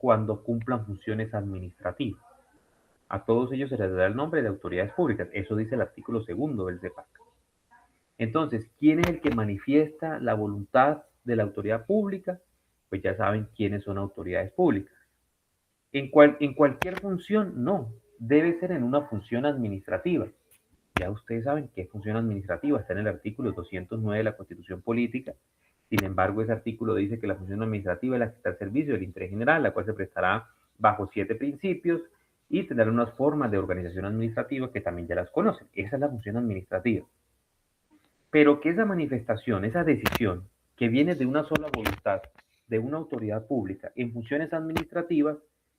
cuando cumplan funciones administrativas. A todos ellos se les da el nombre de autoridades públicas. Eso dice el artículo segundo del CEPAC. Entonces, ¿quién es el que manifiesta la voluntad de la autoridad pública? Pues ya saben quiénes son autoridades públicas. En cualquier función, no. Debe ser en una función administrativa. Ya ustedes saben qué función administrativa está en el artículo 209 de la Constitución Política. Sin embargo, ese artículo dice que la función administrativa es la que está al servicio del interés general, la cual se prestará bajo 7 principios y tendrá unas formas de organización administrativa que también ya las conocen. Esa es la función administrativa. Pero que esa manifestación, esa decisión que viene de una sola voluntad de una autoridad pública en funciones administrativas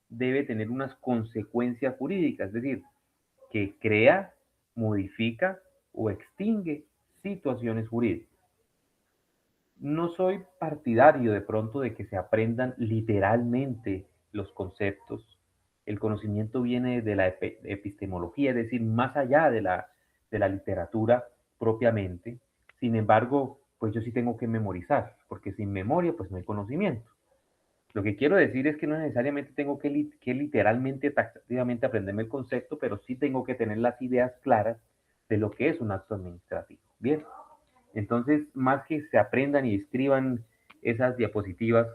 debe tener unas consecuencias jurídicas, es decir, que crea, modifica o extingue situaciones jurídicas. No soy partidario de pronto de que se aprendan literalmente los conceptos. El conocimiento viene de la epistemología, es decir, más allá de la literatura propiamente. Sin embargo, pues yo sí tengo que memorizar, porque sin memoria pues no hay conocimiento. Lo que quiero decir es que no necesariamente tengo que literalmente, taxativamente aprenderme el concepto, pero sí tengo que tener las ideas claras de lo que es un acto administrativo. Bien, entonces, más que se aprendan y escriban esas diapositivas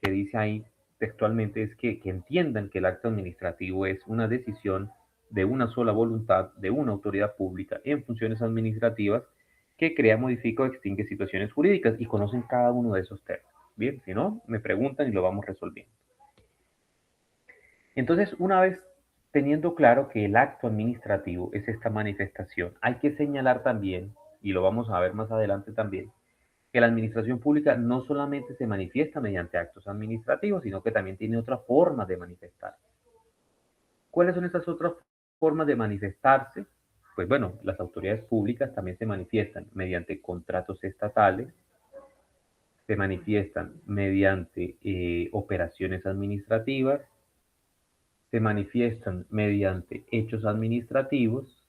que dice ahí textualmente, es que entiendan que el acto administrativo es una decisión de una sola voluntad de una autoridad pública en funciones administrativas que crea, modifica o extingue situaciones jurídicas y conocen cada uno de esos términos. Bien, si no, me preguntan y lo vamos resolviendo. Entonces, una vez teniendo claro que el acto administrativo es esta manifestación, hay que señalar también, y lo vamos a ver más adelante también, que la administración pública no solamente se manifiesta mediante actos administrativos, sino que también tiene otra forma de manifestar. ¿Cuáles son esas otras formas de manifestarse? Pues bueno, las autoridades públicas también se manifiestan mediante contratos estatales, se manifiestan mediante operaciones administrativas, se manifiestan mediante hechos administrativos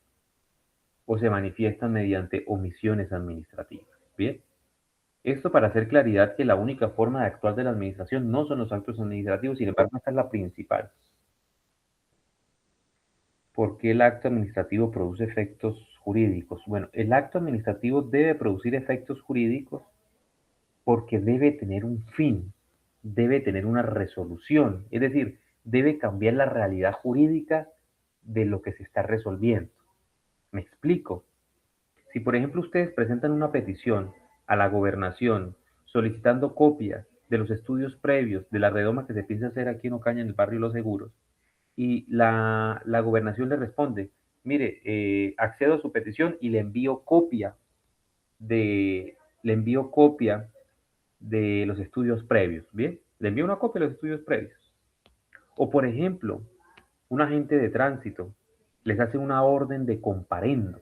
o se manifiestan mediante omisiones administrativas. Bien, esto para hacer claridad que la única forma de actuar de la administración no son los actos administrativos, sin embargo, esta es la principal. ¿Por qué el acto administrativo produce efectos jurídicos? Bueno, el acto administrativo debe producir efectos jurídicos porque debe tener un fin, debe tener una resolución, es decir, debe cambiar la realidad jurídica de lo que se está resolviendo. Me explico. Si, por ejemplo, ustedes presentan una petición a la gobernación solicitando copias de los estudios previos de la redoma que se piensa hacer aquí en Ocaña, en el barrio Los Seguros, y la gobernación le responde, mire, accedo a su petición y de, le envío copia de los estudios previos, ¿bien? Le envío una copia de los estudios previos. O, por ejemplo, un agente de tránsito les hace una orden de comparendo.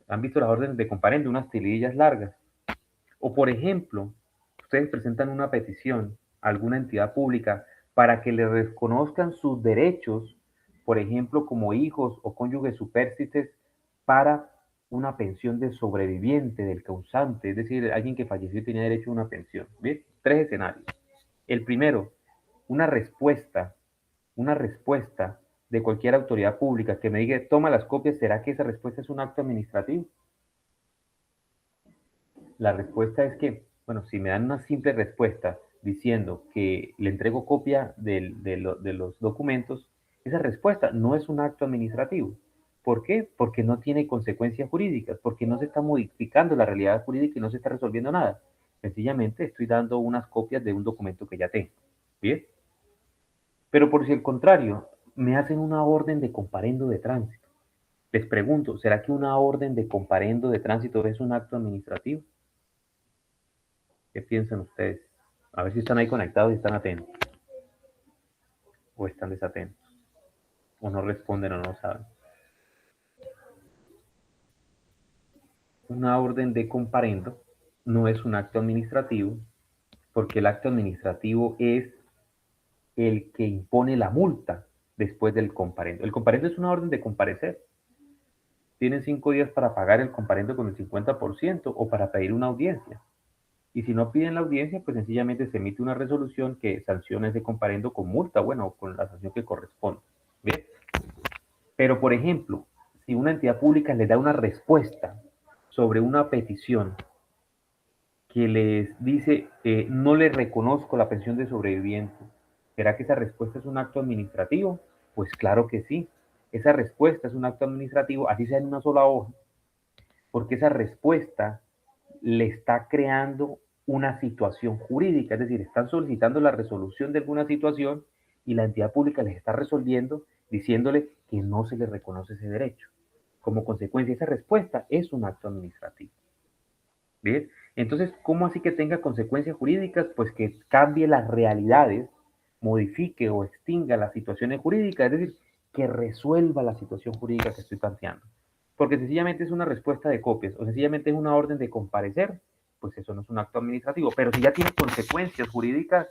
¿Han visto las órdenes de comparendo? Unas tirillas largas. O, por ejemplo, ustedes presentan una petición a alguna entidad pública para que le reconozcan sus derechos, por ejemplo, como hijos o cónyuges supérstices, para una pensión de sobreviviente del causante, es decir, alguien que falleció y tenía derecho a una pensión. ¿Bien? Tres escenarios. El primero, una respuesta, una respuesta de cualquier autoridad pública que me diga, toma las copias, ¿será que esa respuesta es un acto administrativo? La respuesta es que, bueno, si me dan una simple respuesta diciendo que le entrego copia de los documentos, esa respuesta no es un acto administrativo. ¿Por qué? Porque no tiene consecuencias jurídicas, porque no se está modificando la realidad jurídica y no se está resolviendo nada. Sencillamente estoy dando unas copias de un documento que ya tengo. ¿Bien? Pero por si el contrario, me hacen una orden de comparendo de tránsito. Les pregunto, ¿será que una orden de comparendo de tránsito es un acto administrativo? ¿Qué piensan ustedes? A ver si están ahí conectados y están atentos. O están desatentos. O no responden o no saben. Una orden de comparendo no es un acto administrativo porque el acto administrativo es el que impone la multa después del comparendo. El comparendo es una orden de comparecer. Tienen 5 días para pagar el comparendo con el 50% o para pedir una audiencia. Y si no piden la audiencia, pues sencillamente se emite una resolución que sanciona ese comparendo con multa, bueno, con la sanción que corresponde. ¿Bien? Pero, por ejemplo, si una entidad pública le da una respuesta sobre una petición que les dice, no le reconozco la pensión de sobreviviente, ¿será que esa respuesta es un acto administrativo? Pues claro que sí. Esa respuesta es un acto administrativo, así sea en una sola hoja, porque esa respuesta le está creando una situación jurídica, es decir, están solicitando la resolución de alguna situación y la entidad pública les está resolviendo diciéndole que no se le reconoce ese derecho. Como consecuencia, esa respuesta es un acto administrativo. ¿Bien? Entonces, ¿cómo así que tenga consecuencias jurídicas? Pues que cambie las realidades, modifique o extinga las situaciones jurídicas, es decir, que resuelva la situación jurídica que estoy planteando. Porque sencillamente es una respuesta de copias o sencillamente es una orden de comparecer, pues eso no es un acto administrativo. Pero si ya tiene consecuencias jurídicas,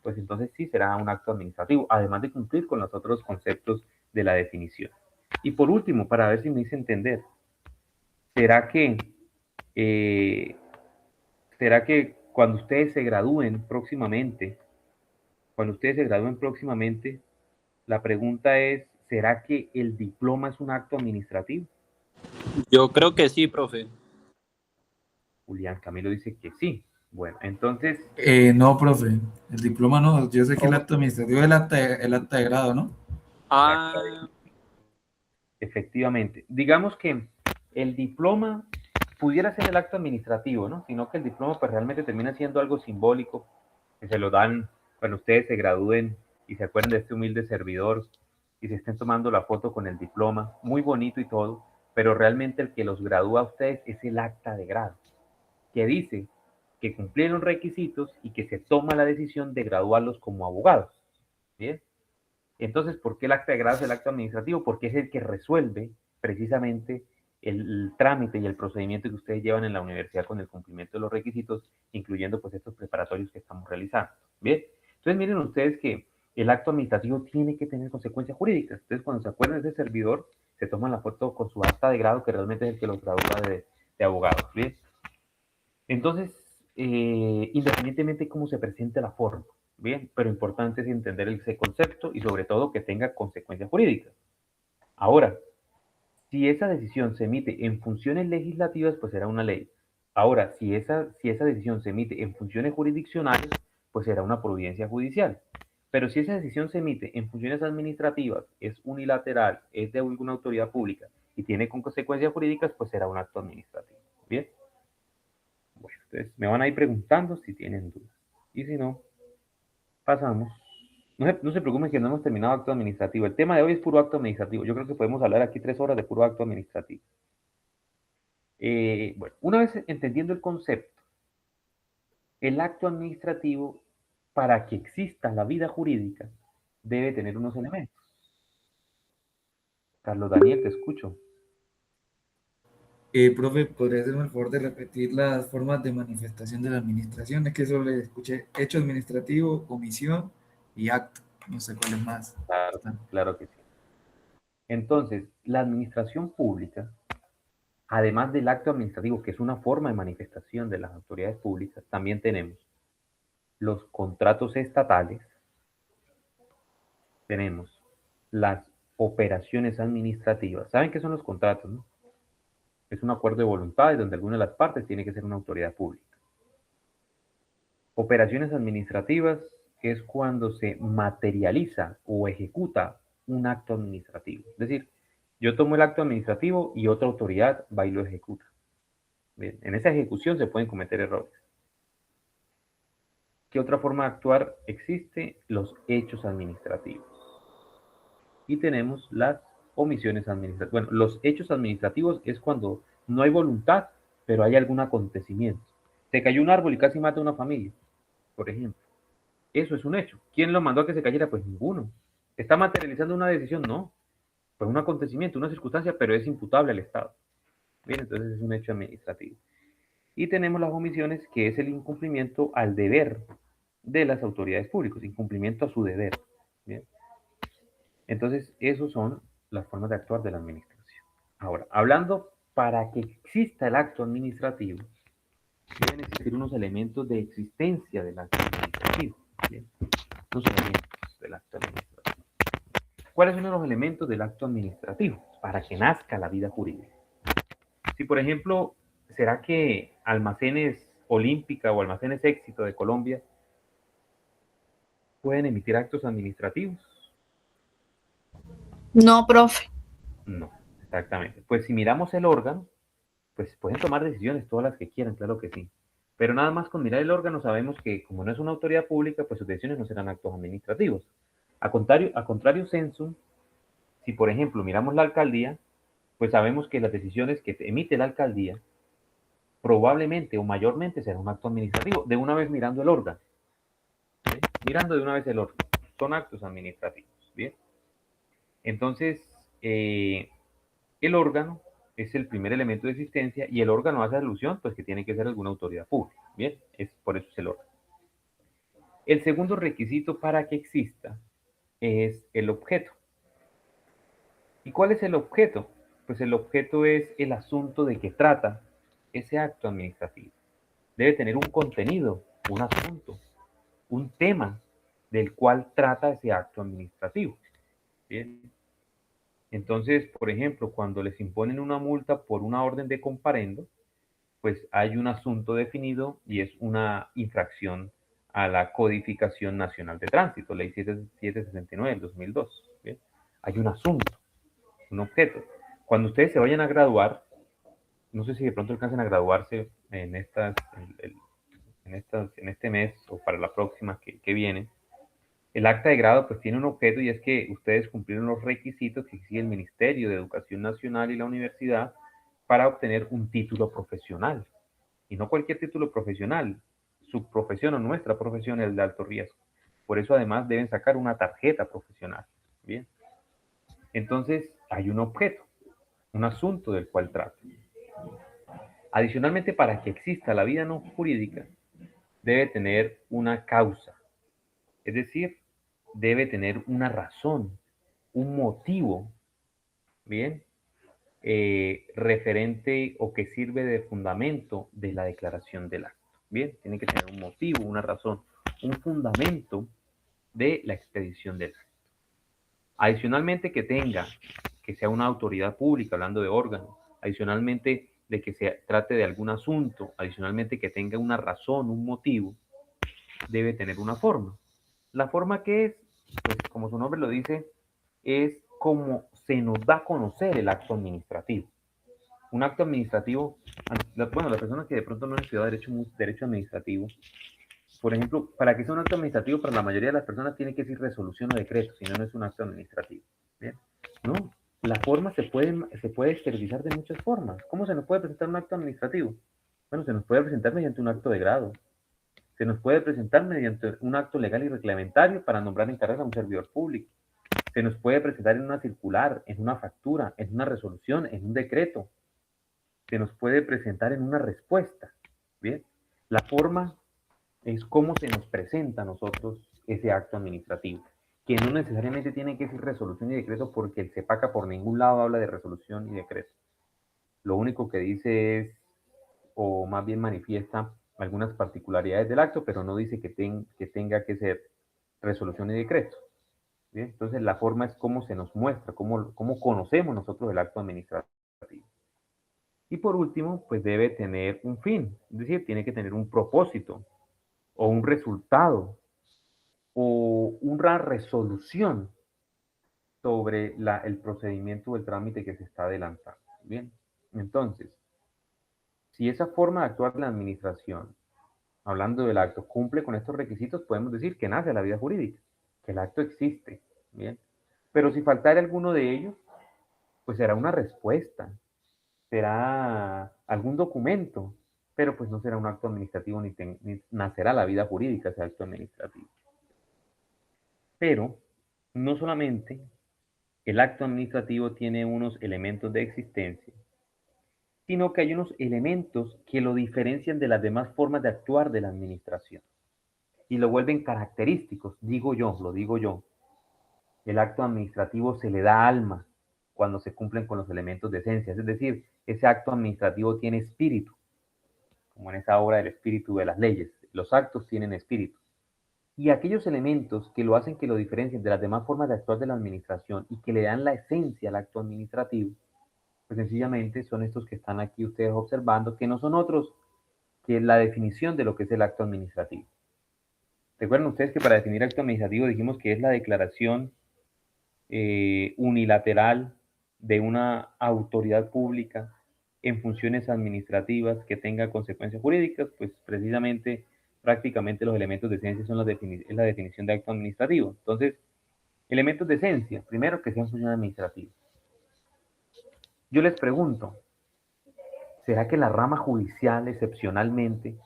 pues entonces sí será un acto administrativo, además de cumplir con los otros conceptos de la definición. Y por último, para ver si me hice entender, ¿será que eh, ¿será que cuando ustedes se gradúen próximamente, la pregunta es, ¿será que el diploma es un acto administrativo? Yo creo que sí, profe. Julián Camilo dice que sí. Bueno, entonces, No, profe, el diploma no. Yo sé que el oh, acto administrativo es el acta de grado, ¿no? Ah, efectivamente, digamos que el diploma pudiera ser el acto administrativo, ¿no? Sino que el diploma pues realmente termina siendo algo simbólico, que se lo dan cuando ustedes se gradúen y se acuerden de este humilde servidor y se estén tomando la foto con el diploma, muy bonito y todo, pero realmente el que los gradúa a ustedes es el acta de grado, que dice que cumplieron requisitos y que se toma la decisión de graduarlos como abogados. ¿Bien? Entonces, ¿por qué el acta de grado es el acto administrativo? Porque es el que resuelve precisamente el trámite y el procedimiento que ustedes llevan en la universidad con el cumplimiento de los requisitos, incluyendo pues estos preparatorios que estamos realizando. Bien, entonces miren ustedes que el acto administrativo tiene que tener consecuencias jurídicas. Entonces, cuando se acuerdan de ese servidor, se toman la foto con su acta de grado, que realmente es el que los gradúa de abogados. Bien, entonces, independientemente de cómo se presente la forma, bien, pero importante es entender ese concepto y sobre todo que tenga consecuencias jurídicas. Ahora, si esa decisión se emite en funciones legislativas, pues será una ley. Ahora, si esa decisión se emite en funciones jurisdiccionales, pues será una providencia judicial. Pero si esa decisión se emite en funciones administrativas, es unilateral, es de alguna autoridad pública y tiene consecuencias jurídicas, pues será un acto administrativo. Bien. Bueno, entonces me van a ir preguntando si tienen dudas. Y si no, pasamos. No se preocupen que no hemos terminado acto administrativo. El tema de hoy es puro acto administrativo. Yo creo que podemos hablar aquí 3 horas de puro acto administrativo. Bueno, una vez entendiendo el concepto, el acto administrativo, para que exista la vida jurídica, debe tener unos elementos. Carlos Daniel, te escucho. Profe, ¿podría hacerme el favor de repetir las formas de manifestación de la administración? Es que solo le escuché hecho administrativo, omisión y acto. No sé cuál es más. Claro, Están. claro que sí. Entonces, la administración pública, además del acto administrativo, que es una forma de manifestación de las autoridades públicas, también tenemos los contratos estatales, tenemos las operaciones administrativas. ¿Saben qué son los contratos, no? Es un acuerdo de voluntades donde alguna de las partes tiene que ser una autoridad pública. Operaciones administrativas es cuando se materializa o ejecuta un acto administrativo. Es decir, yo tomo el acto administrativo y otra autoridad va y lo ejecuta. Bien, en esa ejecución se pueden cometer errores. ¿Qué otra forma de actuar existe? Los hechos administrativos. Y tenemos las omisiones administrativas. Bueno, los hechos administrativos es cuando no hay voluntad, pero hay algún acontecimiento. Se cayó un árbol y casi mata a una familia, por ejemplo. Eso es un hecho. ¿Quién lo mandó a que se cayera? Pues ninguno. ¿Está materializando una decisión? No. Fue un acontecimiento, una circunstancia, pero es imputable al Estado. Bien, entonces es un hecho administrativo. Y tenemos las omisiones, que es el incumplimiento al deber de las autoridades públicas, incumplimiento a su deber. Bien. Entonces, esos son las formas de actuar de la administración. Ahora, hablando para que exista el acto administrativo, deben existir unos elementos de existencia del acto administrativo. ¿Bien? Unos elementos del acto administrativo. ¿Cuáles son los elementos del acto administrativo para que nazca la vida jurídica? Si, por ejemplo, ¿será que Almacenes Olímpica o Almacenes Éxito de Colombia pueden emitir actos administrativos? No, profe. No, exactamente. Pues si miramos el órgano, pues pueden tomar decisiones todas las que quieran, claro que sí. Pero nada más con mirar el órgano sabemos que como no es una autoridad pública, pues sus decisiones no serán actos administrativos. A contrario sensu, si por ejemplo miramos la alcaldía, pues sabemos que las decisiones que emite la alcaldía probablemente o mayormente será un acto administrativo, de una vez mirando el órgano. ¿Sí? Mirando de una vez el órgano. Son actos administrativos. ¿Bien? Entonces, el órgano es el primer elemento de existencia y el órgano hace alusión, pues que tiene que ser alguna autoridad pública. Bien, por eso es el órgano. El segundo requisito para que exista es el objeto. ¿Y cuál es el objeto? Pues el objeto es el asunto de que trata ese acto administrativo. Debe tener un contenido, un asunto, un tema del cual trata ese acto administrativo. Bien. Entonces, por ejemplo, cuando les imponen una multa por una orden de comparendo, pues hay un asunto definido y es una infracción a la Codificación Nacional de Tránsito, Ley 769 del 2002. ¿Bien? Hay un asunto, un objeto. Cuando ustedes se vayan a graduar, no sé si de pronto alcancen a graduarse en este mes o para la próxima que viene. El acta de grado pues tiene un objeto y es que ustedes cumplieron los requisitos que exige el Ministerio de Educación Nacional y la universidad para obtener un título profesional. Y no cualquier título profesional. Su profesión o nuestra profesión es de alto riesgo. Por eso además deben sacar una tarjeta profesional. Bien. Entonces hay un objeto, un asunto del cual trata. Adicionalmente, para que exista la vida no jurídica, debe tener una causa. Es decir, debe tener una razón, un motivo, ¿bien? Referente o que sirve de fundamento de la declaración del acto. Bien, tiene que tener un motivo, una razón, un fundamento de la expedición del acto. Adicionalmente que sea una autoridad pública, hablando de órganos, adicionalmente de que se trate de algún asunto, adicionalmente que tenga una razón, un motivo, debe tener una forma. La forma que es, pues como su nombre lo dice, es como se nos da a conocer el acto administrativo. Un acto administrativo, bueno, las personas que de pronto no han estudiado derecho administrativo, por ejemplo, para que sea un acto administrativo, para la mayoría de las personas tiene que decir resolución o decreto, si no, no es un acto administrativo. ¿Bien? No, la forma se puede exteriorizar de muchas formas. ¿Cómo se nos puede presentar un acto administrativo? Bueno, se nos puede presentar mediante un acto de grado. Se nos puede presentar mediante un acto legal y reglamentario para nombrar en carrera a un servidor público. Se nos puede presentar en una circular, en una factura, en una resolución, en un decreto. Se nos puede presentar en una respuesta. ¿Bien? La forma es cómo se nos presenta a nosotros ese acto administrativo, que no necesariamente tiene que ser resolución y decreto porque el CEPACA por ningún lado habla de resolución y decreto. Lo único que dice es, o más bien manifiesta algunas particularidades del acto, pero no dice que tenga que ser resolución y decreto. ¿Bien? Entonces la forma es cómo se nos muestra, cómo conocemos nosotros el acto administrativo. Y por último, pues debe tener un fin, es decir, tiene que tener un propósito o un resultado o una resolución sobre el procedimiento o el trámite que se está adelantando. Bien, entonces, si esa forma de actuar de la administración, hablando del acto, cumple con estos requisitos, podemos decir que nace la vida jurídica, que el acto existe. Bien, pero si faltara alguno de ellos, pues será una respuesta, será algún documento, pero pues no será un acto administrativo ni nacerá la vida jurídica ese acto administrativo. Pero no solamente el acto administrativo tiene unos elementos de existencia, sino que hay unos elementos que lo diferencian de las demás formas de actuar de la administración y lo vuelven característicos, lo digo yo. El acto administrativo se le da alma cuando se cumplen con los elementos de esencia, es decir, ese acto administrativo tiene espíritu. como en esa obra del espíritu de las leyes. Los actos tienen espíritu. Y aquellos elementos que lo hacen que lo diferencien de las demás formas de actuar de la administración y que le dan la esencia al acto administrativo, pues sencillamente son estos que están aquí ustedes observando, que no son otros que la definición de lo que es el acto administrativo. Recuerden ustedes que para definir acto administrativo dijimos que es la declaración unilateral de una autoridad pública en funciones administrativas que tenga consecuencias jurídicas, pues precisamente prácticamente los elementos de esencia son es la definición de acto administrativo. Entonces, elementos de esencia, primero que sean funciones administrativas. Yo les pregunto, ¿será que la rama judicial excepcionalmente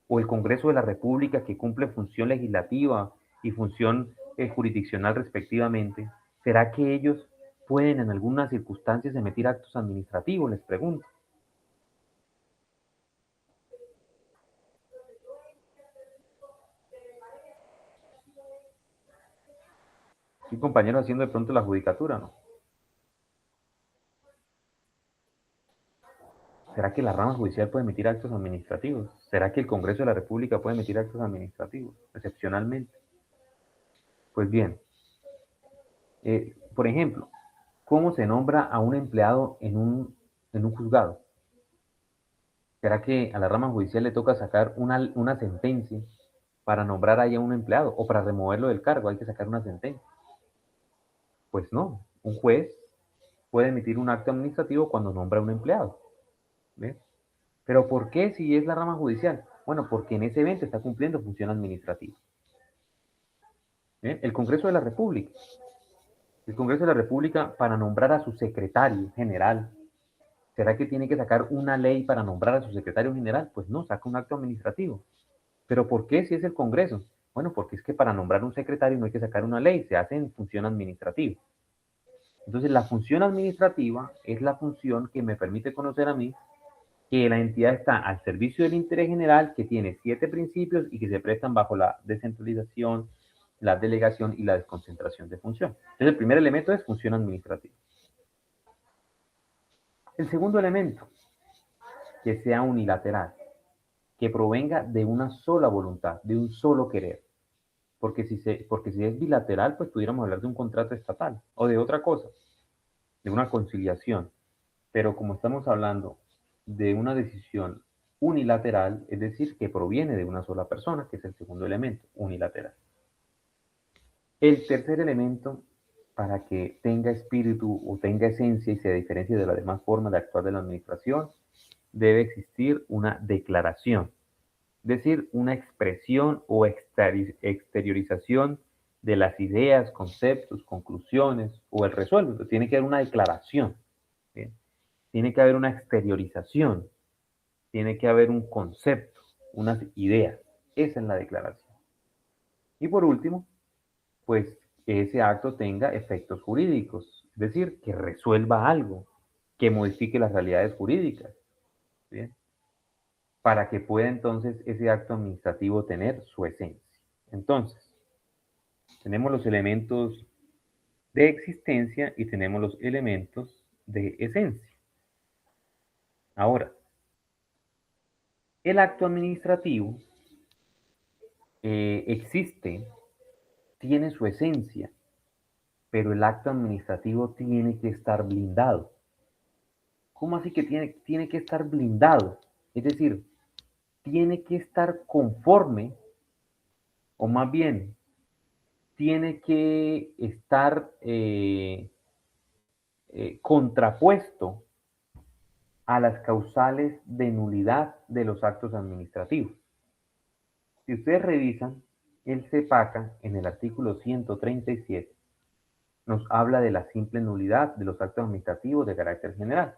o el Congreso de la República que cumple función legislativa y función jurisdiccional respectivamente, será que ellos pueden en algunas circunstancias emitir actos administrativos? Les pregunto. Sí, compañeros, haciendo de pronto la judicatura, ¿no? ¿Será que la rama judicial puede emitir actos administrativos? ¿Será que el Congreso de la República puede emitir actos administrativos, excepcionalmente? Pues bien, por ejemplo, ¿cómo se nombra a un empleado en un juzgado? ¿Será que a la rama judicial le toca sacar una sentencia para nombrar ahí a un empleado o para removerlo del cargo? Hay que sacar una sentencia. Pues no, un juez puede emitir un acto administrativo cuando nombra a un empleado. ¿Ves? ¿Pero por qué si es la rama judicial? Bueno, porque en ese evento está cumpliendo función administrativa. El Congreso de la República. El Congreso de la República para nombrar a su secretario general. ¿Será que tiene que sacar una ley para nombrar a su secretario general? Pues no, saca un acto administrativo. ¿Pero por qué si es el Congreso? Bueno, porque es que para nombrar un secretario no hay que sacar una ley, se hace en función administrativa. Entonces, la función administrativa es la función que me permite conocer a mí que la entidad está al servicio del interés general, que tiene 7 principios y que se prestan bajo la descentralización, la delegación y la desconcentración de función. Entonces, el primer elemento es función administrativa. El segundo elemento, que sea unilateral, que provenga de una sola voluntad, de un solo querer. Porque si es bilateral, pues pudiéramos hablar de un contrato estatal o de otra cosa, de una conciliación. Pero como estamos hablando de una decisión unilateral, es decir, que proviene de una sola persona, que es el segundo elemento, unilateral. El tercer elemento, para que tenga espíritu o tenga esencia y se diferencie de las demás formas de actuar de la administración, debe existir una declaración, es decir, una expresión o exteriorización de las ideas, conceptos, conclusiones o el resuelto. Tiene que haber una declaración, ¿bien? Tiene que haber una exteriorización, tiene que haber un concepto, unas ideas. Esa es la declaración. Y por último, pues que ese acto tenga efectos jurídicos, es decir, que resuelva algo, que modifique las realidades jurídicas, ¿bien? Para que pueda entonces ese acto administrativo tener su esencia. Entonces, tenemos los elementos de existencia y tenemos los elementos de esencia. Ahora, el acto administrativo existe, tiene su esencia, pero el acto administrativo tiene que estar blindado. ¿Cómo así que tiene que estar blindado? Es decir, tiene que estar conforme, o más bien, tiene que estar contrapuesto a las causales de nulidad de los actos administrativos. Si ustedes revisan, el CEPACA en el artículo 137 nos habla de la simple nulidad de los actos administrativos de carácter general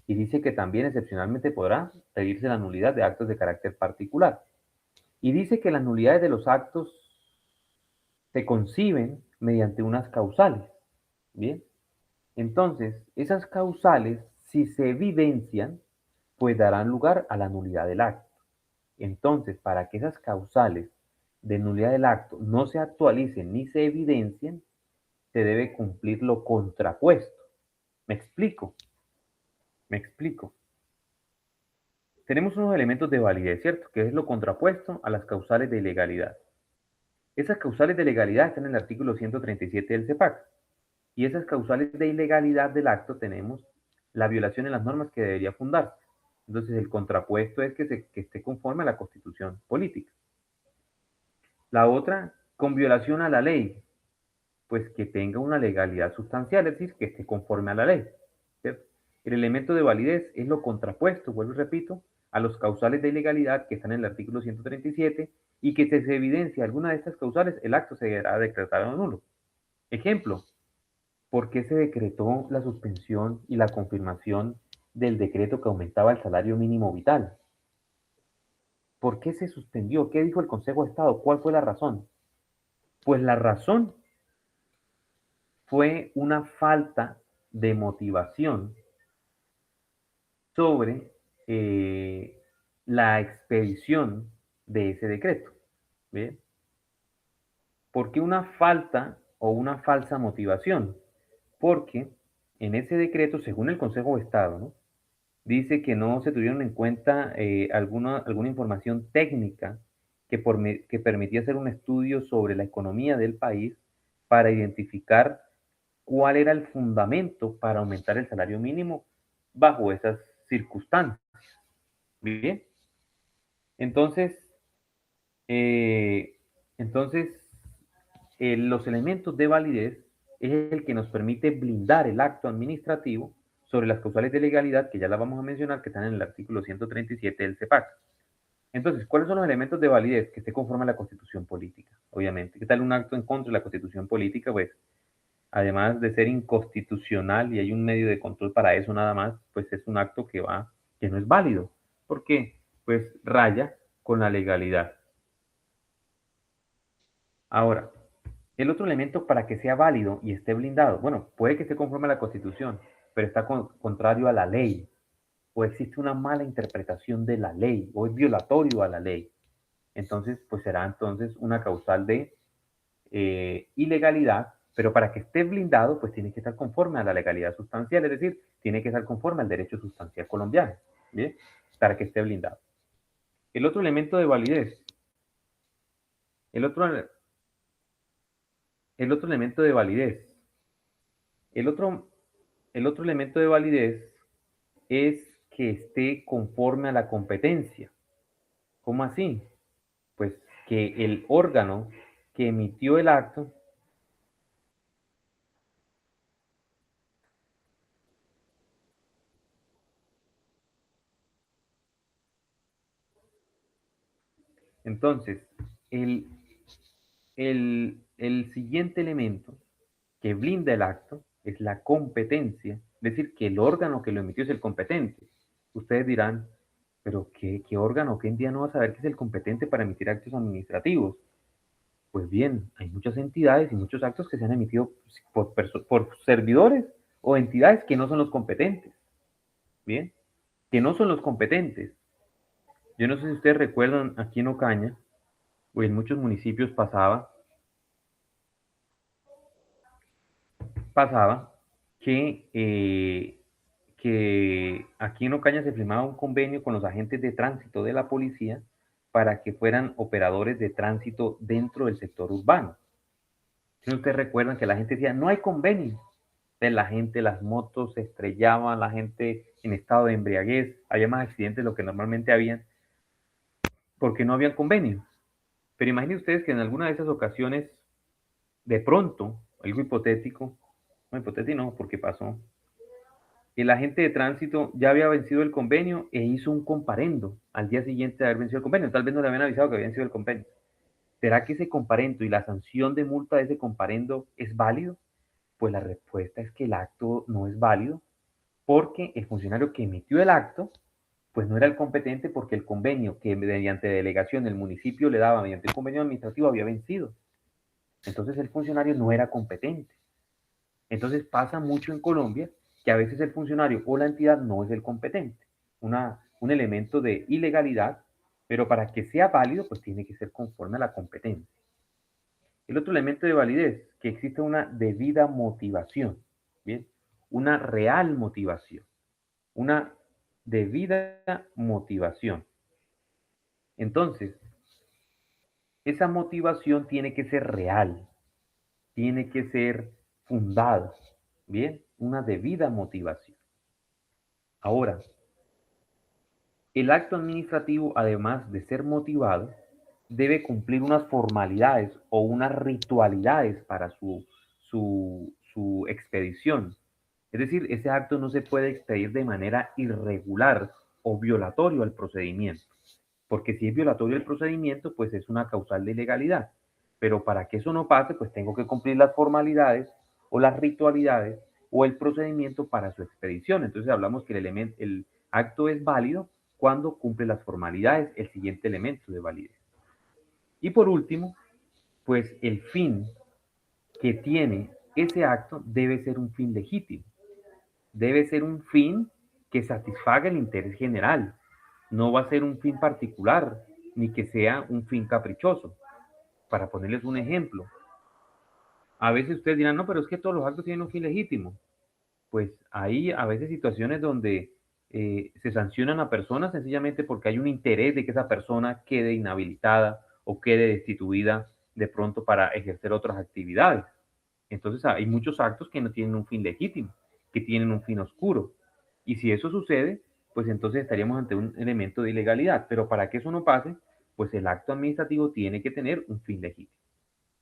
y dice que también excepcionalmente podrá pedirse la nulidad de actos de carácter particular. Y dice que las nulidades de los actos se conciben mediante unas causales. Bien, entonces esas causales, si se evidencian, pues darán lugar a la nulidad del acto. Entonces, para que esas causales de nulidad del acto no se actualicen ni se evidencien, se debe cumplir lo contrapuesto. ¿Me explico? Me explico. tenemos unos elementos de validez, ¿cierto? Que es lo contrapuesto a las causales de ilegalidad. Esas causales de legalidad están en el artículo 137 del CEPAC. Y esas causales de ilegalidad del acto tenemos la violación en las normas que debería fundarse. Entonces, el contrapuesto es que esté conforme a la Constitución política. La otra, con violación a la ley, pues que tenga una legalidad sustancial, es decir, que esté conforme a la ley, ¿cierto? El elemento de validez es lo contrapuesto, vuelvo y repito, a los causales de ilegalidad que están en el artículo 137 y que si se evidencia alguna de estas causales, el acto se deberá decretar nulo. Ejemplo, ¿por qué se decretó la suspensión y la confirmación del decreto que aumentaba el salario mínimo vital? ¿Por qué se suspendió? ¿Qué dijo el Consejo de Estado? ¿Cuál fue la razón? Pues la razón fue una falta de motivación sobre la expedición de ese decreto. ¿Bien? ¿Por qué una falta o una falsa motivación? Porque en ese decreto, según el Consejo de Estado, ¿no?, dice que no se tuvieron en cuenta alguna información técnica que permitía hacer un estudio sobre la economía del país para identificar cuál era el fundamento para aumentar el salario mínimo bajo esas circunstancias. Bien, entonces, eh, entonces los elementos de validez es el que nos permite blindar el acto administrativo sobre las causales de legalidad, que ya las vamos a mencionar, que están en el artículo 137 del CEPAC. Entonces, ¿cuáles son los elementos de validez? Que esté conforme a la Constitución política, obviamente. ¿Qué tal un acto en contra de la Constitución política? Pues, además de ser inconstitucional y hay un medio de control para eso nada más, pues es un acto que no es válido. ¿Por qué? Pues raya con la legalidad. Ahora, el otro elemento para que sea válido y esté blindado, bueno, puede que esté conforme a la Constitución, pero está contrario a la ley, o existe una mala interpretación de la ley, o es violatorio a la ley. Entonces, pues será entonces una causal de ilegalidad, pero para que esté blindado, pues tiene que estar conforme a la legalidad sustancial, es decir, tiene que estar conforme al derecho sustancial colombiano, ¿bien? Para que esté blindado. El otro elemento de validez, el otro, el otro elemento de validez, el otro, el otro elemento de validez es que esté conforme a la competencia. ¿Cómo así? Pues que el órgano que emitió el acto entonces, el, el siguiente elemento que blinda el acto es la competencia, es decir, que el órgano que lo emitió es el competente. Ustedes dirán, pero ¿qué órgano, qué entidad no va a saber que es el competente para emitir actos administrativos? Pues bien, hay muchas entidades y muchos actos que se han emitido por servidores o entidades que no son los competentes. Bien, que no son los competentes. Yo no sé si ustedes recuerdan aquí en Ocaña, o en muchos municipios pasaba que aquí en Ocaña se firmaba un convenio con los agentes de tránsito de la policía para que fueran operadores de tránsito dentro del sector urbano. Si ustedes recuerdan que la gente decía, no hay convenio. Entonces la gente, las motos se estrellaban, la gente en estado de embriaguez, había más accidentes de lo que normalmente habían, porque no había convenio. Pero imaginen ustedes que en alguna de esas ocasiones, de pronto, algo hipotético, no hipotético no, porque pasó, el agente de tránsito ya había vencido el convenio e hizo un comparendo al día siguiente de haber vencido el convenio. Tal vez no le habían avisado que había vencido el convenio. ¿Será que ese comparendo y la sanción de multa de ese comparendo es válido? Pues la respuesta es que el acto no es válido porque el funcionario que emitió el acto pues no era el competente porque el convenio que mediante delegación el municipio le daba mediante un convenio administrativo había vencido. Entonces el funcionario no era competente. Entonces pasa mucho en Colombia que a veces el funcionario o la entidad no es el competente. Un elemento de ilegalidad, pero para que sea válido, pues tiene que ser conforme a la competencia. El otro elemento de validez, que existe una debida motivación, ¿bien? Una real motivación. Una debida motivación. Entonces, esa motivación tiene que ser real, tiene que ser fundada, ¿bien? Una debida motivación. Ahora, el acto administrativo, además de ser motivado, debe cumplir unas formalidades o unas ritualidades para su expedición. Es decir, ese acto no se puede expedir de manera irregular o violatorio al procedimiento, porque si es violatorio el procedimiento, pues es una causal de ilegalidad. Pero para que eso no pase, pues tengo que cumplir las formalidades o las ritualidades o el procedimiento para su expedición. Entonces hablamos que el acto es válido cuando cumple las formalidades, el siguiente elemento de validez. Y por último, pues el fin que tiene ese acto debe ser un fin legítimo. Debe ser un fin que satisfaga el interés general. No va a ser un fin particular, ni que sea un fin caprichoso. Para ponerles un ejemplo, a veces ustedes dirán, no, pero es que todos los actos tienen un fin legítimo. Pues hay a veces situaciones donde se sancionan a personas sencillamente porque hay un interés de que esa persona quede inhabilitada o quede destituida de pronto para ejercer otras actividades. Entonces hay muchos actos que no tienen un fin legítimo, que tienen un fin oscuro. Y si eso sucede, pues entonces estaríamos ante un elemento de ilegalidad. Pero para que eso no pase, pues el acto administrativo tiene que tener un fin legítimo.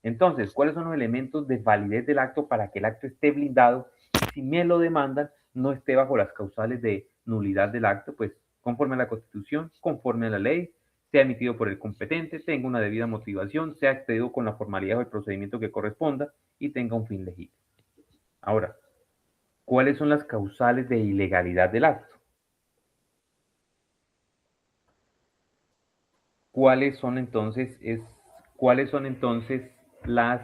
Entonces, ¿cuáles son los elementos de validez del acto para que el acto esté blindado? Y si me lo demandan, no esté bajo las causales de nulidad del acto, pues conforme a la Constitución, conforme a la ley, sea emitido por el competente, tenga una debida motivación, sea expedido con la formalidad o el procedimiento que corresponda y tenga un fin legítimo. Ahora, ¿cuáles son las causales de ilegalidad del acto? ¿Cuáles son entonces, cuáles son entonces las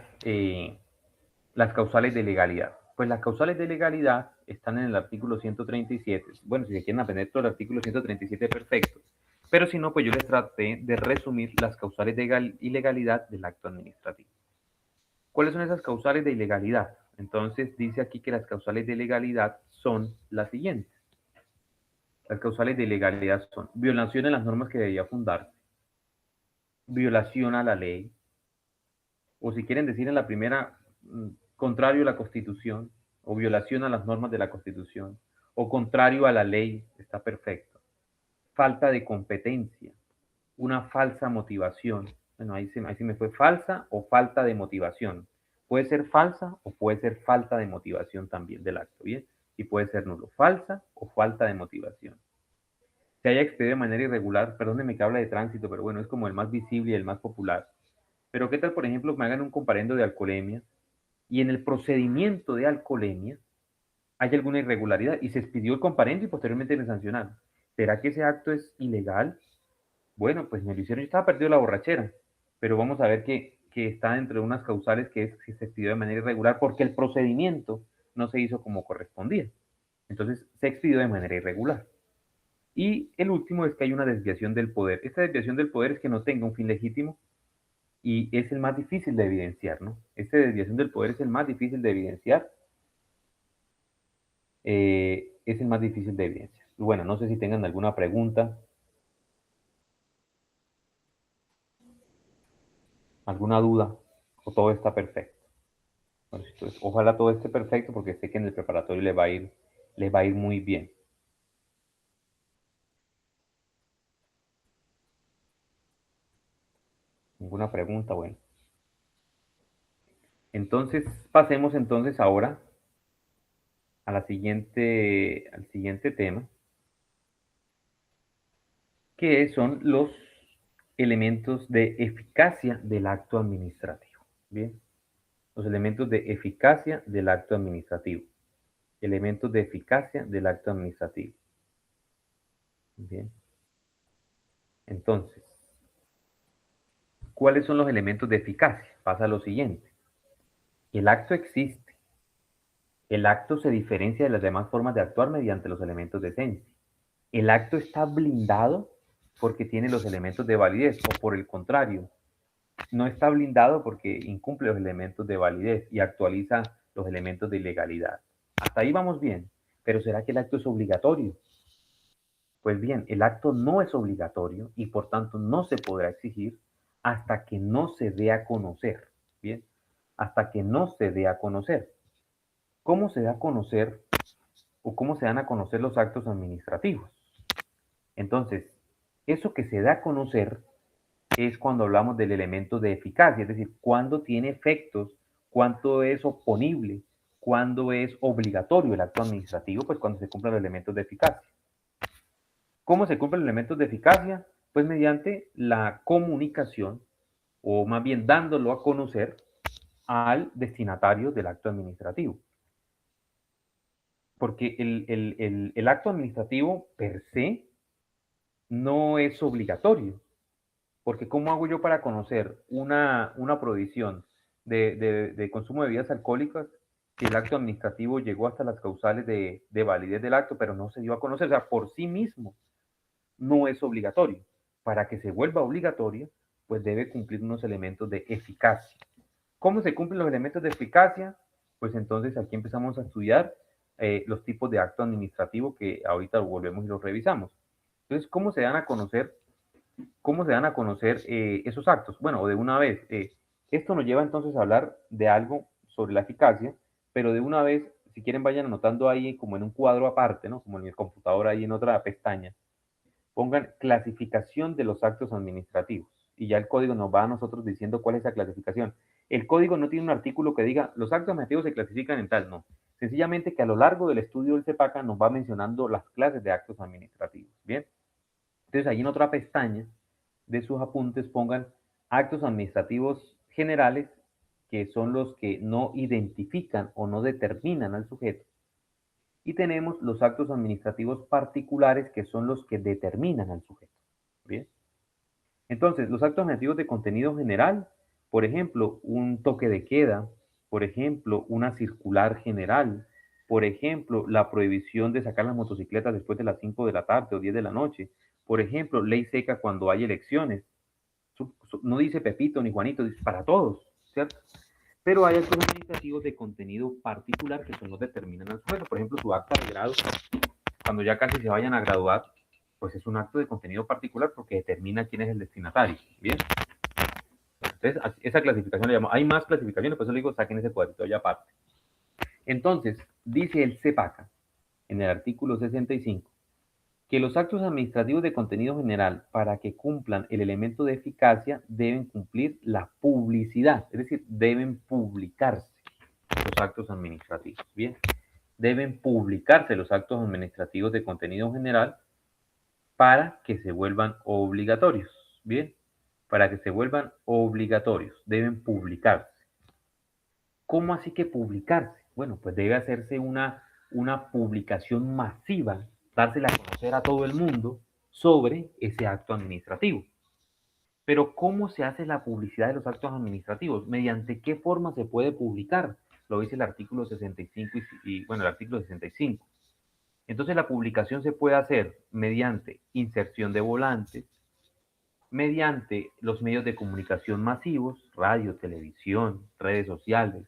causales de legalidad? Pues las causales de legalidad están en el artículo 137. Bueno, si se quieren aprender todo el artículo 137, perfecto. Pero si no, pues yo les traté de resumir las causales de ilegalidad del acto administrativo. ¿Cuáles son esas causales de ilegalidad? Entonces dice aquí que las causales de ilegalidad son las siguientes. Las causales de ilegalidad son violación de las normas que debía fundarse, violación a la ley, o si quieren decir en la primera, contrario a la Constitución, o violación a las normas de la Constitución, o contrario a la ley, está perfecto. Falta de competencia, una falsa motivación. Bueno, ahí sí me fue falsa o falta de motivación. Puede ser falsa o puede ser falta de motivación también del acto, ¿bien? Y puede ser nulo, falsa o falta de motivación. Se haya expedido de manera irregular, perdónenme que habla de tránsito, pero bueno, es como el más visible y el más popular. Pero ¿qué tal, por ejemplo, que me hagan un comparendo de alcoholemia y en el procedimiento de alcoholemia hay alguna irregularidad y se expidió el comparendo y posteriormente me sancionaron? ¿Será que ese acto es ilegal? Bueno, pues me lo hicieron, yo estaba perdido la borrachera, pero vamos a ver que está dentro de unas causales que es que se expidió de manera irregular porque el procedimiento no se hizo como correspondía. Entonces se expidió de manera irregular. Y el último es que hay una desviación del poder. Esta desviación del poder es que no tenga un fin legítimo y es el más difícil de evidenciar, ¿no? Esta desviación del poder es el más difícil de evidenciar. Es el más difícil de evidenciar. Bueno, no sé si tengan alguna pregunta, alguna duda, o todo está perfecto. Bueno, entonces, ojalá todo esté perfecto porque sé que en el preparatorio les va a ir muy bien. ¿Ninguna pregunta? Bueno. Entonces, pasemos entonces ahora a al siguiente tema, que son los elementos de eficacia del acto administrativo. Bien, los elementos de eficacia del acto administrativo. Elementos de eficacia del acto administrativo. Bien. Entonces, ¿cuáles son los elementos de eficacia? Pasa lo siguiente. El acto existe. El acto se diferencia de las demás formas de actuar mediante los elementos de esencia. El acto está blindado porque tiene los elementos de validez, o por el contrario, no está blindado porque incumple los elementos de validez y actualiza los elementos de ilegalidad. Hasta ahí vamos bien, pero ¿será que el acto es obligatorio? Pues bien, el acto no es obligatorio y por tanto no se podrá exigir hasta que no se dé a conocer. Bien, hasta que no se dé a conocer. ¿Cómo se da a conocer o cómo se dan a conocer los actos administrativos? Entonces, eso que se da a conocer es cuando hablamos del elemento de eficacia, es decir, cuándo tiene efectos, cuánto es oponible, cuándo es obligatorio el acto administrativo, pues cuando se cumplen los elementos de eficacia. ¿Cómo se cumplen los elementos de eficacia? Pues mediante la comunicación, o más bien dándolo a conocer al destinatario del acto administrativo. Porque el acto administrativo per se no es obligatorio. Porque ¿cómo hago yo para conocer una prohibición de consumo de bebidas alcohólicas si el acto administrativo llegó hasta las causales de validez del acto, pero no se dio a conocer? O sea, por sí mismo no es obligatorio. Para que se vuelva obligatorio, pues debe cumplir unos elementos de eficacia. ¿Cómo se cumplen los elementos de eficacia? Pues entonces aquí empezamos a estudiar los tipos de acto administrativo que ahorita volvemos y los revisamos. Entonces, ¿cómo se dan a conocer esos actos? Bueno, de una vez, esto nos lleva entonces a hablar de algo sobre la eficacia, pero de una vez, si quieren, vayan anotando ahí como en un cuadro aparte, ¿no? Como en el computador ahí en otra pestaña, pongan clasificación de los actos administrativos y ya el código nos va a nosotros diciendo cuál es esa clasificación. El código no tiene un artículo que diga los actos administrativos se clasifican en tal, no. Sencillamente que a lo largo del estudio del CEPACA nos va mencionando las clases de actos administrativos. Bien. Entonces, ahí en otra pestaña de sus apuntes pongan actos administrativos generales, que son los que no identifican o no determinan al sujeto. Y tenemos los actos administrativos particulares, que son los que determinan al sujeto. Bien. Entonces, los actos administrativos de contenido general, por ejemplo, un toque de queda, por ejemplo, una circular general, por ejemplo, la prohibición de sacar las motocicletas después de las 5 de la tarde o 10 de la noche, por ejemplo, ley seca cuando hay elecciones. No dice Pepito ni Juanito, dice para todos, ¿cierto? Pero hay actos administrativos de contenido particular que son los que determinan al sujeto. Por ejemplo, su acta de grado, cuando ya casi se vayan a graduar, pues es un acto de contenido particular porque determina quién es el destinatario. Bien. Entonces, esa clasificación le llamamos. Hay más clasificaciones, por eso le digo, saquen ese cuadrito ya aparte. Entonces, dice el CEPACA, en el artículo 65, que los actos administrativos de contenido general, para que cumplan el elemento de eficacia, deben cumplir la publicidad, es decir, deben publicarse los actos administrativos. Bien, deben publicarse los actos administrativos de contenido general para que se vuelvan obligatorios. Bien, para que se vuelvan obligatorios, deben publicarse. ¿Cómo así que publicarse? Bueno, pues debe hacerse una publicación masiva, dársela a conocer a todo el mundo sobre ese acto administrativo. Pero ¿cómo se hace la publicidad de los actos administrativos? ¿Mediante qué forma se puede publicar? Lo dice el artículo 65 bueno, el artículo 65. Entonces la publicación se puede hacer mediante inserción de volantes, mediante los medios de comunicación masivos, radio, televisión, redes sociales.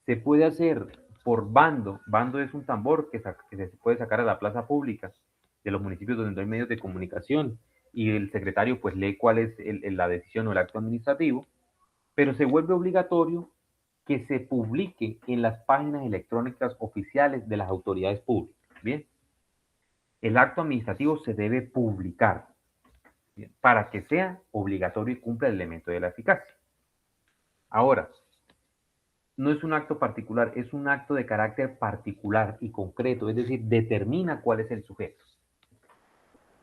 Se puede hacer por bando. Bando es un tambor que se puede sacar a la plaza pública de los municipios donde hay medios de comunicación y el secretario pues lee cuál es la decisión o el acto administrativo, pero se vuelve obligatorio que se publique en las páginas electrónicas oficiales de las autoridades públicas. Bien, el acto administrativo se debe publicar, bien, para que sea obligatorio y cumpla el elemento de la eficacia. Ahora, no es un acto particular, es un acto de carácter particular y concreto, es decir, determina cuál es el sujeto.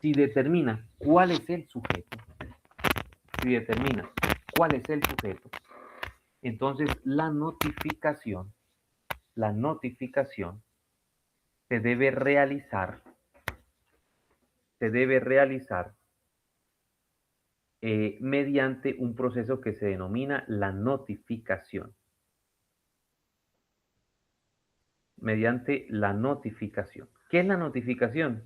Si determina cuál es el sujeto, si determina cuál es el sujeto, entonces la notificación se debe realizar mediante un proceso que se denomina la notificación. Mediante la notificación. ¿Qué es la notificación?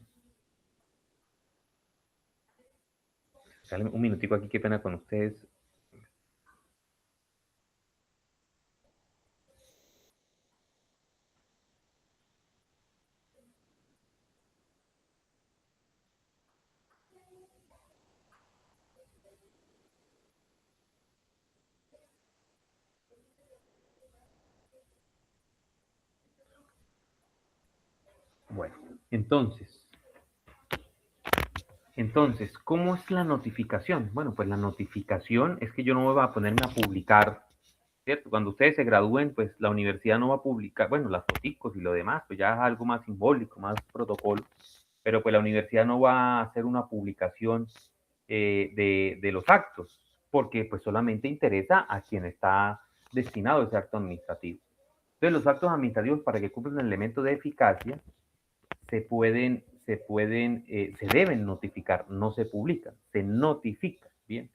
Dale un minutico aquí, qué pena con ustedes. Bueno, entonces, ¿cómo es la notificación? Bueno, pues la notificación es que yo no voy a ponerme a publicar, ¿cierto? Cuando ustedes se gradúen, pues la universidad no va a publicar, bueno, las foticos y lo demás, pues ya es algo más simbólico, más protocolo, pero pues la universidad no va a hacer una publicación de los actos, porque pues solamente interesa a quien está destinado a ese acto administrativo. Entonces, los actos administrativos, para que cumplan el elemento de eficacia, se deben notificar, no se publican, se notifican, ¿bien?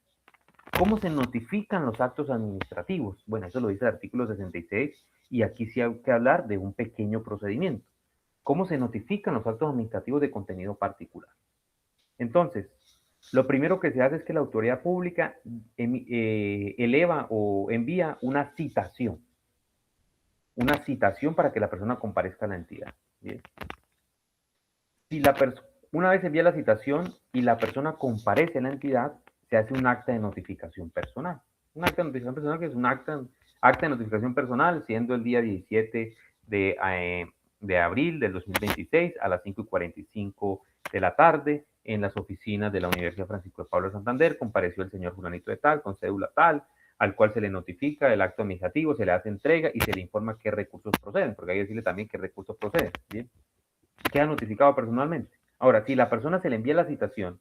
¿Cómo se notifican los actos administrativos? Bueno, eso lo dice el artículo 66 y aquí sí hay que hablar de un pequeño procedimiento. ¿Cómo se notifican los actos administrativos de contenido particular? Entonces, lo primero que se hace es que la autoridad pública eleva o envía una citación para que la persona comparezca a la entidad. ¿Bien? Si una vez envía la citación y la persona comparece a la entidad, se hace un acta de notificación personal. Un acta de notificación personal que es un acta de notificación personal, siendo el día 17 de abril del 2026 a las 5:45 de la tarde en las oficinas de la Universidad Francisco de Pablo de Santander. Compareció el señor fulanito de tal, con cédula tal, al cual se le notifica el acto administrativo, se le hace entrega y se le informa qué recursos proceden, porque hay que decirle también qué recursos proceden. ¿Bien? Queda notificado personalmente. Ahora, si la persona se le envía la citación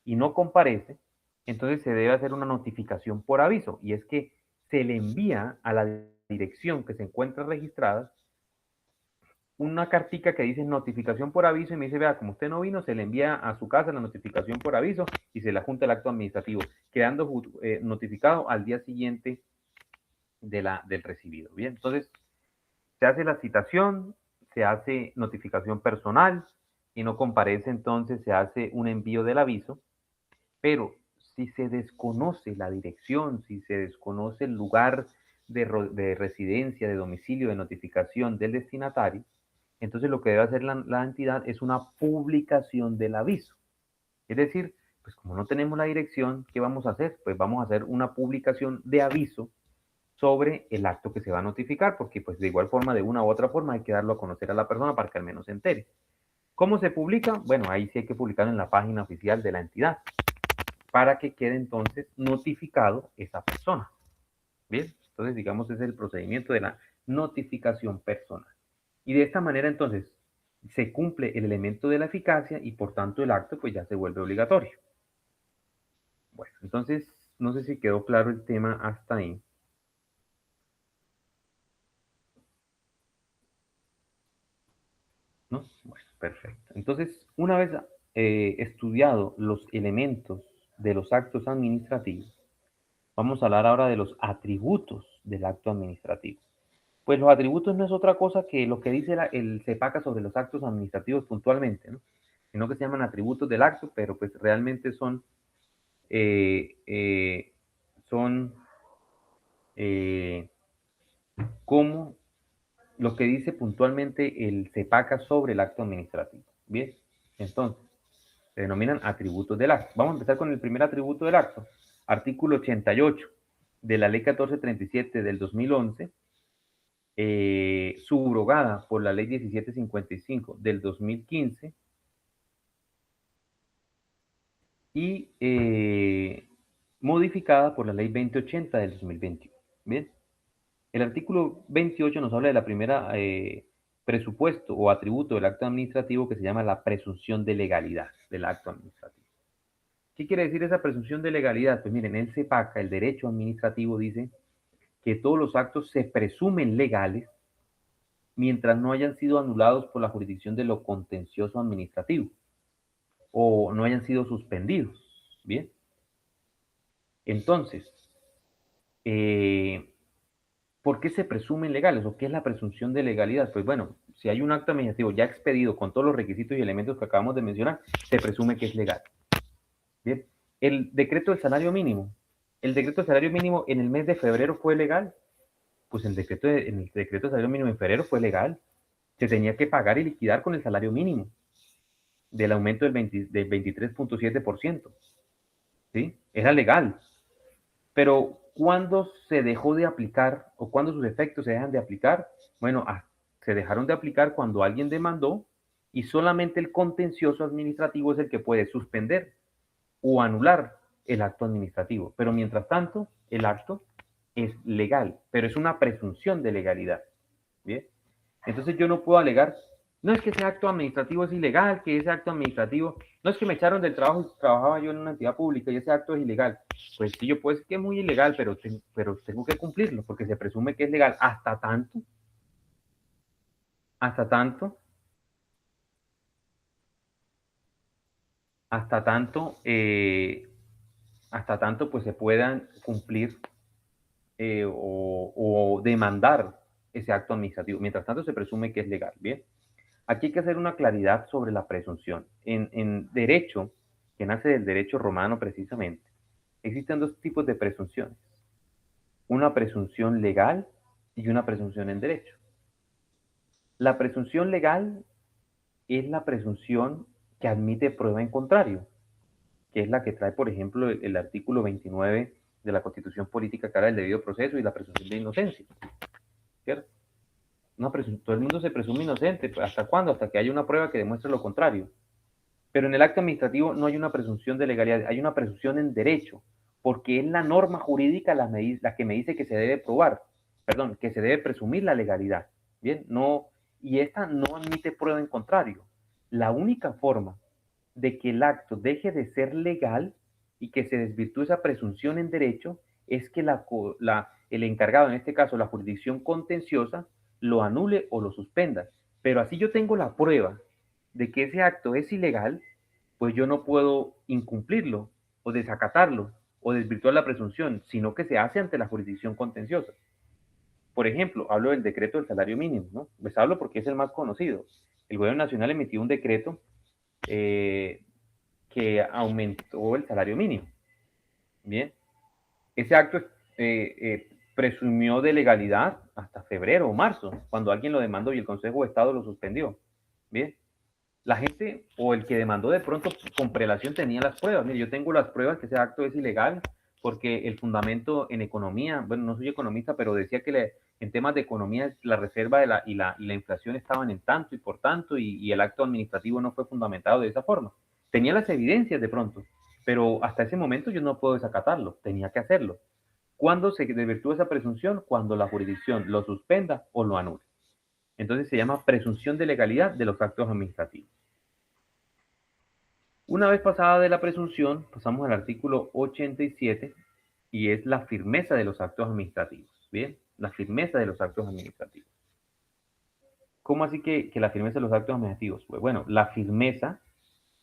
y no comparece, entonces se debe hacer una notificación por aviso, y es que se le envía a la dirección que se encuentra registrada una cartica que dice notificación por aviso y me dice, vea, como usted no vino, se le envía a su casa la notificación por aviso y se le adjunta el acto administrativo, quedando notificado al día siguiente del recibido. Bien, entonces se hace la citación, se hace notificación personal y no comparece, entonces se hace un envío del aviso, pero si se desconoce la dirección, si se desconoce el lugar de residencia, de domicilio, de notificación del destinatario, entonces lo que debe hacer la entidad es una publicación del aviso. Es decir, pues como no tenemos la dirección, ¿qué vamos a hacer? Pues vamos a hacer una publicación de aviso sobre el acto que se va a notificar, porque pues de igual forma, de una u otra forma, hay que darlo a conocer a la persona para que al menos se entere. ¿Cómo se publica? Bueno, ahí sí hay que publicarlo en la página oficial de la entidad, para que quede entonces notificado esa persona. ¿Bien? Entonces, digamos, es el procedimiento de la notificación personal. Y de esta manera, entonces, se cumple el elemento de la eficacia y por tanto el acto pues ya se vuelve obligatorio. Bueno, entonces, no sé si quedó claro el tema hasta ahí. ¿No? Bueno, perfecto. Entonces, una vez estudiado los elementos de los actos administrativos, vamos a hablar ahora de los atributos del acto administrativo. Pues los atributos no es otra cosa que lo que dice el CEPACA sobre los actos administrativos puntualmente, ¿no? Sino que se llaman atributos del acto, pero pues realmente son, eh, eh, son como lo que dice puntualmente el CEPACA sobre el acto administrativo. Bien, entonces, se denominan atributos del acto. Vamos a empezar con el primer atributo del acto. Artículo 88 de la Ley 1437 del 2011, subrogada por la Ley 1755 del 2015 y modificada por la Ley 2080 del 2021. Bien, el artículo 28 nos habla de la primera presupuesto o atributo del acto administrativo que se llama la presunción de legalidad del acto administrativo. ¿Qué quiere decir esa presunción de legalidad? Pues miren, el CEPACA, el derecho administrativo, dice que todos los actos se presumen legales mientras no hayan sido anulados por la jurisdicción de lo contencioso administrativo o no hayan sido suspendidos. Bien. Entonces, ¿por qué se presumen legales o qué es la presunción de legalidad? Pues bueno, si hay un acto administrativo ya expedido con todos los requisitos y elementos que acabamos de mencionar, se presume que es legal. Bien. El decreto del salario mínimo. El decreto del salario mínimo en el mes de febrero fue legal. Pues el decreto del salario mínimo en febrero fue legal. Se tenía que pagar y liquidar con el salario mínimo del aumento del 23.7%. ¿Sí? Era legal. Pero ¿cuándo se dejó de aplicar o cuándo sus efectos se dejan de aplicar? Bueno, se dejaron de aplicar cuando alguien demandó y solamente el contencioso administrativo es el que puede suspender o anular el acto administrativo. Pero mientras tanto, el acto es legal, pero es una presunción de legalidad. ¿Bien? Entonces yo no puedo alegar, no es que ese acto administrativo es ilegal, que ese acto administrativo, no es que me echaron del trabajo y trabajaba yo en una entidad pública y ese acto es ilegal. Pues sí, yo puedo decir que es muy ilegal, pero tengo que cumplirlo porque se presume que es legal hasta tanto, hasta tanto, hasta tanto, hasta tanto pues se puedan cumplir o demandar ese acto administrativo. Mientras tanto se presume que es legal. Bien. Aquí hay que hacer una claridad sobre la presunción. En derecho, que nace del derecho romano precisamente, existen dos tipos de presunciones. Una presunción legal y una presunción en derecho. La presunción legal es la presunción que admite prueba en contrario, que es la que trae, por ejemplo, el artículo 29 de la Constitución Política que habla del debido proceso y la presunción de inocencia. ¿Cierto? Todo el mundo se presume inocente. ¿Hasta cuándo? Hasta que haya una prueba que demuestre lo contrario. Pero en el acto administrativo no hay una presunción de legalidad, hay una presunción en derecho, porque es la norma jurídica la que me dice que se debe probar, perdón, que se debe presumir la legalidad. Bien, no, y esta no admite prueba en contrario. La única forma de que el acto deje de ser legal y que se desvirtúe esa presunción en derecho es que el encargado, en este caso la jurisdicción contenciosa, lo anule o lo suspenda. Pero así yo tengo la prueba de que ese acto es ilegal, pues yo no puedo incumplirlo o desacatarlo o desvirtuar la presunción, sino que se hace ante la jurisdicción contenciosa. Por ejemplo, hablo del decreto del salario mínimo, ¿no? Pues hablo porque es el más conocido. El gobierno nacional emitió un decreto que aumentó el salario mínimo. Bien, ese acto presumió de legalidad hasta febrero o marzo, cuando alguien lo demandó y el Consejo de Estado lo suspendió. Bien, la gente o el que demandó de pronto con prelación tenía las pruebas. Mire, yo tengo las pruebas que ese acto es ilegal porque el fundamento en economía, bueno, no soy economista, pero decía que en temas de economía la reserva y la inflación estaban en tanto y por tanto y el acto administrativo no fue fundamentado de esa forma. Tenía las evidencias de pronto, pero hasta ese momento yo no puedo desacatarlo, tenía que hacerlo. ¿Cuándo se desvirtúa esa presunción? Cuando la jurisdicción lo suspenda o lo anule. Entonces se llama presunción de legalidad de los actos administrativos. Una vez pasada de la presunción, pasamos al artículo 87 y es la firmeza de los actos administrativos. Bien, la firmeza de los actos administrativos. ¿Cómo así que la firmeza de los actos administrativos? Pues bueno, la firmeza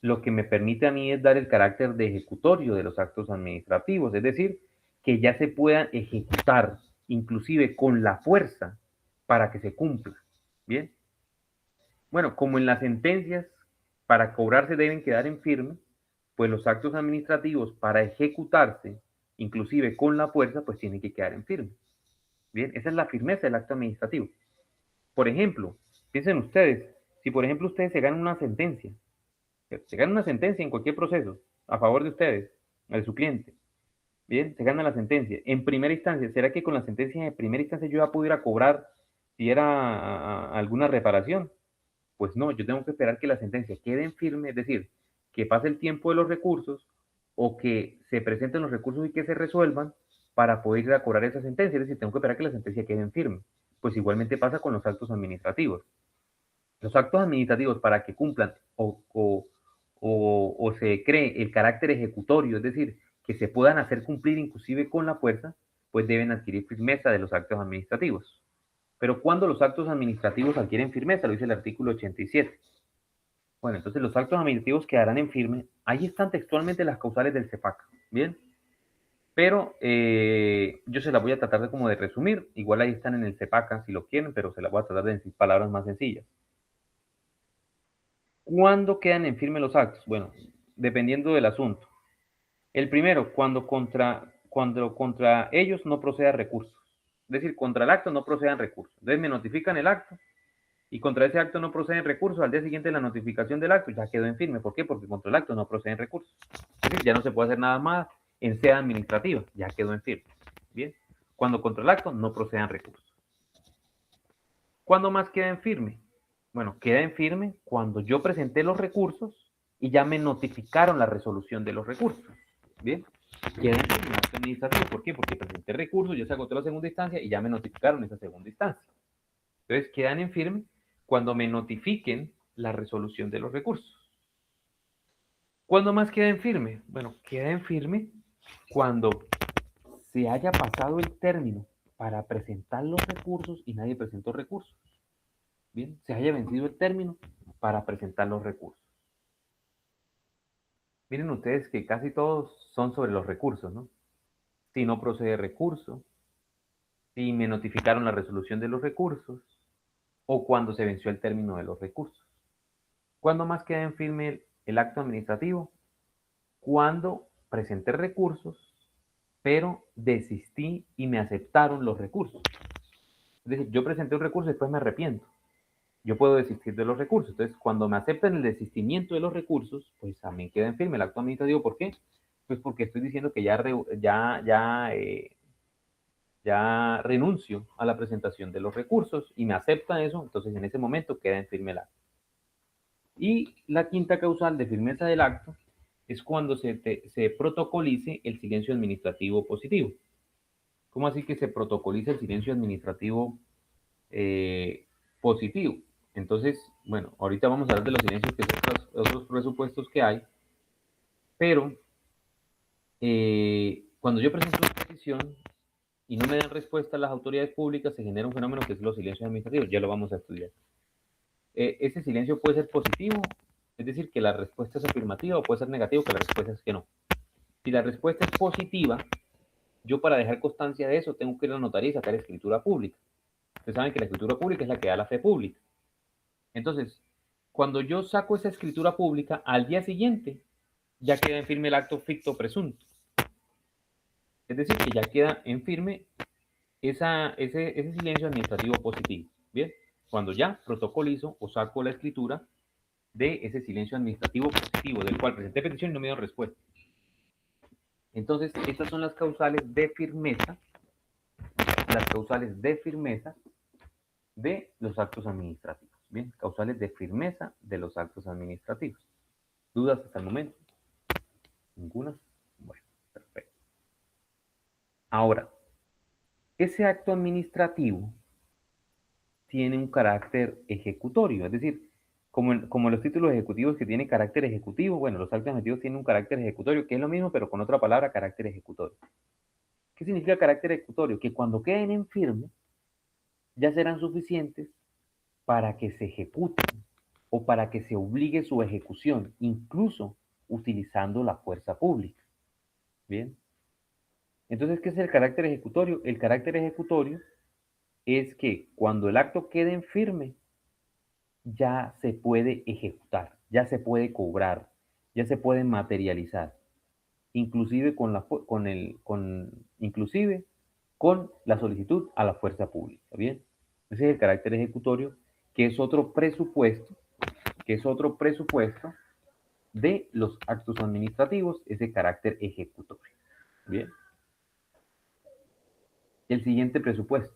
lo que me permite a mí es dar el carácter de ejecutorio de los actos administrativos, es decir, que ya se puedan ejecutar, inclusive con la fuerza, para que se cumpla. Bien. Bueno, como en las sentencias, para cobrarse deben quedar en firme, pues los actos administrativos para ejecutarse, inclusive con la fuerza, pues tienen que quedar en firme. Bien, esa es la firmeza del acto administrativo. Por ejemplo, piensen ustedes, si por ejemplo ustedes se ganan una sentencia, en cualquier proceso a favor de ustedes, de su cliente, bien, se gana la sentencia. En primera instancia, ¿será que con la sentencia de primera instancia yo ya pudiera cobrar si era alguna reparación? Pues no, yo tengo que esperar que la sentencia quede en firme, es decir, que pase el tiempo de los recursos o que se presenten los recursos y que se resuelvan para poder ir a cobrar esa sentencia, es decir, tengo que esperar que la sentencia quede en firme. Pues igualmente pasa con los actos administrativos. Los actos administrativos para que cumplan o se cree el carácter ejecutorio, es decir, que se puedan hacer cumplir inclusive con la fuerza, pues deben adquirir firmeza de los actos administrativos. Pero cuando los actos administrativos adquieren firmeza, lo dice el artículo 87. Bueno, entonces los actos administrativos quedarán en firme. Ahí están textualmente las causales del CEPAC. Bien. Pero yo se las voy a tratar de como de resumir. Igual ahí están en el CEPAC si lo quieren, pero se las voy a tratar de decir palabras más sencillas. ¿Cuándo quedan en firme los actos? Bueno, dependiendo del asunto. El primero, cuando contra ellos no proceda recursos. Es decir, contra el acto no procedan recursos. Entonces me notifican el acto y contra ese acto no proceden recursos. Al día siguiente de la notificación del acto ya quedó en firme. ¿Por qué? Porque contra el acto no proceden recursos. Es decir, ya no se puede hacer nada más en sede administrativa. Ya quedó en firme. Bien. Cuando contra el acto no procedan recursos. ¿Cuándo más queda en firme? Bueno, queda en firme cuando yo presenté los recursos y ya me notificaron la resolución de los recursos. Bien, queda en firme el acto administrativo. ¿Por qué? Porque presenté recursos, ya se agotó la segunda instancia y ya me notificaron esa segunda instancia. Entonces, quedan en firme cuando me notifiquen la resolución de los recursos. ¿Cuándo más queda en firme? Bueno, queda en firme cuando se haya pasado el término para presentar los recursos y nadie presentó recursos. Bien, se haya vencido el término para presentar los recursos. Miren ustedes que casi todos son sobre los recursos, ¿no? Si no procede recurso, si me notificaron la resolución de los recursos o cuando se venció el término de los recursos. ¿Cuándo más queda en firme el acto administrativo? Cuando presenté recursos, pero desistí y me aceptaron los recursos. Es decir, yo presenté un recurso y después me arrepiento. Yo puedo desistir de los recursos. Entonces, cuando me aceptan el desistimiento de los recursos, pues también queda en firme el acto administrativo. ¿Por qué? Pues porque estoy diciendo que ya renuncio a la presentación de los recursos y me aceptan eso, entonces en ese momento queda en firme el acto. Y la quinta causal de firmeza del acto es cuando se protocolice el silencio administrativo positivo. ¿Cómo así que se protocoliza el silencio administrativo positivo? Entonces, bueno, ahorita vamos a hablar de los silencios, que son otros presupuestos que hay, pero cuando yo presento una petición y no me dan respuesta a las autoridades públicas, se genera un fenómeno que es los silencios administrativos, ya lo vamos a estudiar. Ese silencio puede ser positivo, es decir, que la respuesta es afirmativa, o puede ser negativo, que la respuesta es que no. Si la respuesta es positiva, yo para dejar constancia de eso tengo que ir a la notaría y sacar escritura pública. Ustedes saben que la escritura pública es la que da la fe pública. Entonces, cuando yo saco esa escritura pública, al día siguiente ya queda en firme el acto ficto presunto. Es decir, que ya queda en firme ese silencio administrativo positivo. Bien, cuando ya protocolizo o saco la escritura de ese silencio administrativo positivo, del cual presenté petición y no me dio respuesta. Entonces, estas son las causales de firmeza, de los actos administrativos. Bien, causales de firmeza de los actos administrativos. ¿Dudas hasta el momento? ¿Ninguna? Bueno, perfecto. Ahora, ese acto administrativo tiene un carácter ejecutorio, es decir, como los títulos ejecutivos que tienen carácter ejecutivo, bueno, los actos administrativos tienen un carácter ejecutorio, que es lo mismo, pero con otra palabra, carácter ejecutorio. ¿Qué significa carácter ejecutorio? Que cuando queden en firme, ya serán suficientes para que se ejecuten o para que se obligue su ejecución, incluso utilizando la fuerza pública. Bien. Entonces, ¿qué es el carácter ejecutorio? El carácter ejecutorio es que cuando el acto quede en firme, ya se puede ejecutar, ya se puede cobrar, ya se puede materializar, inclusive inclusive con la solicitud a la fuerza pública. Bien, ese es el carácter ejecutorio, que es otro presupuesto, de los actos administrativos, ese carácter ejecutorio. Bien. El siguiente presupuesto.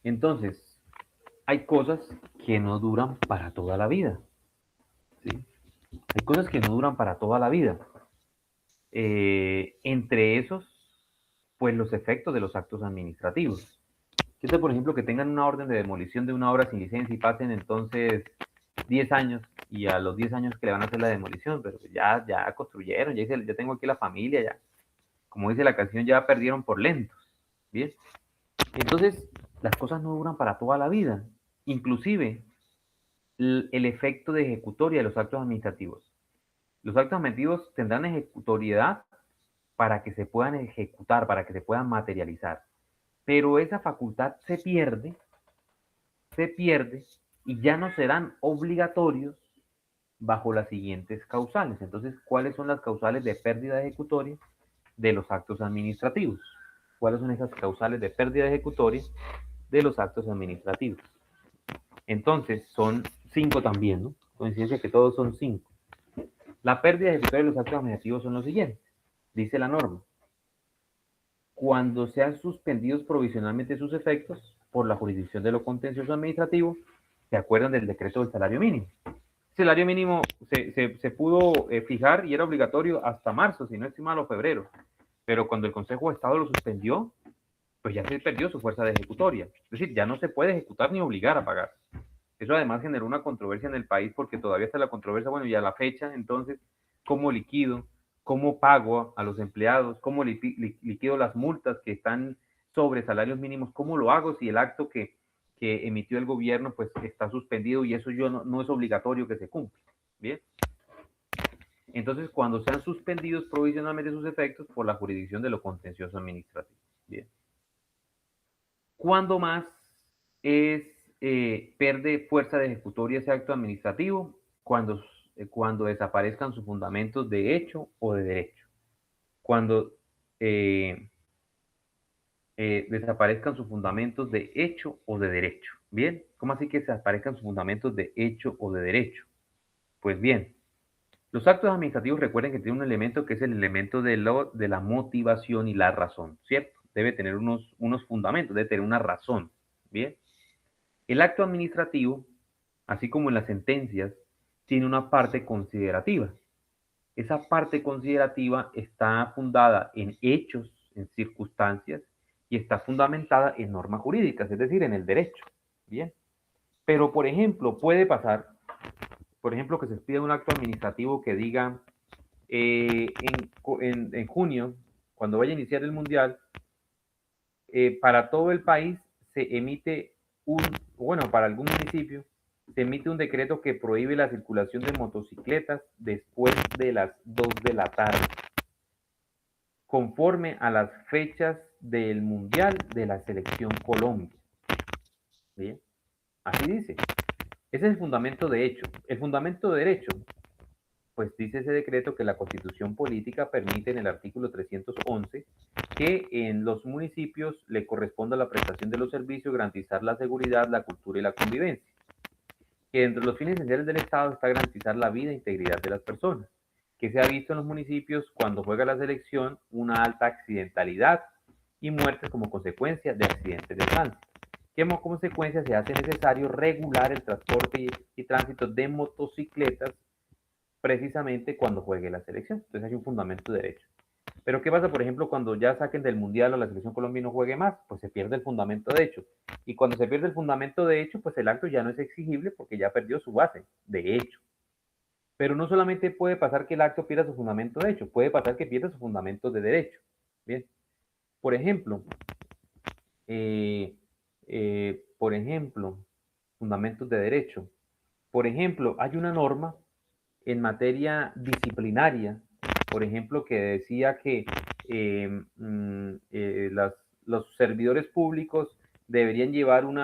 Entonces, hay cosas que no duran para toda la vida. ¿Sí? Hay cosas que no duran para toda la vida. Entre esos, pues los efectos de los actos administrativos. ¿Qué tal, por ejemplo, que tengan una orden de demolición de una obra sin licencia y pasen entonces 10 años y a los 10 años que le van a hacer la demolición, pero ya construyeron, ya tengo aquí la familia, ya, como dice la canción, ya perdieron por lentos. Bien. Entonces, las cosas no duran para toda la vida. Inclusive, el efecto de ejecutoria de los actos administrativos. Los actos administrativos tendrán ejecutoriedad para que se puedan ejecutar, para que se puedan materializar. Pero esa facultad se pierde y ya no serán obligatorios bajo las siguientes causales. Entonces, ¿cuáles son las causales de pérdida ejecutoria de los actos administrativos? ¿Cuáles son esas causales de pérdida ejecutoria de los actos administrativos? Entonces, son 5 también, ¿no? Coincidencia que todos son 5. La pérdida ejecutoria de los actos administrativos son los siguientes. Dice la norma: cuando sean suspendidos provisionalmente sus efectos, por la jurisdicción de lo contencioso administrativo. ¿Se acuerdan del decreto del salario mínimo? El salario mínimo se pudo fijar y era obligatorio hasta marzo, si no estoy mal, o febrero. Pero cuando el Consejo de Estado lo suspendió, pues ya se perdió su fuerza de ejecutoria. Es decir, ya no se puede ejecutar ni obligar a pagar. Eso además generó una controversia en el país porque todavía está la controversia, bueno, y a la fecha, entonces, ¿cómo liquido? ¿Cómo pago a los empleados? ¿Cómo liquido las multas que están sobre salarios mínimos? ¿Cómo lo hago si el acto que emitió el gobierno pues está suspendido y eso yo no es obligatorio que se cumpla? Bien. Entonces, cuando sean suspendidos provisionalmente sus efectos por la jurisdicción de lo contencioso administrativo. Bien. ¿Cuándo más pierde fuerza de ejecutoria ese acto administrativo? Cuando desaparezcan sus fundamentos de hecho o de derecho. Cuando desaparezcan sus fundamentos de hecho o de derecho. Bien, ¿cómo así que desaparezcan sus fundamentos de hecho o de derecho? Pues bien, los actos administrativos recuerden que tienen un elemento que es el elemento de la motivación y la razón, ¿cierto? Debe tener unos fundamentos, debe tener una razón, ¿bien? El acto administrativo, así como en las sentencias, tiene una parte considerativa. Esa parte considerativa está fundada en hechos, en circunstancias, y está fundamentada en normas jurídicas, es decir, en el derecho. Bien. Pero, por ejemplo, puede pasar, por ejemplo, que se pida un acto administrativo que diga en junio, cuando vaya a iniciar el mundial, para todo el país se emite bueno, para algún municipio, se emite un decreto que prohíbe la circulación de motocicletas después de las 2 de la tarde, conforme a las fechas del Mundial de la Selección Colombia. ¿Bien? Así dice. Ese es el fundamento de hecho. El fundamento de derecho, pues dice ese decreto que la Constitución Política permite en el artículo 311 que en los municipios le corresponda la prestación de los servicios, garantizar la seguridad, la cultura y la convivencia. Que entre los fines esenciales del Estado está garantizar la vida e integridad de las personas. Que se ha visto en los municipios cuando juega la selección una alta accidentalidad y muertes como consecuencia de accidentes de tránsito. Que como consecuencia se hace necesario regular el transporte y tránsito de motocicletas precisamente cuando juegue la selección. Entonces hay un fundamento de derecho. Pero ¿qué pasa, por ejemplo, cuando ya saquen del Mundial o la selección Colombia y no juegue más? Pues se pierde el fundamento de hecho. Y cuando se pierde el fundamento de hecho, pues el acto ya no es exigible porque ya perdió su base de hecho. Pero no solamente puede pasar que el acto pierda su fundamento de hecho, puede pasar que pierda su fundamento de derecho. Bien. Por ejemplo, fundamentos de derecho. Por ejemplo, hay una norma en materia disciplinaria, por ejemplo, que decía que los servidores públicos deberían llevar un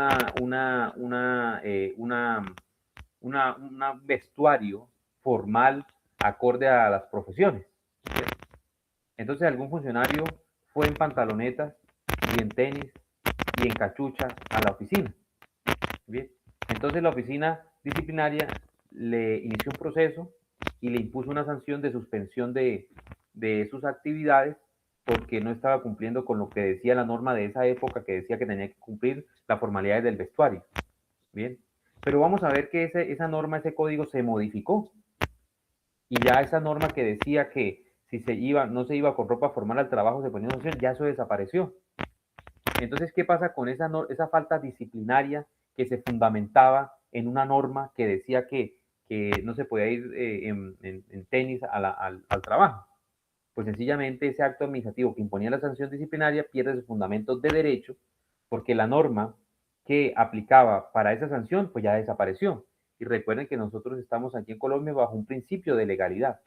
vestuario formal acorde a las profesiones. Entonces algún funcionario fue en pantalonetas y en tenis y en cachucha a la oficina. Bien. Entonces la oficina disciplinaria le inició un proceso y le impuso una sanción de suspensión de sus actividades porque no estaba cumpliendo con lo que decía la norma de esa época, que decía que tenía que cumplir las formalidades del vestuario. Bien. Pero vamos a ver que esa norma, ese código se modificó. Y ya esa norma que decía que si no se iba con ropa formal al trabajo, se ponía una sanción, ya eso desapareció. Entonces, ¿qué pasa con esa falta disciplinaria que se fundamentaba en una norma que decía que no se podía ir en tenis al trabajo? Pues sencillamente ese acto administrativo que imponía la sanción disciplinaria pierde sus fundamentos de derecho porque la norma que aplicaba para esa sanción pues ya desapareció. Y recuerden que nosotros estamos aquí en Colombia bajo un principio de legalidad.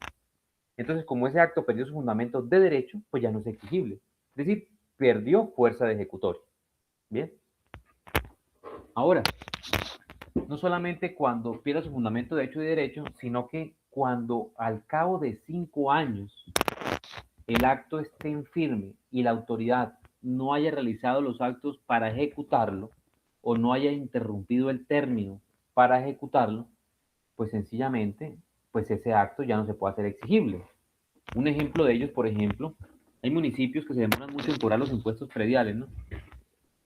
Entonces, como ese acto perdió sus fundamentos de derecho, pues ya no es exigible. Es decir, perdió fuerza de ejecutoria. Bien. Ahora, no solamente cuando pierda su fundamento de hecho y derecho, sino que cuando al cabo de 5 años el acto esté en firme y la autoridad no haya realizado los actos para ejecutarlo o no haya interrumpido el término para ejecutarlo, pues sencillamente, pues ese acto ya no se puede hacer exigible. Un ejemplo de ellos, por ejemplo, hay municipios que se demoran mucho en cobrar los impuestos prediales, ¿no?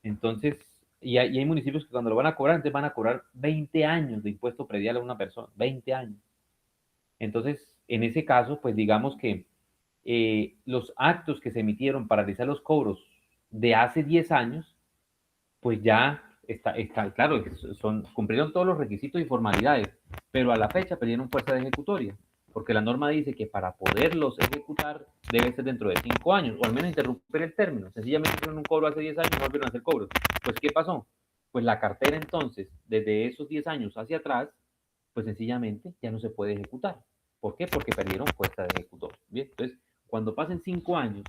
Entonces, y hay municipios que cuando lo van a cobrar, entonces van a cobrar 20 años de impuesto predial a una persona, 20 años. Entonces, en ese caso, pues digamos que los actos que se emitieron para realizar los cobros de hace 10 años, pues ya está claro, cumplieron todos los requisitos y formalidades, pero a la fecha perdieron fuerza de ejecutoria, porque la norma dice que para poderlos ejecutar debe ser dentro de 5 años, o al menos interrumpir el término. Sencillamente hicieron un cobro hace 10 años y no volvieron a hacer cobros. Pues, ¿qué pasó? Pues la cartera entonces, desde esos 10 años hacia atrás, pues sencillamente ya no se puede ejecutar. ¿Por qué? Porque perdieron fuerza de ejecutor. Bien, entonces, cuando pasen 5 años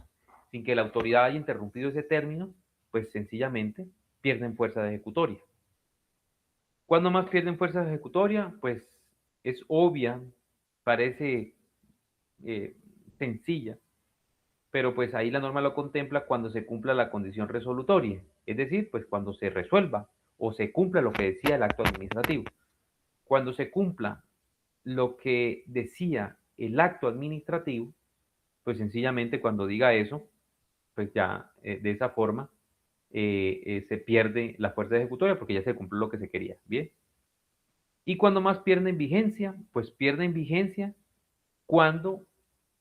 sin que la autoridad haya interrumpido ese término, pues sencillamente pierden fuerza de ejecutoria. ¿Cuándo más pierden fuerza de ejecutoria? Pues es obvia, parece sencilla, pero pues ahí la norma lo contempla cuando se cumpla la condición resolutoria, es decir, pues cuando se resuelva o se cumpla lo que decía el acto administrativo. Cuando se cumpla lo que decía el acto administrativo, pues sencillamente cuando diga eso, pues ya de esa forma se pierde la fuerza ejecutoria porque ya se cumplió lo que se quería. Bien. ¿Y cuando más pierden vigencia? Pues pierden vigencia cuando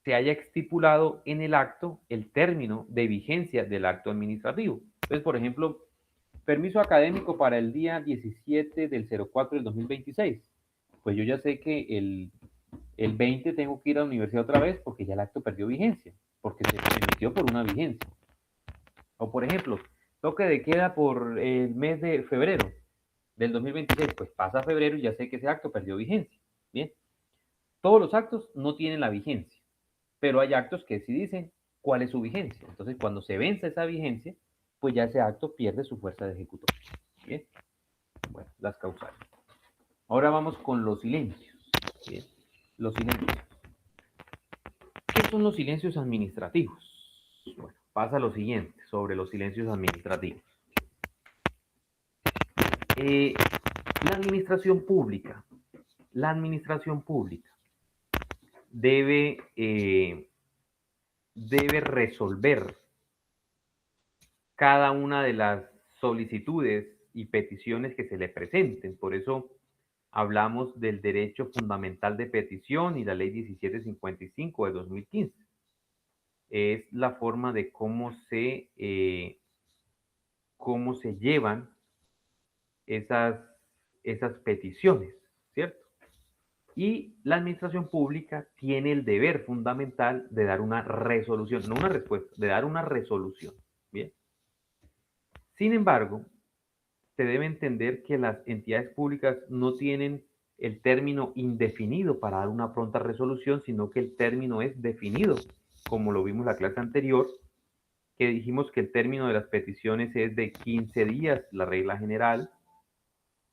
se haya estipulado en el acto el término de vigencia del acto administrativo. Entonces, por ejemplo, permiso académico para el día 17 del 04 del 2026. Pues yo ya sé que el 20 tengo que ir a la universidad otra vez porque ya el acto perdió vigencia, porque se emitió por una vigencia. O por ejemplo, toque de queda por el mes de febrero del 2026, pues pasa febrero y ya sé que ese acto perdió vigencia. Bien, todos los actos no tienen la vigencia, pero hay actos que sí dicen cuál es su vigencia. Entonces, cuando se vence esa vigencia, pues ya ese acto pierde su fuerza de ejecutor. Bien, bueno, las causales. Ahora vamos con los silencios. Bien, los silencios. ¿Qué son los silencios administrativos? Bueno, pasa lo siguiente sobre los silencios administrativos. La administración pública debe resolver cada una de las solicitudes y peticiones que se le presenten. Por eso hablamos del derecho fundamental de petición y la ley 1755 de 2015. Es la forma de cómo se llevan esas peticiones, ¿cierto? Y la administración pública tiene el deber fundamental de dar una resolución, no una respuesta, de dar una resolución. Bien. Sin embargo, se debe entender que las entidades públicas no tienen el término indefinido para dar una pronta resolución, sino que el término es definido, como lo vimos en la clase anterior, que dijimos que el término de las peticiones es de 15 días, la regla general,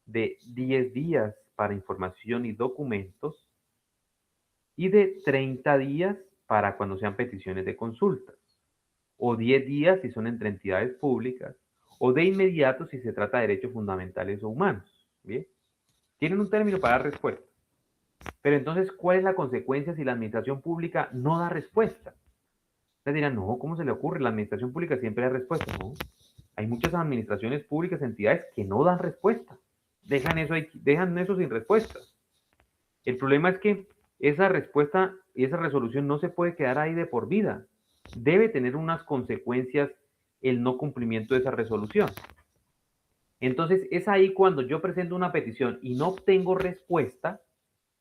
de 10 días para información y documentos, y de 30 días para cuando sean peticiones de consultas, o 10 días si son entre entidades públicas, o de inmediato si se trata de derechos fundamentales o humanos. ¿Bien? Tienen un término para dar respuesta. Pero entonces, ¿cuál es la consecuencia si la administración pública no da respuesta? Ustedes dirán, no, ¿cómo se le ocurre? La administración pública siempre da respuesta. No, hay muchas administraciones públicas, entidades que no dan respuesta. Dejan eso sin respuesta. El problema es que esa respuesta y esa resolución no se puede quedar ahí de por vida. Debe tener unas consecuencias el no cumplimiento de esa resolución. Entonces, es ahí cuando yo presento una petición y no obtengo respuesta,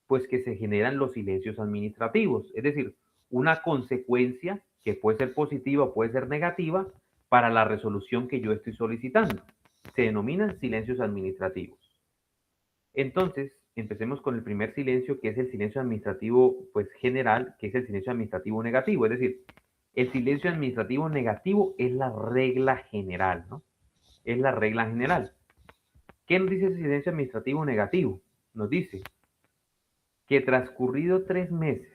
pues que se generan los silencios administrativos. Es decir, una consecuencia que puede ser positiva o puede ser negativa para la resolución que yo estoy solicitando. Se denominan silencios administrativos. Entonces, empecemos con el primer silencio, que es el silencio administrativo pues, general, que es el silencio administrativo negativo. Es decir, el silencio administrativo negativo es la regla general, ¿no? Es la regla general. ¿Qué nos dice el silencio administrativo negativo? Nos dice que transcurrido 3 meses,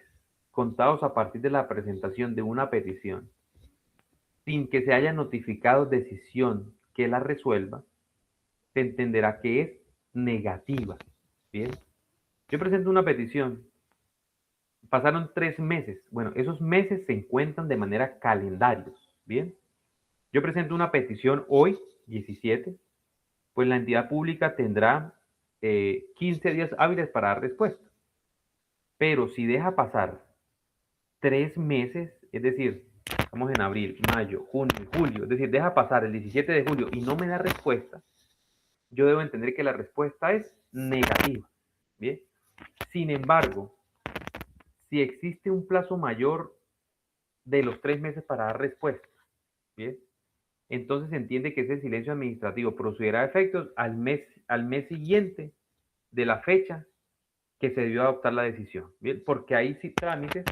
contados a partir de la presentación de una petición, sin que se haya notificado decisión que la resuelva, se entenderá que es negativa. Bien. Yo presento una petición. Pasaron 3 meses. Bueno, esos meses se encuentran de manera calendarios. Bien. Yo presento una petición hoy, 17. pues la entidad pública tendrá 15 días hábiles para dar respuesta. Pero si deja pasar 3 meses, es decir, estamos en abril, mayo, junio, julio, es decir, deja pasar el 17 de julio y no me da respuesta, yo debo entender que la respuesta es negativa. Bien. Sin embargo, si existe un plazo mayor de los 3 meses para dar respuesta, bien, entonces se entiende que ese silencio administrativo producirá efectos al mes siguiente de la fecha que se debió adoptar la decisión, bien, porque hay sí trámites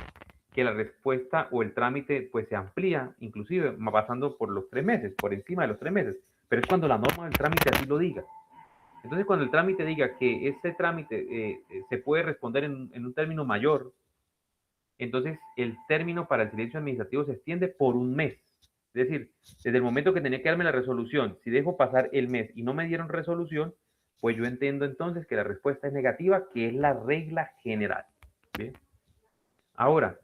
que la respuesta o el trámite pues se amplía, inclusive pasando por los 3 meses, por encima de los 3 meses, pero es cuando la norma del trámite así lo diga. Entonces, cuando el trámite diga que ese trámite se puede responder en un término mayor, entonces el término para el silencio administrativo se extiende por un mes. Es decir, desde el momento que tenía que darme la resolución, si dejo pasar el mes y no me dieron resolución, pues yo entiendo entonces que la respuesta es negativa, que es la regla general. ¿Bien? Ahora,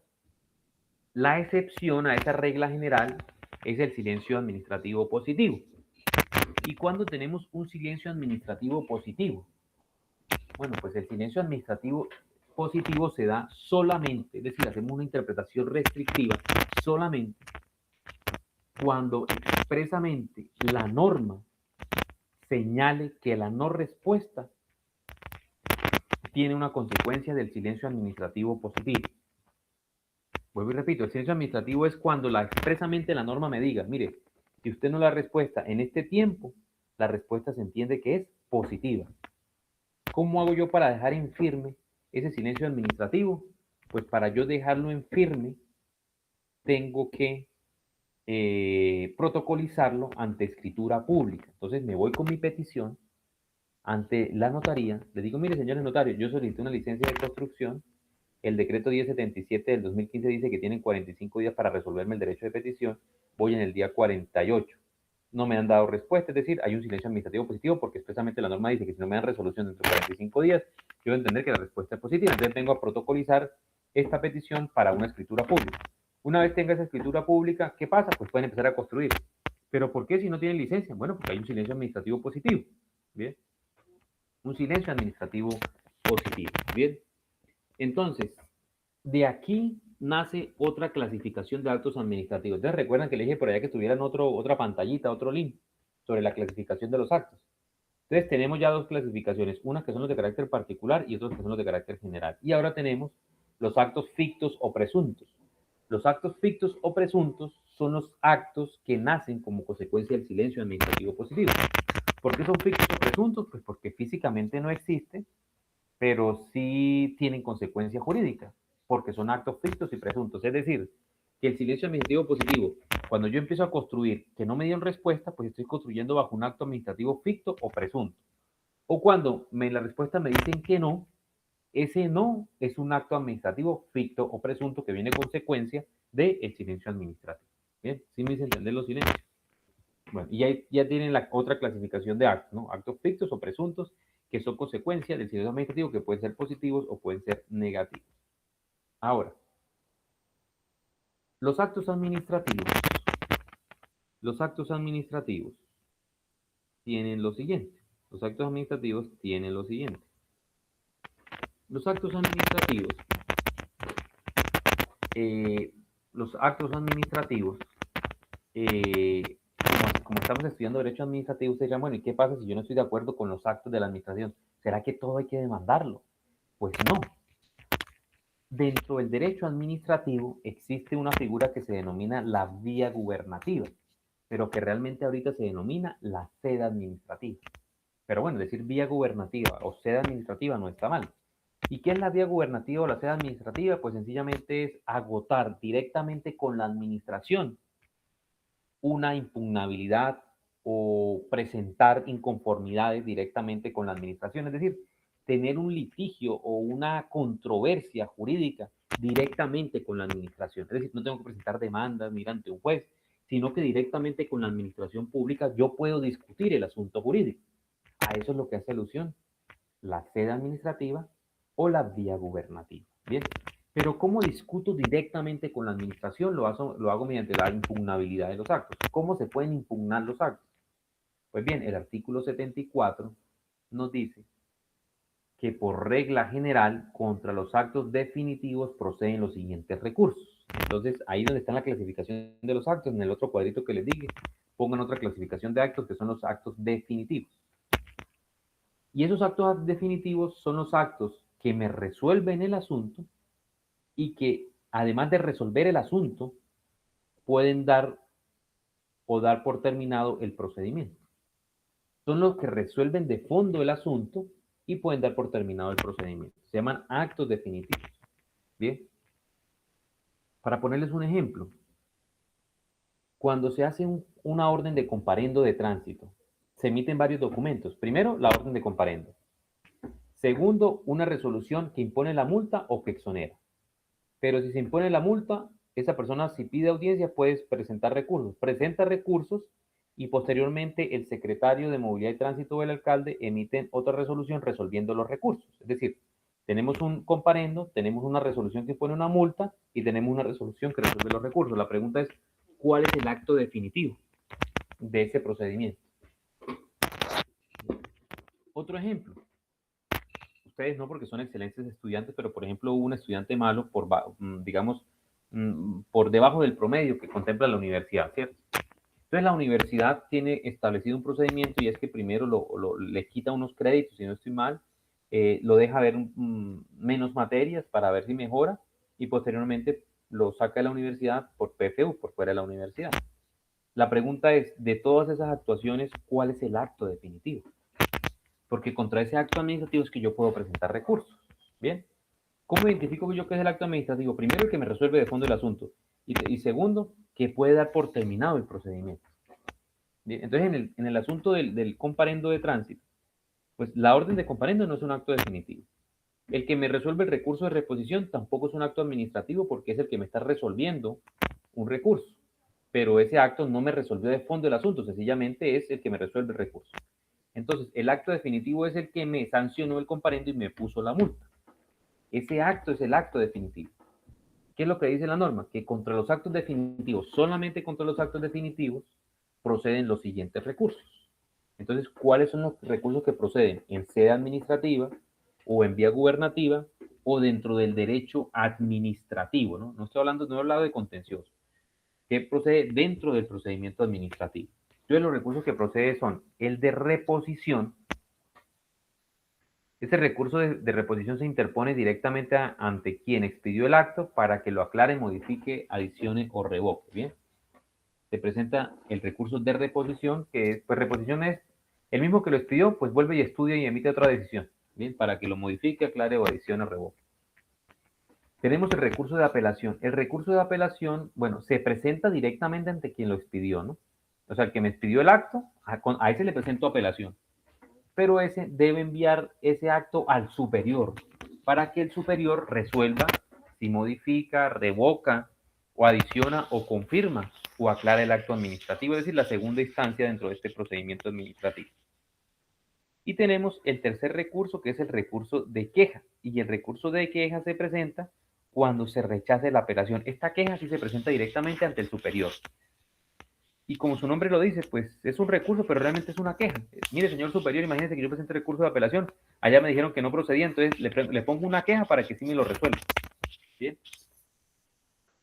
la excepción a esa regla general es el silencio administrativo positivo. ¿Y cuándo tenemos un silencio administrativo positivo? Bueno, pues el silencio administrativo positivo se da solamente, es decir, hacemos una interpretación restrictiva solamente cuando expresamente la norma señale que la no respuesta tiene una consecuencia del silencio administrativo positivo. Vuelvo y repito, el silencio administrativo es cuando expresamente la norma me diga, mire, si usted no da respuesta en este tiempo, la respuesta se entiende que es positiva. ¿Cómo hago yo para dejar en firme ese silencio administrativo? Pues para yo dejarlo en firme, tengo que protocolizarlo ante escritura pública. Entonces me voy con mi petición ante la notaría, le digo, mire, señores notarios, yo solicité una licencia de construcción, el decreto 1077 del 2015 dice que tienen 45 días para resolverme el derecho de petición, voy en el día 48. No me han dado respuesta, es decir, hay un silencio administrativo positivo porque expresamente la norma dice que si no me dan resolución dentro de 45 días, yo debo entender que la respuesta es positiva. Entonces vengo a protocolizar esta petición para una escritura pública. Una vez tenga esa escritura pública, ¿qué pasa? Pues pueden empezar a construir. ¿Pero por qué si no tienen licencia? Bueno, porque hay un silencio administrativo positivo. Bien. Un silencio administrativo positivo. Bien. Entonces, de aquí nace otra clasificación de actos administrativos. Entonces, recuerdan que le dije por allá que tuvieran otra pantallita, otro link sobre la clasificación de los actos. Entonces, tenemos ya dos clasificaciones, unas que son los de carácter particular y otras que son los de carácter general. Y ahora tenemos los actos fictos o presuntos. Los actos fictos o presuntos son los actos que nacen como consecuencia del silencio administrativo positivo. ¿Por qué son fictos o presuntos? Pues porque físicamente no existen, pero sí tienen consecuencia jurídica, porque son actos fictos y presuntos. Es decir, que el silencio administrativo positivo, cuando yo empiezo a construir que no me dieron respuesta, pues estoy construyendo bajo un acto administrativo ficto o presunto. O cuando la respuesta me dicen que no, ese no es un acto administrativo ficto o presunto que viene consecuencia del silencio administrativo. ¿Bien? ¿Sí me hice entender los silencios? Bueno, y ya tienen la otra clasificación de actos, ¿no? Actos fictos o presuntos que son consecuencia del silencio administrativo que pueden ser positivos o pueden ser negativos. Ahora, los actos administrativos tienen lo siguiente. Los actos administrativos tienen lo siguiente. Los actos administrativos, como estamos estudiando derecho administrativo, ustedes dirán, bueno, ¿y qué pasa si yo no estoy de acuerdo con los actos de la administración? ¿Será que todo hay que demandarlo? Pues no. Dentro del derecho administrativo existe una figura que se denomina la vía gubernativa, pero que realmente ahorita se denomina la sede administrativa. Pero bueno, decir vía gubernativa o sede administrativa no está mal. ¿Y qué es la vía gubernativa o la sede administrativa? Pues sencillamente es agotar directamente con la administración una impugnabilidad o presentar inconformidades directamente con la administración, es decir, tener un litigio o una controversia jurídica directamente con la administración. Es decir, no tengo que presentar demandas ni ante un juez, sino que directamente con la administración pública yo puedo discutir el asunto jurídico. A eso es lo que hace alusión la sede administrativa o la vía gubernativa. Bien, pero ¿cómo discuto directamente con la administración? Lo hago mediante la impugnabilidad de los actos. ¿Cómo se pueden impugnar los actos? Pues bien, el artículo 74 nos dice que por regla general contra los actos definitivos proceden los siguientes recursos. Entonces, ahí donde está la clasificación de los actos, en el otro cuadrito que les dije, pongan otra clasificación de actos que son los actos definitivos. Y esos actos definitivos son los actos que me resuelven el asunto y que, además de resolver el asunto, pueden dar o dar por terminado el procedimiento. Son los que resuelven de fondo el asunto y pueden dar por terminado el procedimiento. Se llaman actos definitivos. Bien. Para ponerles un ejemplo, cuando se hace una orden de comparendo de tránsito, se emiten varios documentos. Primero, la orden de comparendo. Segundo, una resolución que impone la multa o que exonera. Pero si se impone la multa, esa persona, si pide audiencia, puede presentar recursos. Presenta recursos y posteriormente el secretario de Movilidad y Tránsito o el alcalde emiten otra resolución resolviendo los recursos. Es decir, tenemos un comparendo, tenemos una resolución que impone una multa y tenemos una resolución que resuelve los recursos. La pregunta es, ¿cuál es el acto definitivo de ese procedimiento? Otro ejemplo. Ustedes no, porque son excelentes estudiantes, pero por ejemplo hubo un estudiante malo por, digamos, por debajo del promedio que contempla la universidad, ¿cierto? Entonces la universidad tiene establecido un procedimiento y es que primero le quita unos créditos, si no estoy mal, lo deja ver menos materias para ver si mejora y posteriormente lo saca de la universidad por PFU, por fuera de la universidad. La pregunta es, de todas esas actuaciones, ¿cuál es el acto definitivo? Porque contra ese acto administrativo es que yo puedo presentar recursos. Bien, ¿cómo identifico yo qué es el acto administrativo? Primero, el que me resuelve de fondo el asunto. Y segundo, que puede dar por terminado el procedimiento. Bien, entonces, en el asunto del comparendo de tránsito, pues la orden de comparendo no es un acto definitivo. El que me resuelve el recurso de reposición tampoco es un acto administrativo porque es el que me está resolviendo un recurso. Pero ese acto no me resolvió de fondo el asunto, sencillamente es el que me resuelve el recurso. Entonces, el acto definitivo es el que me sancionó el comparendo y me puso la multa. Ese acto es el acto definitivo. ¿Qué es lo que dice la norma? Que contra los actos definitivos, solamente contra los actos definitivos, proceden los siguientes recursos. Entonces, ¿cuáles son los recursos que proceden? En sede administrativa o en vía gubernativa o dentro del derecho administrativo, ¿no? No estoy hablando, no he hablado de contencioso. ¿Qué procede dentro del procedimiento administrativo? Entonces, los recursos que proceden son el de reposición. Este recurso de reposición se interpone directamente ante quien expidió el acto para que lo aclare, modifique, adicione o revoque. Bien, se presenta el recurso de reposición, que es, pues reposición es el mismo que lo expidió, pues vuelve y estudia y emite otra decisión, bien, para que lo modifique, aclare o adicione o revoque. Tenemos el recurso de apelación. El recurso de apelación, bueno, se presenta directamente ante quien lo expidió, ¿no? O sea, el que me expidió el acto, a ese le presento apelación. Pero ese debe enviar ese acto al superior para que el superior resuelva si modifica, revoca o adiciona o confirma o aclara el acto administrativo, es decir, la segunda instancia dentro de este procedimiento administrativo. Y tenemos el tercer recurso, que es el recurso de queja. Y el recurso de queja se presenta cuando se rechace la apelación. Esta queja sí se presenta directamente ante el superior. Y como su nombre lo dice, pues es un recurso, pero realmente es una queja. Mire, señor superior, imagínese que yo presenté recurso de apelación. Allá me dijeron que no procedía, entonces le pongo una queja para que sí me lo resuelva. Bien.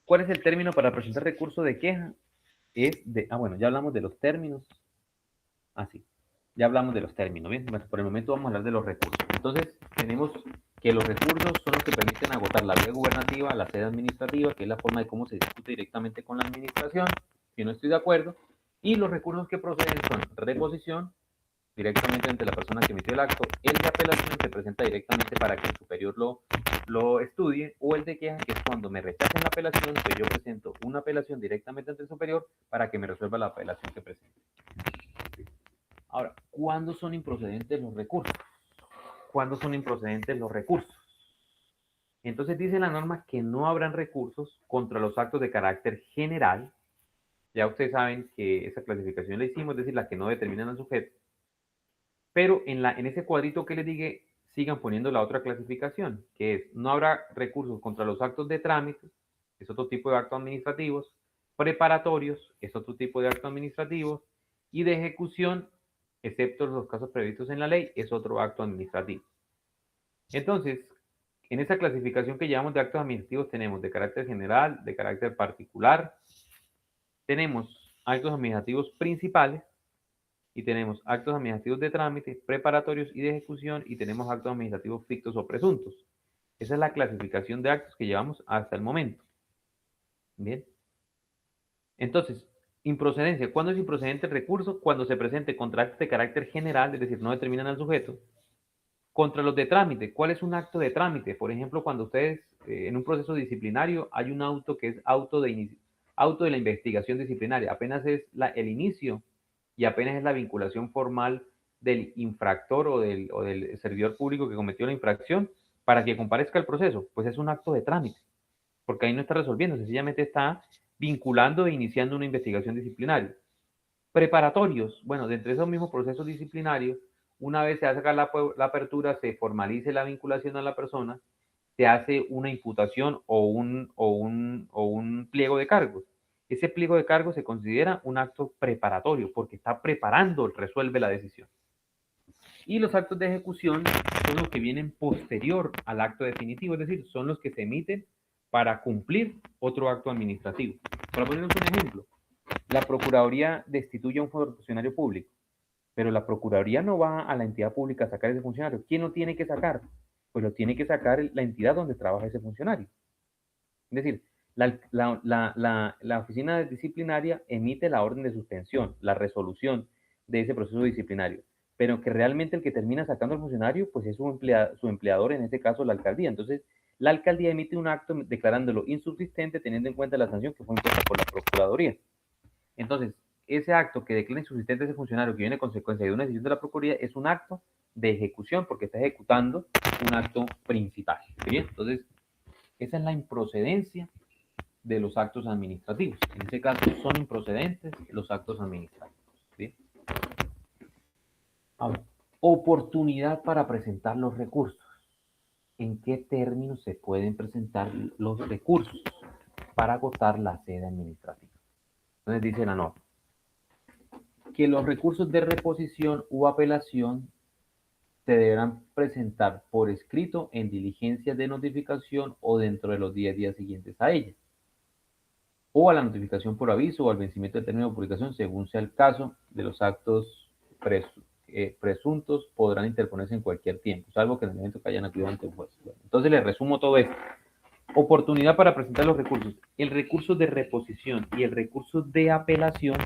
¿Cuál es el término para presentar recurso de queja? Bueno, ya hablamos de los términos. Sí. Ya hablamos de los términos, ¿bien? Bueno, por el momento vamos a hablar de los recursos. Entonces, tenemos que los recursos son los que permiten agotar la vía gubernativa, la sede administrativa, que es la forma de cómo se discute directamente con la administración, si no estoy de acuerdo, y los recursos que proceden son reposición, directamente ante la persona que emitió el acto, el de apelación se presenta directamente para que el superior lo estudie, o el de queja, que es cuando me rechacen la apelación, pues yo presento una apelación directamente ante el superior para que me resuelva la apelación que presente. Ahora, ¿cuándo son improcedentes los recursos? ¿Cuándo son improcedentes los recursos? Entonces dice la norma que no habrán recursos contra los actos de carácter general. Ya ustedes saben que esa clasificación la hicimos, es decir, la que no determinan al sujeto. Pero en ese cuadrito que les dije, sigan poniendo la otra clasificación, que es no habrá recursos contra los actos de trámite, es otro tipo de actos administrativos, preparatorios, es otro tipo de actos administrativos, y de ejecución excepto los casos previstos en la ley, es otro acto administrativo. Entonces, en esa clasificación que llevamos de actos administrativos tenemos de carácter general, de carácter particular, tenemos actos administrativos principales y tenemos actos administrativos de trámite, preparatorios y de ejecución, y tenemos actos administrativos fictos o presuntos. Esa es la clasificación de actos que llevamos hasta el momento. Bien. Entonces, improcedencia. ¿Cuándo es improcedente el recurso? Cuando se presente contra actos de carácter general, es decir, no determinan al sujeto. Contra los de trámite. ¿Cuál es un acto de trámite? Por ejemplo, cuando ustedes en un proceso disciplinario hay un auto que es auto de la investigación disciplinaria. Apenas es el inicio y apenas es la vinculación formal del infractor o del servidor público que cometió la infracción para que comparezca al proceso. Pues es un acto de trámite, porque ahí no está resolviendo, sencillamente está vinculando e iniciando una investigación disciplinaria. Preparatorios. Bueno, dentro de esos mismos procesos disciplinarios, una vez se hace la apertura, se formalice la vinculación a la persona, se hace una imputación o un pliego de cargos. Ese pliego de cargos se considera un acto preparatorio porque está preparando, resuelve la decisión. Y los actos de ejecución son los que vienen posterior al acto definitivo, es decir, son los que se emiten para cumplir otro acto administrativo. Para ponerles un ejemplo, la Procuraduría destituye a un funcionario público, pero la Procuraduría no va a la entidad pública a sacar a ese funcionario. ¿Quién lo tiene que sacar? Pues lo tiene que sacar la entidad donde trabaja ese funcionario. Es decir, la oficina disciplinaria emite la orden de suspensión, la resolución de ese proceso disciplinario, pero que realmente el que termina sacando al funcionario, pues es su empleador, en este caso la alcaldía. Entonces, la alcaldía emite un acto declarándolo insubsistente teniendo en cuenta la sanción que fue impuesta por la Procuraduría. Entonces, ese acto que declara insubsistente ese funcionario que viene a consecuencia de una decisión de la Procuraduría es un acto de ejecución porque está ejecutando un acto principal. ¿Bien? Entonces, esa es la improcedencia de los actos administrativos. En este caso, son improcedentes los actos administrativos. ¿Bien? Ahora, oportunidad para presentar los recursos. ¿En qué términos se pueden presentar los recursos para agotar la sede administrativa? Entonces dice la norma que los recursos de reposición u apelación se deberán presentar por escrito en diligencia de notificación o dentro de los 10 días siguientes a ella, o a la notificación por aviso o al vencimiento del término de publicación, según sea el caso. De los actos presuntos podrán interponerse en cualquier tiempo, salvo que en el momento que hayan acudido ante un juez. Bueno, entonces les resumo todo esto. Oportunidad para presentar los recursos. El recurso de reposición y el recurso de apelación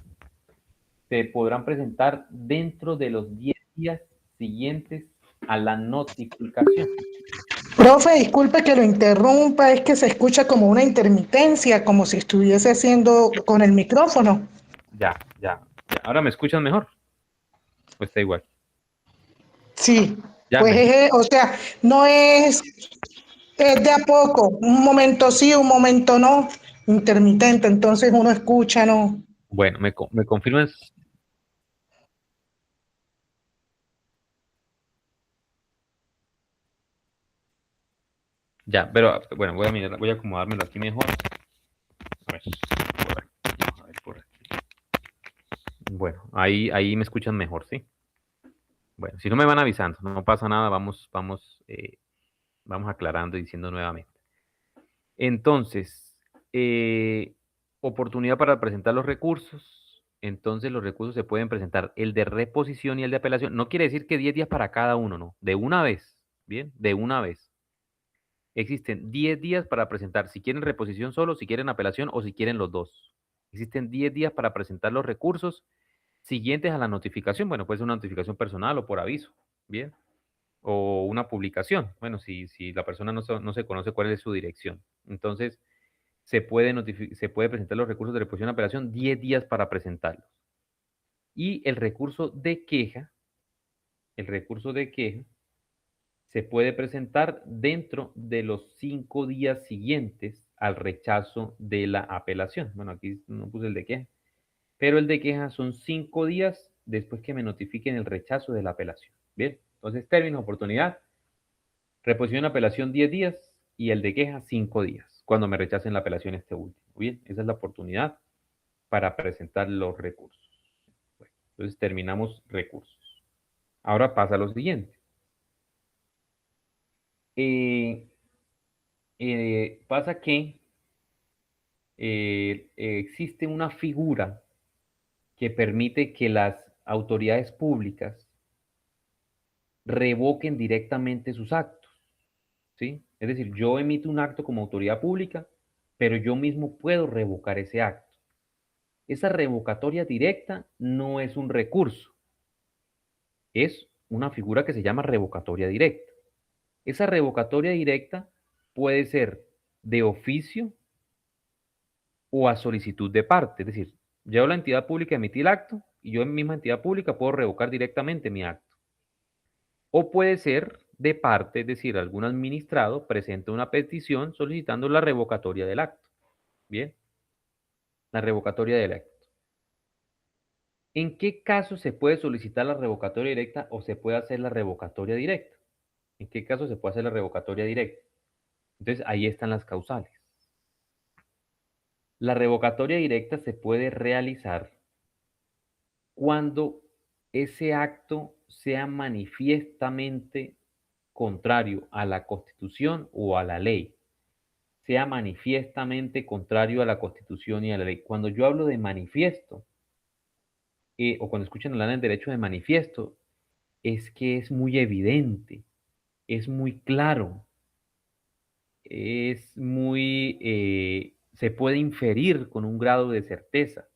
se podrán presentar dentro de los 10 días siguientes a la notificación. Profe, disculpe que lo interrumpa, es que se escucha como una intermitencia, como si estuviese haciendo con el micrófono. Ya. ¿Ahora me escuchan mejor? Pues está igual. Sí, Ya, pues o sea, no es de a poco, un momento sí, un momento no, intermitente, entonces uno escucha, ¿no? Bueno, me confirman. Ya, pero bueno, voy a mirar, voy a acomodármelo aquí mejor. A ver, por aquí. Bueno, ahí me escuchan mejor, ¿sí? Bueno, si no me van avisando, no pasa nada, vamos aclarando y diciendo nuevamente. Entonces, oportunidad para presentar los recursos. Entonces, los recursos se pueden presentar el de reposición y el de apelación. No quiere decir que 10 días para cada uno, no. De una vez, ¿bien? De una vez. Existen 10 días para presentar, si quieren reposición solo, si quieren apelación o si quieren los dos. Existen 10 días para presentar los recursos siguientes a la notificación. Bueno, puede ser una notificación personal o por aviso, ¿bien? O una publicación. Bueno, si la persona no se conoce cuál es su dirección. Entonces, se puede presentar los recursos de reposición y apelación 10 días para presentarlos. Y el recurso de queja se puede presentar dentro de los 5 días siguientes al rechazo de la apelación. Bueno, aquí no puse el de queja, pero el de queja son 5 días después que me notifiquen el rechazo de la apelación. Bien, entonces término, oportunidad, reposición, apelación 10 días y el de queja 5 días, cuando me rechacen la apelación este último. Bien, esa es la oportunidad para presentar los recursos. Bueno, entonces terminamos recursos. Ahora pasa lo siguiente. Pasa que existe una figura que permite que las autoridades públicas revoquen directamente sus actos, ¿sí? Es decir, yo emito un acto como autoridad pública, pero yo mismo puedo revocar ese acto. Esa revocatoria directa no es un recurso, es una figura que se llama revocatoria directa. Esa revocatoria directa puede ser de oficio o a solicitud de parte. Es decir, yo la entidad pública emití el acto y yo en misma entidad pública puedo revocar directamente mi acto. O puede ser de parte, es decir, algún administrado presenta una petición solicitando la revocatoria del acto. Bien, la revocatoria del acto. ¿En qué caso se puede solicitar la revocatoria directa o se puede hacer la revocatoria directa? ¿En qué caso se puede hacer la revocatoria directa? Entonces, ahí están las causales. La revocatoria directa se puede realizar cuando ese acto sea manifiestamente contrario a la Constitución o a la ley. Sea manifiestamente contrario a la Constitución y a la ley. Cuando yo hablo de manifiesto, o cuando escuchan hablar en derecho de manifiesto, es que es muy evidente, es muy claro, se puede inferir con un grado de certeza,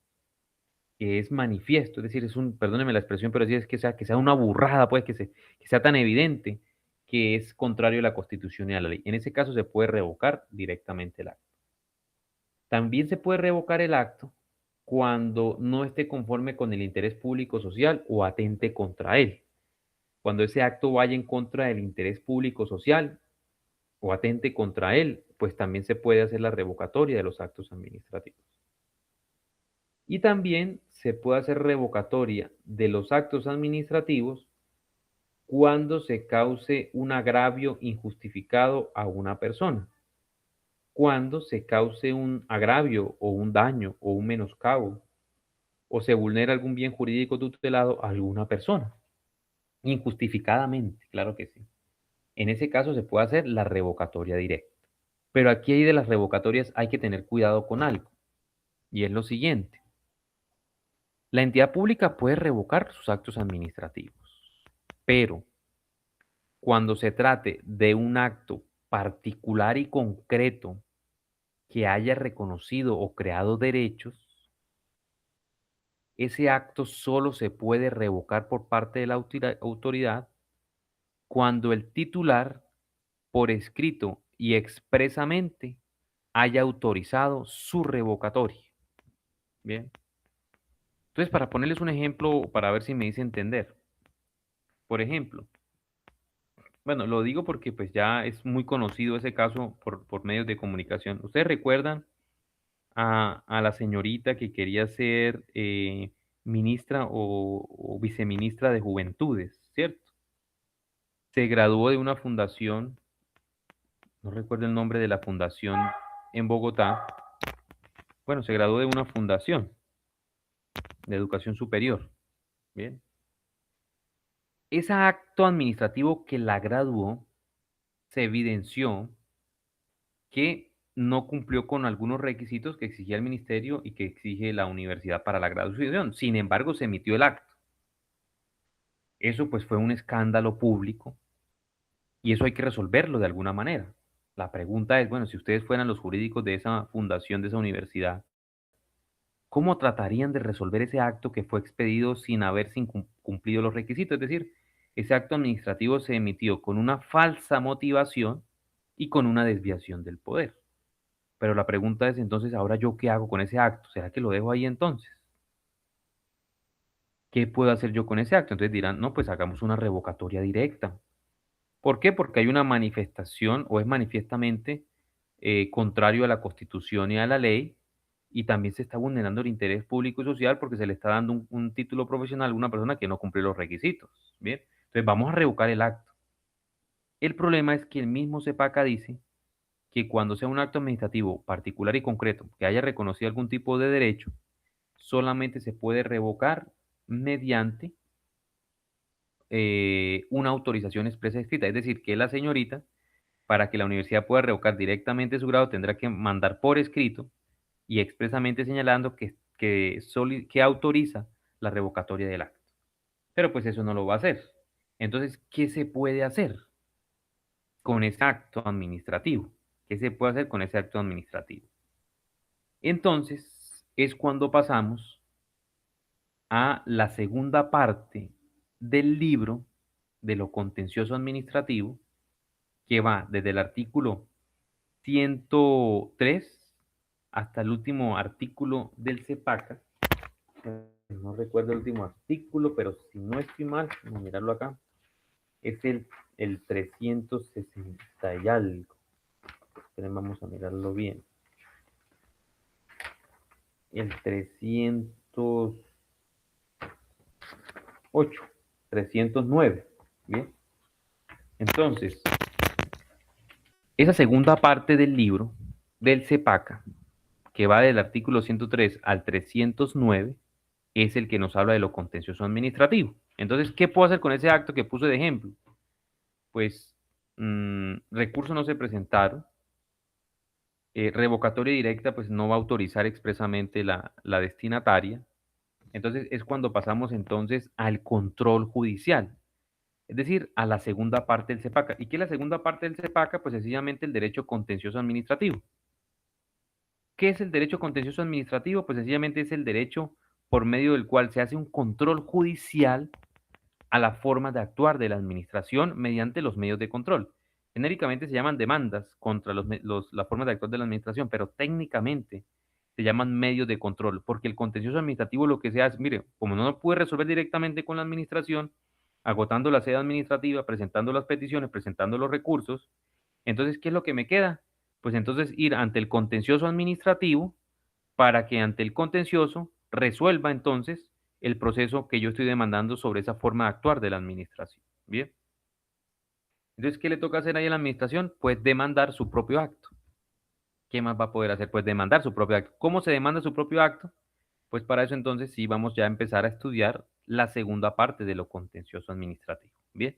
que es manifiesto, es decir, perdónenme la expresión, pero es que sea una burrada, pues, que sea tan evidente que es contrario a la Constitución y a la ley. En ese caso se puede revocar directamente el acto. También se puede revocar el acto cuando no esté conforme con el interés público social o atente contra él. Cuando ese acto vaya en contra del interés público social o atente contra él, pues también se puede hacer la revocatoria de los actos administrativos. Y también se puede hacer revocatoria de los actos administrativos cuando se cause un agravio injustificado a una persona, cuando se cause un agravio o un daño o un menoscabo, o se vulnera algún bien jurídico tutelado a alguna persona, injustificadamente, claro que sí. En ese caso se puede hacer la revocatoria directa. Pero aquí de las revocatorias hay que tener cuidado con algo, y es lo siguiente. La entidad pública puede revocar sus actos administrativos, pero cuando se trate de un acto particular y concreto que haya reconocido o creado derechos, ese acto solo se puede revocar por parte de la autoridad cuando el titular, por escrito y expresamente, haya autorizado su revocatoria. Bien. Entonces, para ponerles un ejemplo, para ver si me hice entender. Por ejemplo, bueno, lo digo porque pues ya es muy conocido ese caso por medios de comunicación. ¿Ustedes recuerdan a la señorita que quería ser ministra o viceministra de Juventudes, ¿cierto? Se graduó de una fundación, no recuerdo el nombre de la fundación en Bogotá. Bueno, se graduó de una fundación de educación superior. Bien. Ese acto administrativo que la graduó se evidenció que no cumplió con algunos requisitos que exigía el ministerio y que exige la universidad para la graduación. Sin embargo, se emitió el acto. Eso pues fue un escándalo público y eso hay que resolverlo de alguna manera. La pregunta es, bueno, si ustedes fueran los jurídicos de esa fundación, de esa universidad, ¿cómo tratarían de resolver ese acto que fue expedido sin haber cumplido los requisitos? Es decir, ese acto administrativo se emitió con una falsa motivación y con una desviación del poder. Pero la pregunta es entonces, ¿ahora yo qué hago con ese acto? ¿Será que lo dejo ahí entonces? ¿Qué puedo hacer yo con ese acto? Entonces dirán, no, pues hagamos una revocatoria directa. ¿Por qué? Porque hay una manifestación o es manifiestamente contrario a la Constitución y a la ley y también se está vulnerando el interés público y social porque se le está dando un título profesional a una persona que no cumple los requisitos. Bien, entonces vamos a revocar el acto. El problema es que el mismo CEPACA dice que cuando sea un acto administrativo particular y concreto que haya reconocido algún tipo de derecho, solamente se puede revocar mediante una autorización expresa escrita, es decir, que la señorita, para que la universidad pueda revocar directamente su grado, tendrá que mandar por escrito y expresamente señalando que autoriza la revocatoria del acto. Pero pues eso no lo va a hacer. Entonces, ¿qué se puede hacer con ese acto administrativo? ¿Qué se puede hacer con ese acto administrativo? Entonces, es cuando pasamos a la segunda parte del libro de lo contencioso administrativo, que va desde el artículo 103 hasta el último artículo del CEPACA. No recuerdo el último artículo, pero si no estoy mal, vamos a mirarlo acá, es el 360 y algo. Esperen, vamos a mirarlo bien. El 309. Bien. Entonces, esa segunda parte del libro del CEPACA, que va del artículo 103 al 309, es el que nos habla de lo contencioso administrativo. Entonces, ¿qué puedo hacer con ese acto que puse de ejemplo? Pues, recursos no se presentaron, revocatoria directa, pues no va a autorizar expresamente la destinataria. Entonces, es cuando pasamos entonces al control judicial, es decir, a la segunda parte del CEPACA. ¿Y qué es la segunda parte del CEPACA? Pues sencillamente el derecho contencioso administrativo. ¿Qué es el derecho contencioso administrativo? Pues sencillamente es el derecho por medio del cual se hace un control judicial a la forma de actuar de la administración mediante los medios de control. Genéricamente se llaman demandas contra la forma de actuar de la administración, pero técnicamente se llaman medios de control, porque el contencioso administrativo lo que se hace, mire, como no lo puede resolver directamente con la administración, agotando la sede administrativa, presentando las peticiones, presentando los recursos, entonces, ¿qué es lo que me queda? Pues entonces ir ante el contencioso administrativo para que ante el contencioso resuelva entonces el proceso que yo estoy demandando sobre esa forma de actuar de la administración. Bien. Entonces, ¿qué le toca hacer ahí a la administración? Pues demandar su propio acto. ¿Qué más va a poder hacer? Pues demandar su propio acto. ¿Cómo se demanda su propio acto? Pues para eso entonces sí vamos ya a empezar a estudiar la segunda parte de lo contencioso administrativo. Bien.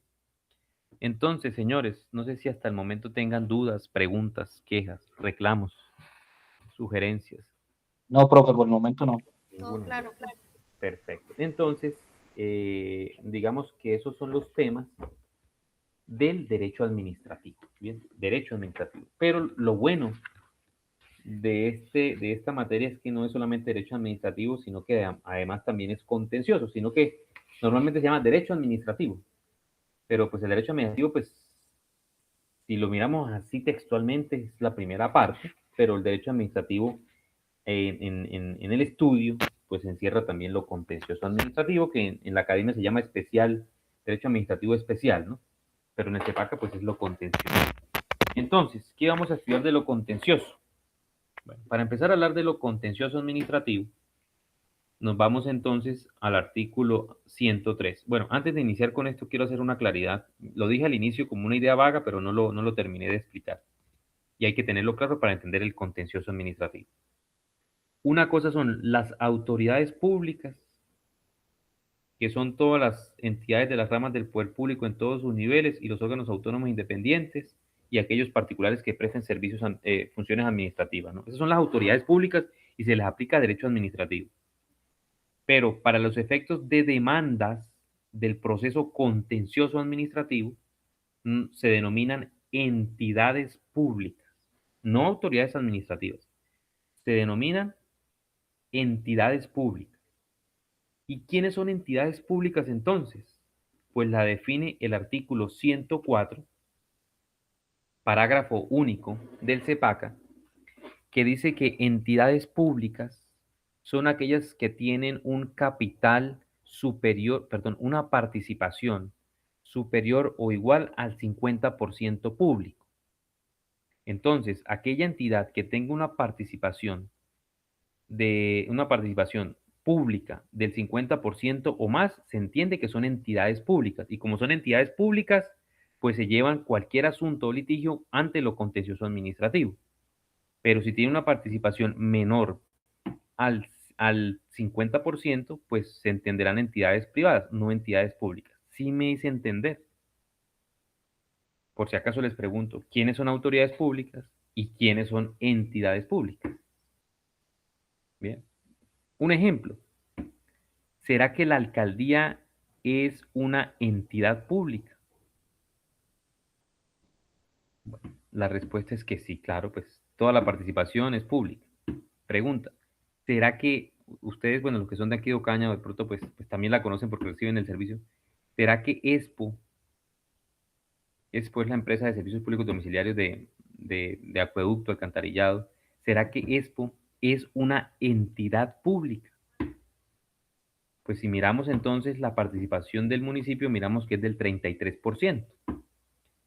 Entonces, señores, no sé si hasta el momento tengan dudas, preguntas, quejas, reclamos, sugerencias. No, profe, por el momento no. Ninguno. Claro. Perfecto. Entonces, digamos que esos son los temas del derecho administrativo. Bien, derecho administrativo. Pero lo bueno de esta materia es que no es solamente derecho administrativo, sino que además también es contencioso, sino que normalmente se llama derecho administrativo. Pero pues el derecho administrativo, pues, si lo miramos así textualmente, es la primera parte, pero el derecho administrativo en el estudio, pues encierra también lo contencioso administrativo, que en la academia se llama especial, derecho administrativo especial, ¿no? Pero en el CEPACA, pues es lo contencioso. Entonces, ¿qué vamos a estudiar de lo contencioso? Bueno, para empezar a hablar de lo contencioso administrativo, nos vamos entonces al artículo 103. Bueno, antes de iniciar con esto, quiero hacer una claridad. Lo dije al inicio como una idea vaga, pero no lo terminé de explicar. Y hay que tenerlo claro para entender el contencioso administrativo. Una cosa son las autoridades públicas, que son todas las entidades de las ramas del poder público en todos sus niveles y los órganos autónomos independientes y aquellos particulares que presten servicios, funciones administrativas, ¿no? Esas son las autoridades públicas y se les aplica derecho administrativo. Pero para los efectos de demandas del proceso contencioso administrativo, se denominan entidades públicas, no autoridades administrativas. Se denominan entidades públicas. ¿Y quiénes son entidades públicas entonces? Pues la define el artículo 104, parágrafo único del CEPACA, que dice que entidades públicas son aquellas que tienen un capital superior, perdón, una participación superior o igual al 50% público. Entonces, aquella entidad que tenga una participación pública del 50% o más, se entiende que son entidades públicas. Y como son entidades públicas, pues se llevan cualquier asunto o litigio ante lo contencioso administrativo. Pero si tiene una participación menor al 50%, pues se entenderán entidades privadas, no entidades públicas. Sí me hice entender. Por si acaso les pregunto, ¿quiénes son autoridades públicas y quiénes son entidades públicas? Bien. Un ejemplo. ¿Será que la alcaldía es una entidad pública? Bueno, la respuesta es que sí, claro, pues toda la participación es pública. Pregunta, ¿será que ustedes, bueno, los que son de aquí de Ocaña, de pronto, pues también la conocen porque reciben el servicio? ¿Será que Expo es la empresa de servicios públicos domiciliarios de acueducto, alcantarillado? ¿Será que Expo es una entidad pública? Pues si miramos entonces la participación del municipio, miramos que es del 33%.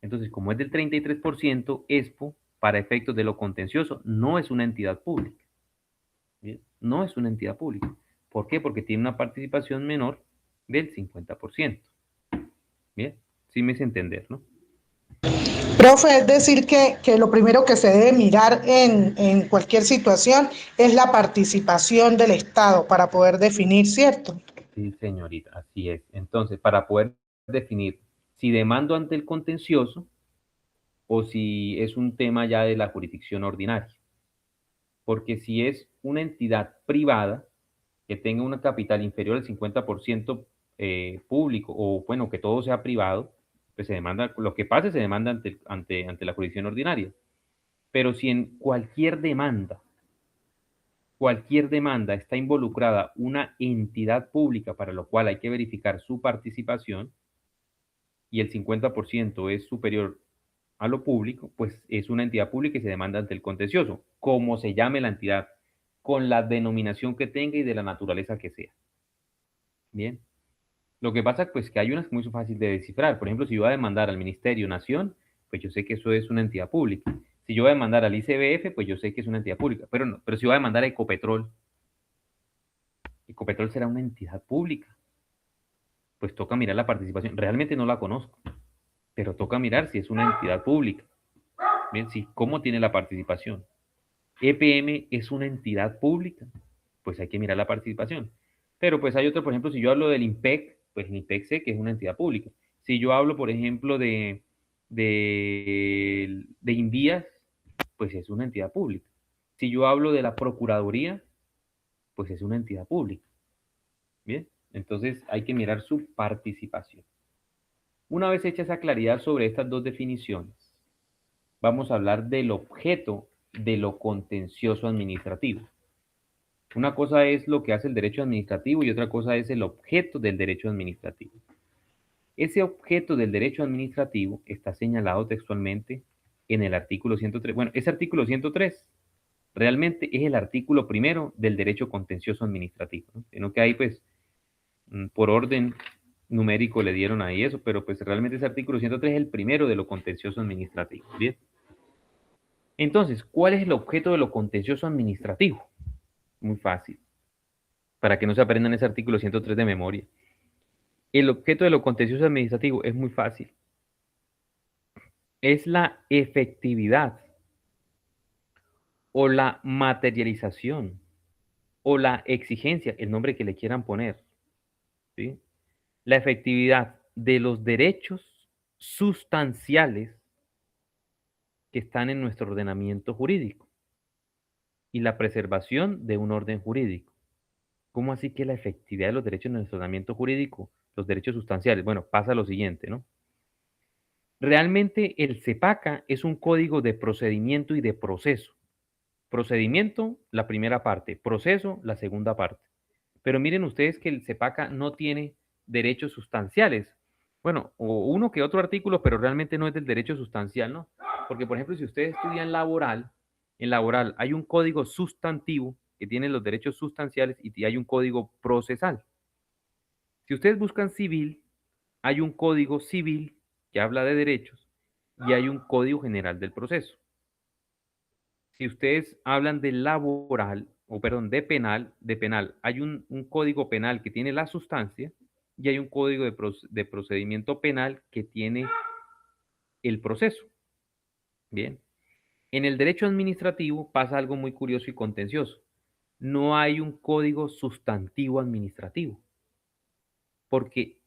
Entonces, como es del 33%, Expo, para efectos de lo contencioso, no es una entidad pública. ¿Bien? No es una entidad pública. ¿Por qué? Porque tiene una participación menor del 50%. Bien, sí me hice entender, ¿no? Profe, es decir que lo primero que se debe mirar en cualquier situación es la participación del Estado para poder definir, ¿cierto? Sí, señorita, así es. Entonces, para poder definir si demando ante el contencioso o si es un tema ya de la jurisdicción ordinaria. Porque si es una entidad privada que tenga una capital inferior al 50% público, o bueno, que todo sea privado, pues se demanda, lo que pase se demanda ante la jurisdicción ordinaria. Pero si en cualquier demanda está involucrada una entidad pública para lo cual hay que verificar su participación y el 50% es superior a lo público, pues es una entidad pública y se demanda ante el contencioso, como se llame la entidad, con la denominación que tenga y de la naturaleza que sea. Bien. Lo que pasa, pues, que hay unas muy fácil de descifrar. Por ejemplo, si yo voy a demandar al Ministerio Nación, pues yo sé que eso es una entidad pública. Si yo voy a demandar al ICBF, pues yo sé que es una entidad pública. Pero no, pero si voy a demandar a Ecopetrol, Ecopetrol será una entidad pública. Pues toca mirar la participación. Realmente no la conozco, pero toca mirar si es una entidad pública. Bien, sí, cómo tiene la participación. EPM es una entidad pública, pues hay que mirar la participación. Pero pues hay otro, por ejemplo, si yo hablo del IMPEC, pues el IMPEC sé que es una entidad pública. Si yo hablo, por ejemplo, de Invías, pues es una entidad pública. Si yo hablo de la Procuraduría, pues es una entidad pública. Bien, entonces hay que mirar su participación. Una vez hecha esa claridad sobre estas dos definiciones, vamos a hablar del objeto de lo contencioso administrativo. Una cosa es lo que hace el derecho administrativo y otra cosa es el objeto del derecho administrativo. Ese objeto del derecho administrativo está señalado textualmente en el artículo 103. Bueno, ese artículo 103 realmente es el artículo primero del derecho contencioso administrativo, ¿no? Sino que ahí, pues, por orden numérico le dieron ahí eso, pero pues realmente ese artículo 103 es el primero de lo contencioso administrativo. Bien. Entonces, ¿cuál es el objeto de lo contencioso administrativo? Muy fácil, para que no se aprendan ese artículo 103 de memoria. El objeto de lo contencioso administrativo es muy fácil. Es la efectividad o la materialización o la exigencia, el nombre que le quieran poner, ¿sí? La efectividad de los derechos sustanciales que están en nuestro ordenamiento jurídico y la preservación de un orden jurídico. ¿Cómo así que la efectividad de los derechos en nuestro ordenamiento jurídico, los derechos sustanciales? Bueno, pasa lo siguiente, ¿no? Realmente el CEPACA es un código de procedimiento y de proceso. Procedimiento, la primera parte, proceso, la segunda parte. Pero miren ustedes que el CEPACA no tiene derechos sustanciales. Bueno, o uno que otro artículo, pero realmente no es del derecho sustancial, ¿no? Porque, por ejemplo, si ustedes estudian laboral, en laboral hay un código sustantivo que tiene los derechos sustanciales y hay un código procesal. Si ustedes buscan civil, hay un código civil que habla de derechos y hay un código general del proceso. Si ustedes hablan de laboral, o perdón, de penal, hay un código penal que tiene la sustancia y hay un código de procedimiento penal que tiene el proceso. Bien. En el derecho administrativo pasa algo muy curioso y contencioso. No hay un código sustantivo administrativo, porque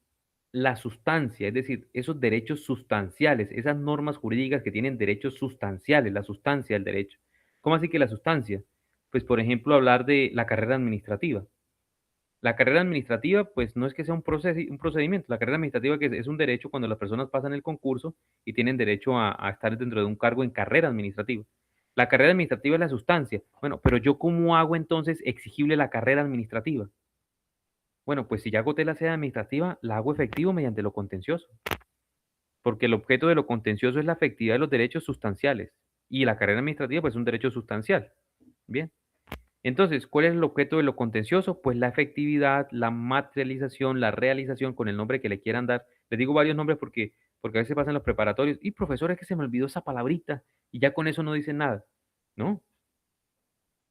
la sustancia, es decir, esos derechos sustanciales, esas normas jurídicas que tienen derechos sustanciales, la sustancia del derecho. ¿Cómo así que la sustancia? Pues, por ejemplo, hablar de la carrera administrativa. La carrera administrativa, pues no es que sea un procedimiento. La carrera administrativa que es un derecho cuando las personas pasan el concurso y tienen derecho a estar dentro de un cargo en carrera administrativa. La carrera administrativa es la sustancia. Bueno, pero yo ¿cómo hago entonces exigible la carrera administrativa? Bueno, pues si ya agoté la sede administrativa, la hago efectivo mediante lo contencioso, porque el objeto de lo contencioso es la efectividad de los derechos sustanciales y la carrera administrativa pues es un derecho sustancial. Bien. Entonces, ¿cuál es el objeto de lo contencioso? Pues la efectividad, la materialización, la realización con el nombre que le quieran dar. Les digo varios nombres porque a veces pasan los preparatorios y profesores que se me olvidó esa palabrita y ya con eso no dicen nada. ¿No?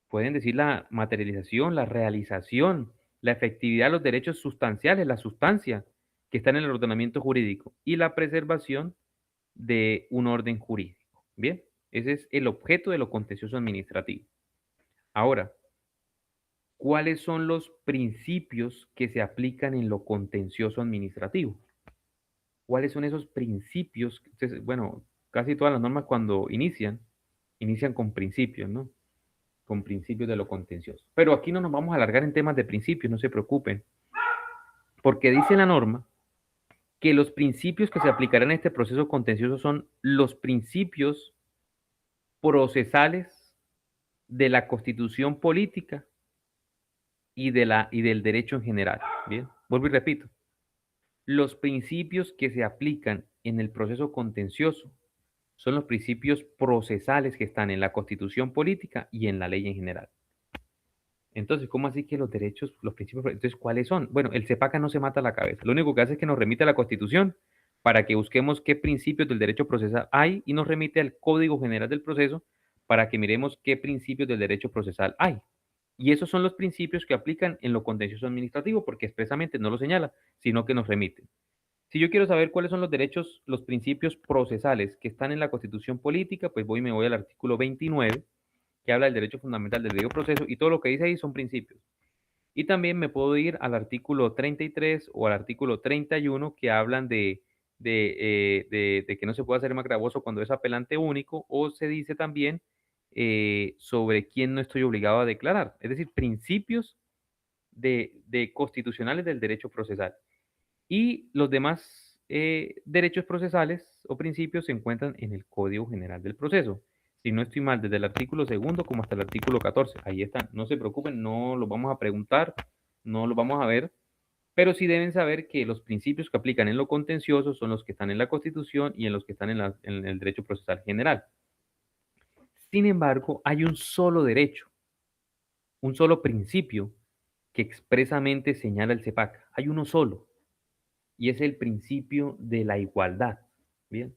Pueden decir la materialización, la realización, la efectividad de los derechos sustanciales, la sustancia que está en el ordenamiento jurídico y la preservación de un orden jurídico. Bien, ese es el objeto de lo contencioso administrativo. Ahora, ¿cuáles son los principios que se aplican en lo contencioso administrativo? ¿Cuáles son esos principios? Bueno, casi todas las normas cuando inician con principios, ¿no? Con principios de lo contencioso. Pero aquí no nos vamos a alargar en temas de principios, no se preocupen, porque dice la norma que los principios que se aplicarán en este proceso contencioso son los principios procesales de la Constitución política y del derecho en general. Bien, vuelvo y repito. Los principios que se aplican en el proceso contencioso son los principios procesales que están en la Constitución política y en la ley en general. Entonces, ¿cómo así que los derechos, los principios? Entonces, ¿cuáles son? Bueno, el CEPACA no se mata la cabeza. Lo único que hace es que nos remite a la Constitución para que busquemos qué principios del derecho procesal hay y nos remite al Código General del Proceso para que miremos qué principios del derecho procesal hay. Y esos son los principios que aplican en lo contencioso administrativo porque expresamente no lo señala, sino que nos remiten. Si yo quiero saber cuáles son los derechos, los principios procesales que están en la Constitución política, pues me voy al artículo 29, que habla del derecho fundamental del debido proceso, y todo lo que dice ahí son principios. Y también me puedo ir al artículo 33 o al artículo 31, que hablan de que no se puede hacer más gravoso cuando es apelante único, o se dice también sobre quién no estoy obligado a declarar. Es decir, principios de constitucionales del derecho procesal. Y los demás derechos procesales o principios se encuentran en el Código General del Proceso. Si no estoy mal, desde el artículo 2 como hasta el artículo 14. Ahí están. No se preocupen, no los vamos a preguntar, no los vamos a ver, pero sí deben saber que los principios que aplican en lo contencioso son los que están en la Constitución y en los que están en el derecho procesal general. Sin embargo, hay un solo derecho, un solo principio que expresamente señala el CEPAC. Hay uno solo, y es el principio de la igualdad. Bien,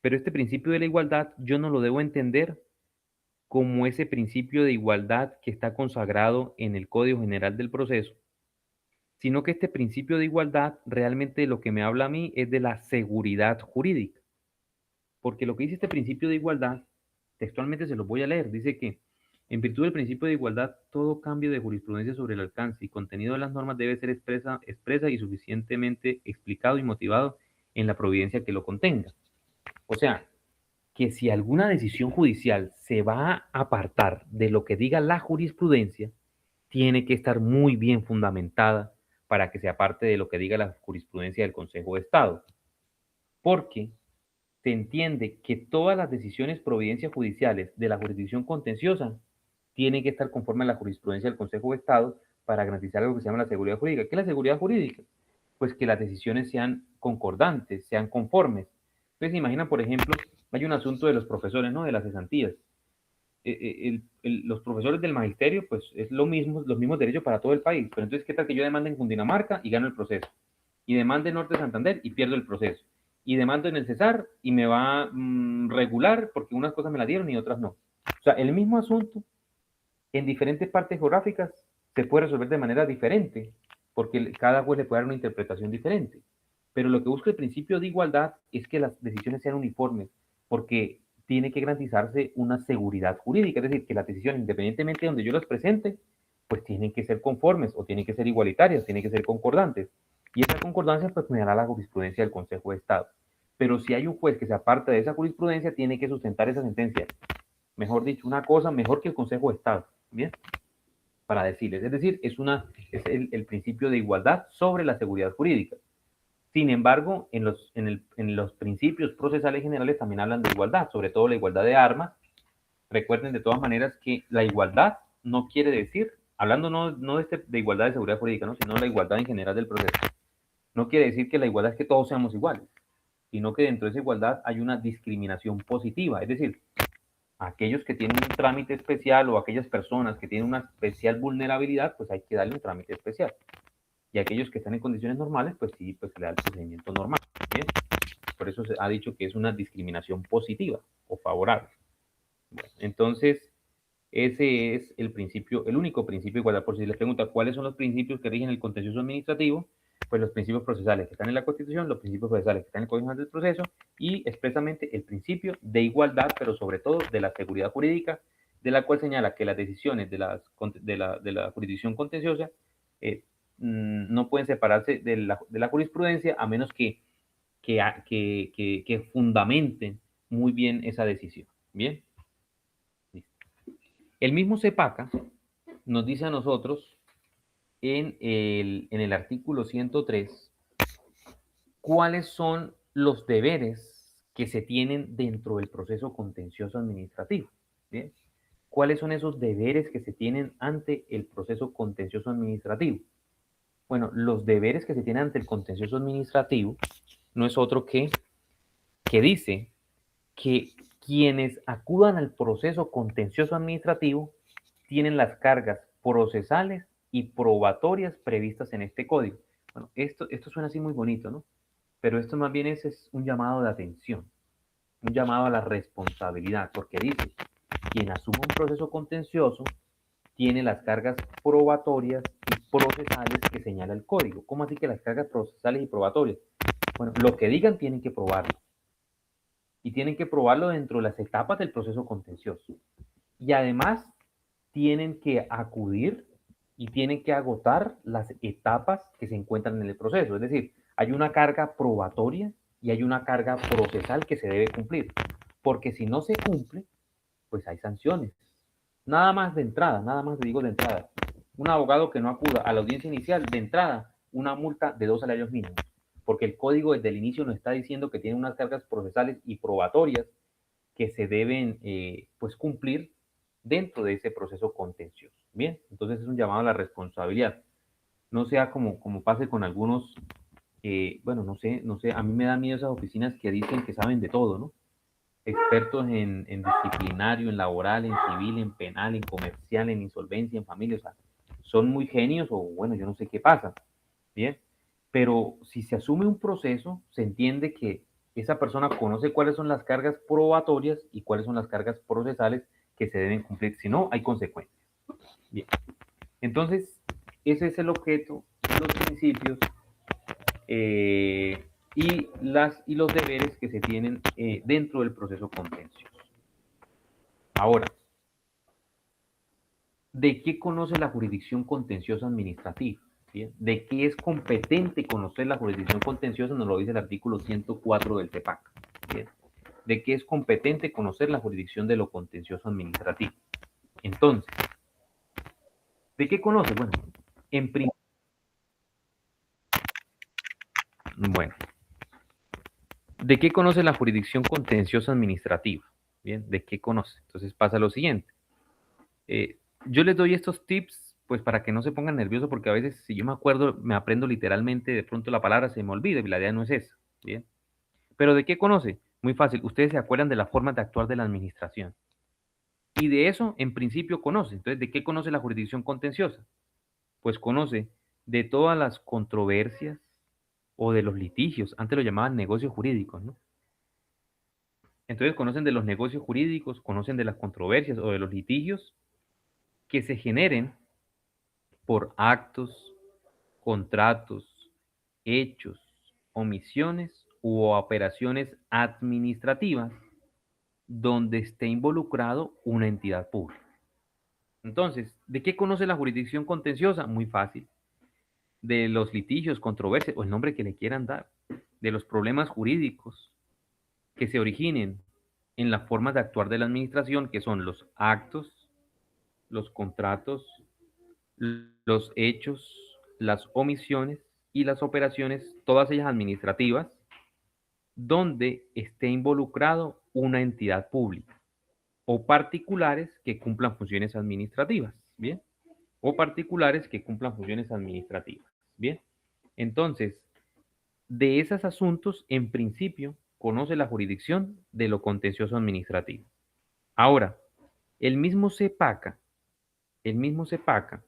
pero este principio de la igualdad yo no lo debo entender como ese principio de igualdad que está consagrado en el Código General del Proceso, sino que este principio de igualdad realmente lo que me habla a mí es de la seguridad jurídica. Porque lo que dice este principio de igualdad, textualmente se los voy a leer, dice que en virtud del principio de igualdad, todo cambio de jurisprudencia sobre el alcance y contenido de las normas debe ser expresa y suficientemente explicado y motivado en la providencia que lo contenga. O sea, que si alguna decisión judicial se va a apartar de lo que diga la jurisprudencia, tiene que estar muy bien fundamentada para que se aparte de lo que diga la jurisprudencia del Consejo de Estado. Porque se entiende que todas las decisiones providencias judiciales de la jurisdicción contenciosa tienen que estar conforme a la jurisprudencia del Consejo de Estado para garantizar lo que se llama la seguridad jurídica. ¿Qué es la seguridad jurídica? Pues que las decisiones sean concordantes, sean conformes. Entonces, imaginan, por ejemplo, hay un asunto de los profesores, ¿no? De las cesantías. Los profesores del magisterio, pues es lo mismo, los mismos derechos para todo el país. Pero entonces, ¿qué tal que yo demande en Cundinamarca y gano el proceso? Y demande en Norte de Santander y pierdo el proceso. Y demando en el Cesar y me va regular porque unas cosas me la dieron y otras no. O sea, el mismo asunto en diferentes partes geográficas se puede resolver de manera diferente, porque cada juez le puede dar una interpretación diferente. Pero lo que busca el principio de igualdad es que las decisiones sean uniformes, porque tiene que garantizarse una seguridad jurídica, es decir, que las decisiones, independientemente de donde yo las presente, pues tienen que ser conformes o tienen que ser igualitarias, tienen que ser concordantes. Y esa concordancia pues me dará la jurisprudencia del Consejo de Estado. Pero si hay un juez que se aparta de esa jurisprudencia, tiene que sustentar esa sentencia. Mejor dicho, una cosa mejor que el Consejo de Estado. ¿Bien? Para decirles. Es decir, es el principio de igualdad sobre la seguridad jurídica. Sin embargo, en los principios procesales generales también hablan de igualdad, sobre todo la igualdad de armas. Recuerden de todas maneras que la igualdad no quiere decir, hablando no de igualdad de seguridad jurídica, ¿no? Sino la igualdad en general del proceso. No quiere decir que la igualdad es que todos seamos iguales, sino que dentro de esa igualdad hay una discriminación positiva. Es decir, aquellos que tienen un trámite especial o aquellas personas que tienen una especial vulnerabilidad, pues hay que darle un trámite especial. Y aquellos que están en condiciones normales, pues sí, pues se le da el procedimiento normal. ¿Bien? Por eso se ha dicho que es una discriminación positiva o favorable. Bueno, entonces, ese es el principio, el único principio de igualdad. Por si les pregunta cuáles son los principios que rigen el contencioso administrativo, pues los principios procesales que están en la Constitución, los principios procesales que están en el Código Nacional del Proceso y expresamente el principio de igualdad, pero sobre todo de la seguridad jurídica, de la cual señala que las decisiones de la jurisdicción contenciosa no pueden separarse de la jurisprudencia a menos que fundamenten muy bien esa decisión. Bien. El mismo CEPACA nos dice a nosotros en el artículo 103 cuáles son los deberes que se tienen dentro del proceso contencioso administrativo. ¿Bien? ¿Cuáles son esos deberes que se tienen ante el proceso contencioso administrativo? Bueno, los deberes que se tienen ante el contencioso administrativo no es otro que dice que quienes acudan al proceso contencioso administrativo tienen las cargas procesales y probatorias previstas en este código. Bueno, esto suena así muy bonito, ¿no? Pero esto más bien es un llamado de atención, un llamado a la responsabilidad, porque dice, quien asuma un proceso contencioso tiene las cargas probatorias y procesales que señala el código. ¿Cómo así que las cargas procesales y probatorias? Bueno, lo que digan tienen que probarlo. Y tienen que probarlo dentro de las etapas del proceso contencioso. Y además tienen que acudir y tienen que agotar las etapas que se encuentran en el proceso. Es decir, hay una carga probatoria y hay una carga procesal que se debe cumplir. Porque si no se cumple, pues hay sanciones. Nada más de entrada, nada más digo de entrada. Un abogado que no acuda a la audiencia inicial, de entrada, una multa de 2 salarios mínimos. Porque el código desde el inicio nos está diciendo que tiene unas cargas procesales y probatorias que se deben pues cumplir dentro de ese proceso contencioso. Bien, entonces es un llamado a la responsabilidad. No sea como pase con algunos, bueno, no sé, a mí me da miedo esas oficinas que dicen que saben de todo, ¿no? Expertos en disciplinario, en laboral, en civil, en penal, en comercial, en insolvencia, en familia, o sea, son muy genios o bueno, yo no sé qué pasa, ¿bien? Pero si se asume un proceso, se entiende que esa persona conoce cuáles son las cargas probatorias y cuáles son las cargas procesales que se deben cumplir, si no, hay consecuencias. Bien, entonces, ese es el objeto, los principios y los deberes que se tienen dentro del proceso contencioso. Ahora, ¿de qué conoce la jurisdicción contenciosa administrativa? ¿Bien? ¿De qué es competente conocer la jurisdicción contenciosa? Nos lo dice el artículo 104 del CEPAC. ¿Bien? ¿De qué es competente conocer la jurisdicción de lo contencioso administrativo? Entonces, ¿de qué conoce? Bueno, en principio, bueno, ¿de qué conoce la jurisdicción contenciosa administrativa? Bien, ¿de qué conoce? Entonces pasa lo siguiente. Yo les doy estos tips, pues para que no se pongan nerviosos, porque a veces si yo me acuerdo, me aprendo literalmente, de pronto la palabra se me olvida y la idea no es esa. Bien. ¿Pero de qué conoce? Muy fácil. Ustedes se acuerdan de la forma de actuar de la administración. Y de eso, en principio, conoce. Entonces, ¿de qué conoce la jurisdicción contenciosa? Pues conoce de todas las controversias o de los litigios. Antes lo llamaban negocios jurídicos, ¿no? Entonces, conocen de los negocios jurídicos, conocen de las controversias o de los litigios que se generen por actos, contratos, hechos, omisiones u operaciones administrativas donde esté involucrado una entidad pública. Entonces, ¿de qué conoce la jurisdicción contenciosa? Muy fácil. de los litigios, controversias, o el nombre que le quieran dar, de los problemas jurídicos que se originen en la forma de actuar de la administración, que son los actos, los contratos, los hechos, las omisiones y las operaciones, todas ellas administrativas, donde esté involucrado una entidad pública o particulares que cumplan funciones administrativas, ¿bien? O particulares que cumplan funciones administrativas, ¿bien? Entonces, de esos asuntos, en principio, conoce la jurisdicción de lo contencioso administrativo. Ahora, el mismo CEPACA, el mismo CEPACA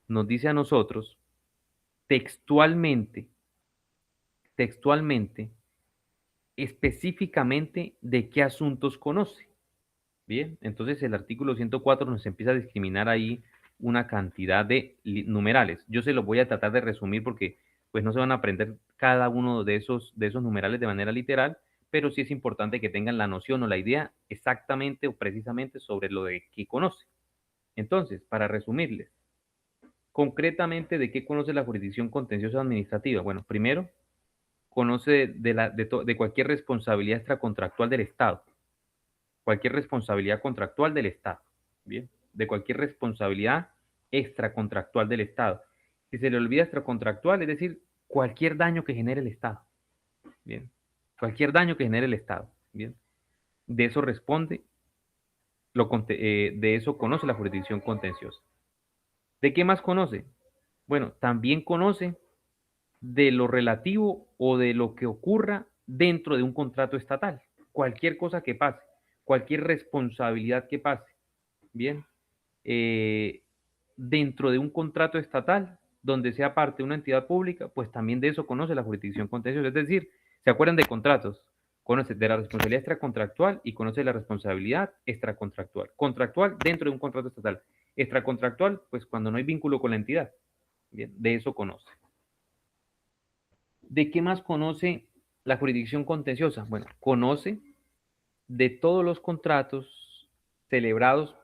nos dice a nosotros textualmente, textualmente, específicamente de qué asuntos conoce. Bien, entonces el artículo 104 nos empieza a discriminar ahí una cantidad de numerales. Yo se los voy a tratar de resumir porque pues no se van a aprender cada uno de esos numerales de manera literal, pero sí es importante que tengan la noción o la idea exactamente o precisamente sobre lo de qué conoce. Entonces, para resumirles, concretamente de qué conoce la jurisdicción contenciosa administrativa. Bueno, primero, conoce de cualquier responsabilidad extracontractual del Estado, cualquier responsabilidad contractual del Estado, ¿bien? De cualquier responsabilidad extracontractual del Estado. Si se le olvida extracontractual, es decir, cualquier daño que genere el Estado, ¿bien? Cualquier daño que genere el Estado, ¿bien? De eso responde, de eso conoce la jurisdicción contenciosa. ¿De qué más conoce? Bueno, también conoce de lo relativo o de lo que ocurra dentro de un contrato estatal. Cualquier cosa que pase, cualquier responsabilidad que pase, bien, eh, dentro de un contrato estatal donde sea parte de una entidad pública, pues también de eso conoce la jurisdicción contenciosa. Es decir, ¿se acuerdan de contratos? Conoce de la responsabilidad extracontractual y conoce la responsabilidad extracontractual. Contractual dentro de un contrato estatal. Extracontractual, pues cuando no hay vínculo con la entidad. Bien, de eso conoce. ¿De qué más conoce la jurisdicción contenciosa? Bueno, conoce de todos los contratos celebrados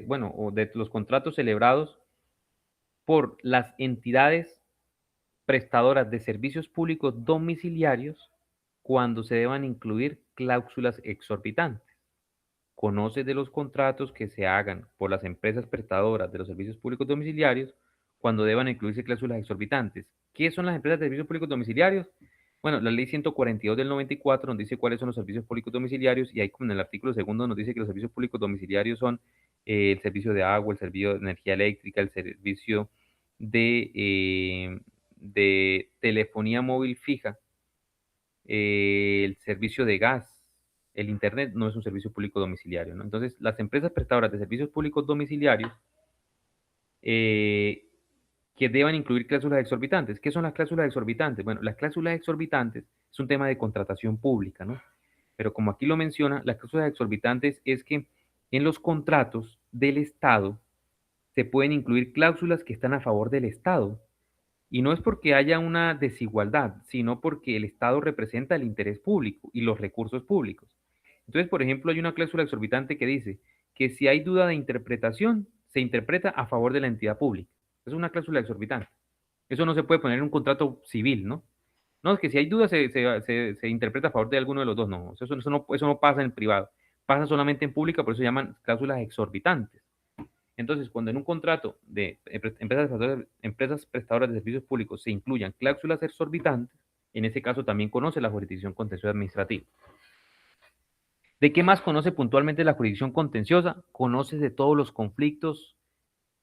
bueno, o de los contratos celebrados por las entidades prestadoras de servicios públicos domiciliarios cuando se deban incluir cláusulas exorbitantes. Conoce de los contratos que se hagan por las empresas prestadoras de los servicios públicos domiciliarios cuando deban incluirse cláusulas exorbitantes. ¿Qué son las empresas de servicios públicos domiciliarios? Bueno, la ley 142 del 94 nos dice cuáles son los servicios públicos domiciliarios y ahí como en el artículo segundo nos dice que los servicios públicos domiciliarios son el servicio de agua, el servicio de energía eléctrica, el servicio de telefonía móvil fija, el servicio de gas, el Internet no es un servicio público domiciliario, ¿no? Entonces, las empresas prestadoras de servicios públicos domiciliarios eh, que deban incluir cláusulas exorbitantes. ¿Qué son las cláusulas exorbitantes? Bueno, las cláusulas exorbitantes es un tema de contratación pública, ¿no? Pero como aquí lo menciona, las cláusulas exorbitantes es que en los contratos del Estado se pueden incluir cláusulas que están a favor del Estado. Y no es porque haya una desigualdad, sino porque el Estado representa el interés público y los recursos públicos. Entonces, por ejemplo, hay una cláusula exorbitante que dice que si hay duda de interpretación, se interpreta a favor de la entidad pública. Es una cláusula exorbitante. Eso no se puede poner en un contrato civil, ¿no? No, es que si hay duda se interpreta a favor de alguno de los dos. No, eso no pasa en privado. Pasa solamente en pública, por eso se llaman cláusulas exorbitantes. Entonces, cuando en un contrato de empresas prestadoras de servicios públicos se incluyan cláusulas exorbitantes, en ese caso también conoce la jurisdicción contenciosa administrativa. ¿De qué más conoce puntualmente la jurisdicción contenciosa? Conoce de todos los conflictos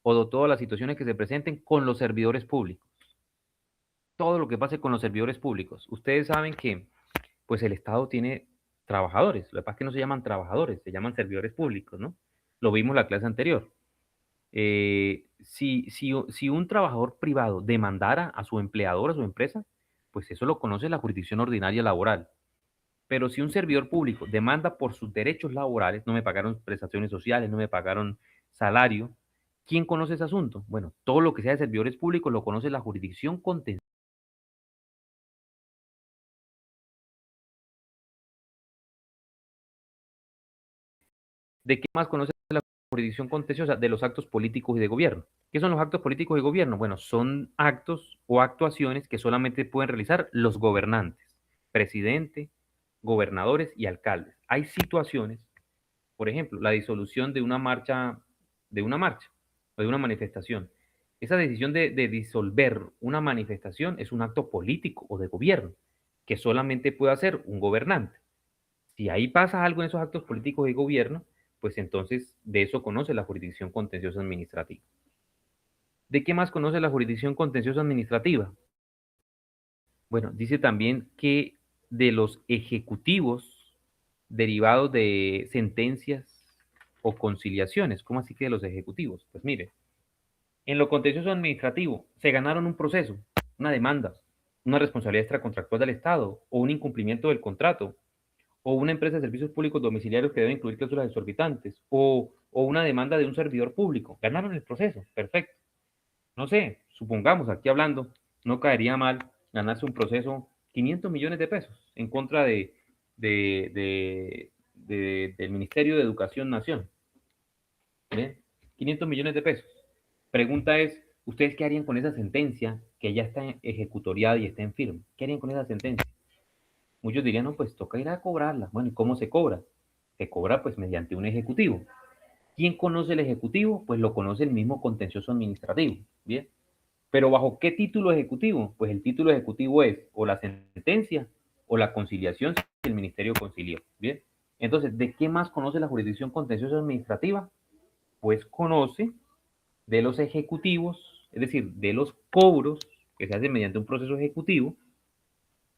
o de todas las situaciones que se presenten con los servidores públicos. Todo lo que pase con los servidores públicos. Ustedes saben que pues el Estado tiene trabajadores. Lo que pasa es que no se llaman trabajadores, se llaman servidores públicos, ¿no? Lo vimos en la clase anterior. Si un trabajador privado demandara a su empleador, a su empresa, pues eso lo conoce la jurisdicción ordinaria laboral. Pero si un servidor público demanda por sus derechos laborales, no me pagaron prestaciones sociales, no me pagaron salario, ¿quién conoce ese asunto? Bueno, todo lo que sea de servidores públicos lo conoce la jurisdicción contenciosa. ¿De qué más conoce la jurisdicción contenciosa de los actos políticos y de gobierno. ¿Qué son los actos políticos y de gobierno? Bueno, son actos o actuaciones que solamente pueden realizar los gobernantes, presidente, gobernadores y alcaldes. Hay situaciones, por ejemplo, la disolución de una marcha o de una manifestación. Esa decisión de disolver una manifestación es un acto político o de gobierno que solamente puede hacer un gobernante. Si ahí pasa algo en esos actos políticos de gobierno, pues entonces de eso conoce la jurisdicción contenciosa administrativa. ¿De qué más conoce la jurisdicción contenciosa administrativa? Bueno, dice también que de los ejecutivos derivados de sentencias o conciliaciones. ¿Cómo así que de los ejecutivos? Pues mire, en lo contencioso administrativo se ganaron un proceso, una demanda, una responsabilidad extracontractual del Estado o un incumplimiento del contrato o una empresa de servicios públicos domiciliarios que debe incluir cláusulas exorbitantes o una demanda de un servidor público. Ganaron el proceso, perfecto. No sé, supongamos, aquí hablando, no caería mal ganarse un proceso 500 millones de pesos en contra del Ministerio de Educación Nación. ¿Bien? 500 millones de pesos. Pregunta es, ¿ustedes qué harían con esa sentencia que ya está ejecutoriada y está en firme? ¿Qué harían con esa sentencia? Muchos dirían, no, pues toca ir a cobrarla. Bueno, ¿y cómo se cobra? Se cobra pues mediante un ejecutivo. ¿Quién conoce el ejecutivo? Pues lo conoce el mismo contencioso administrativo. Bien. Pero ¿bajo qué título ejecutivo? Pues el título ejecutivo es o la sentencia o la conciliación si el ministerio concilió. Bien. Entonces, ¿de qué más conoce la jurisdicción contenciosa administrativa? Pues conoce de los ejecutivos, es decir, de los cobros que se hacen mediante un proceso ejecutivo,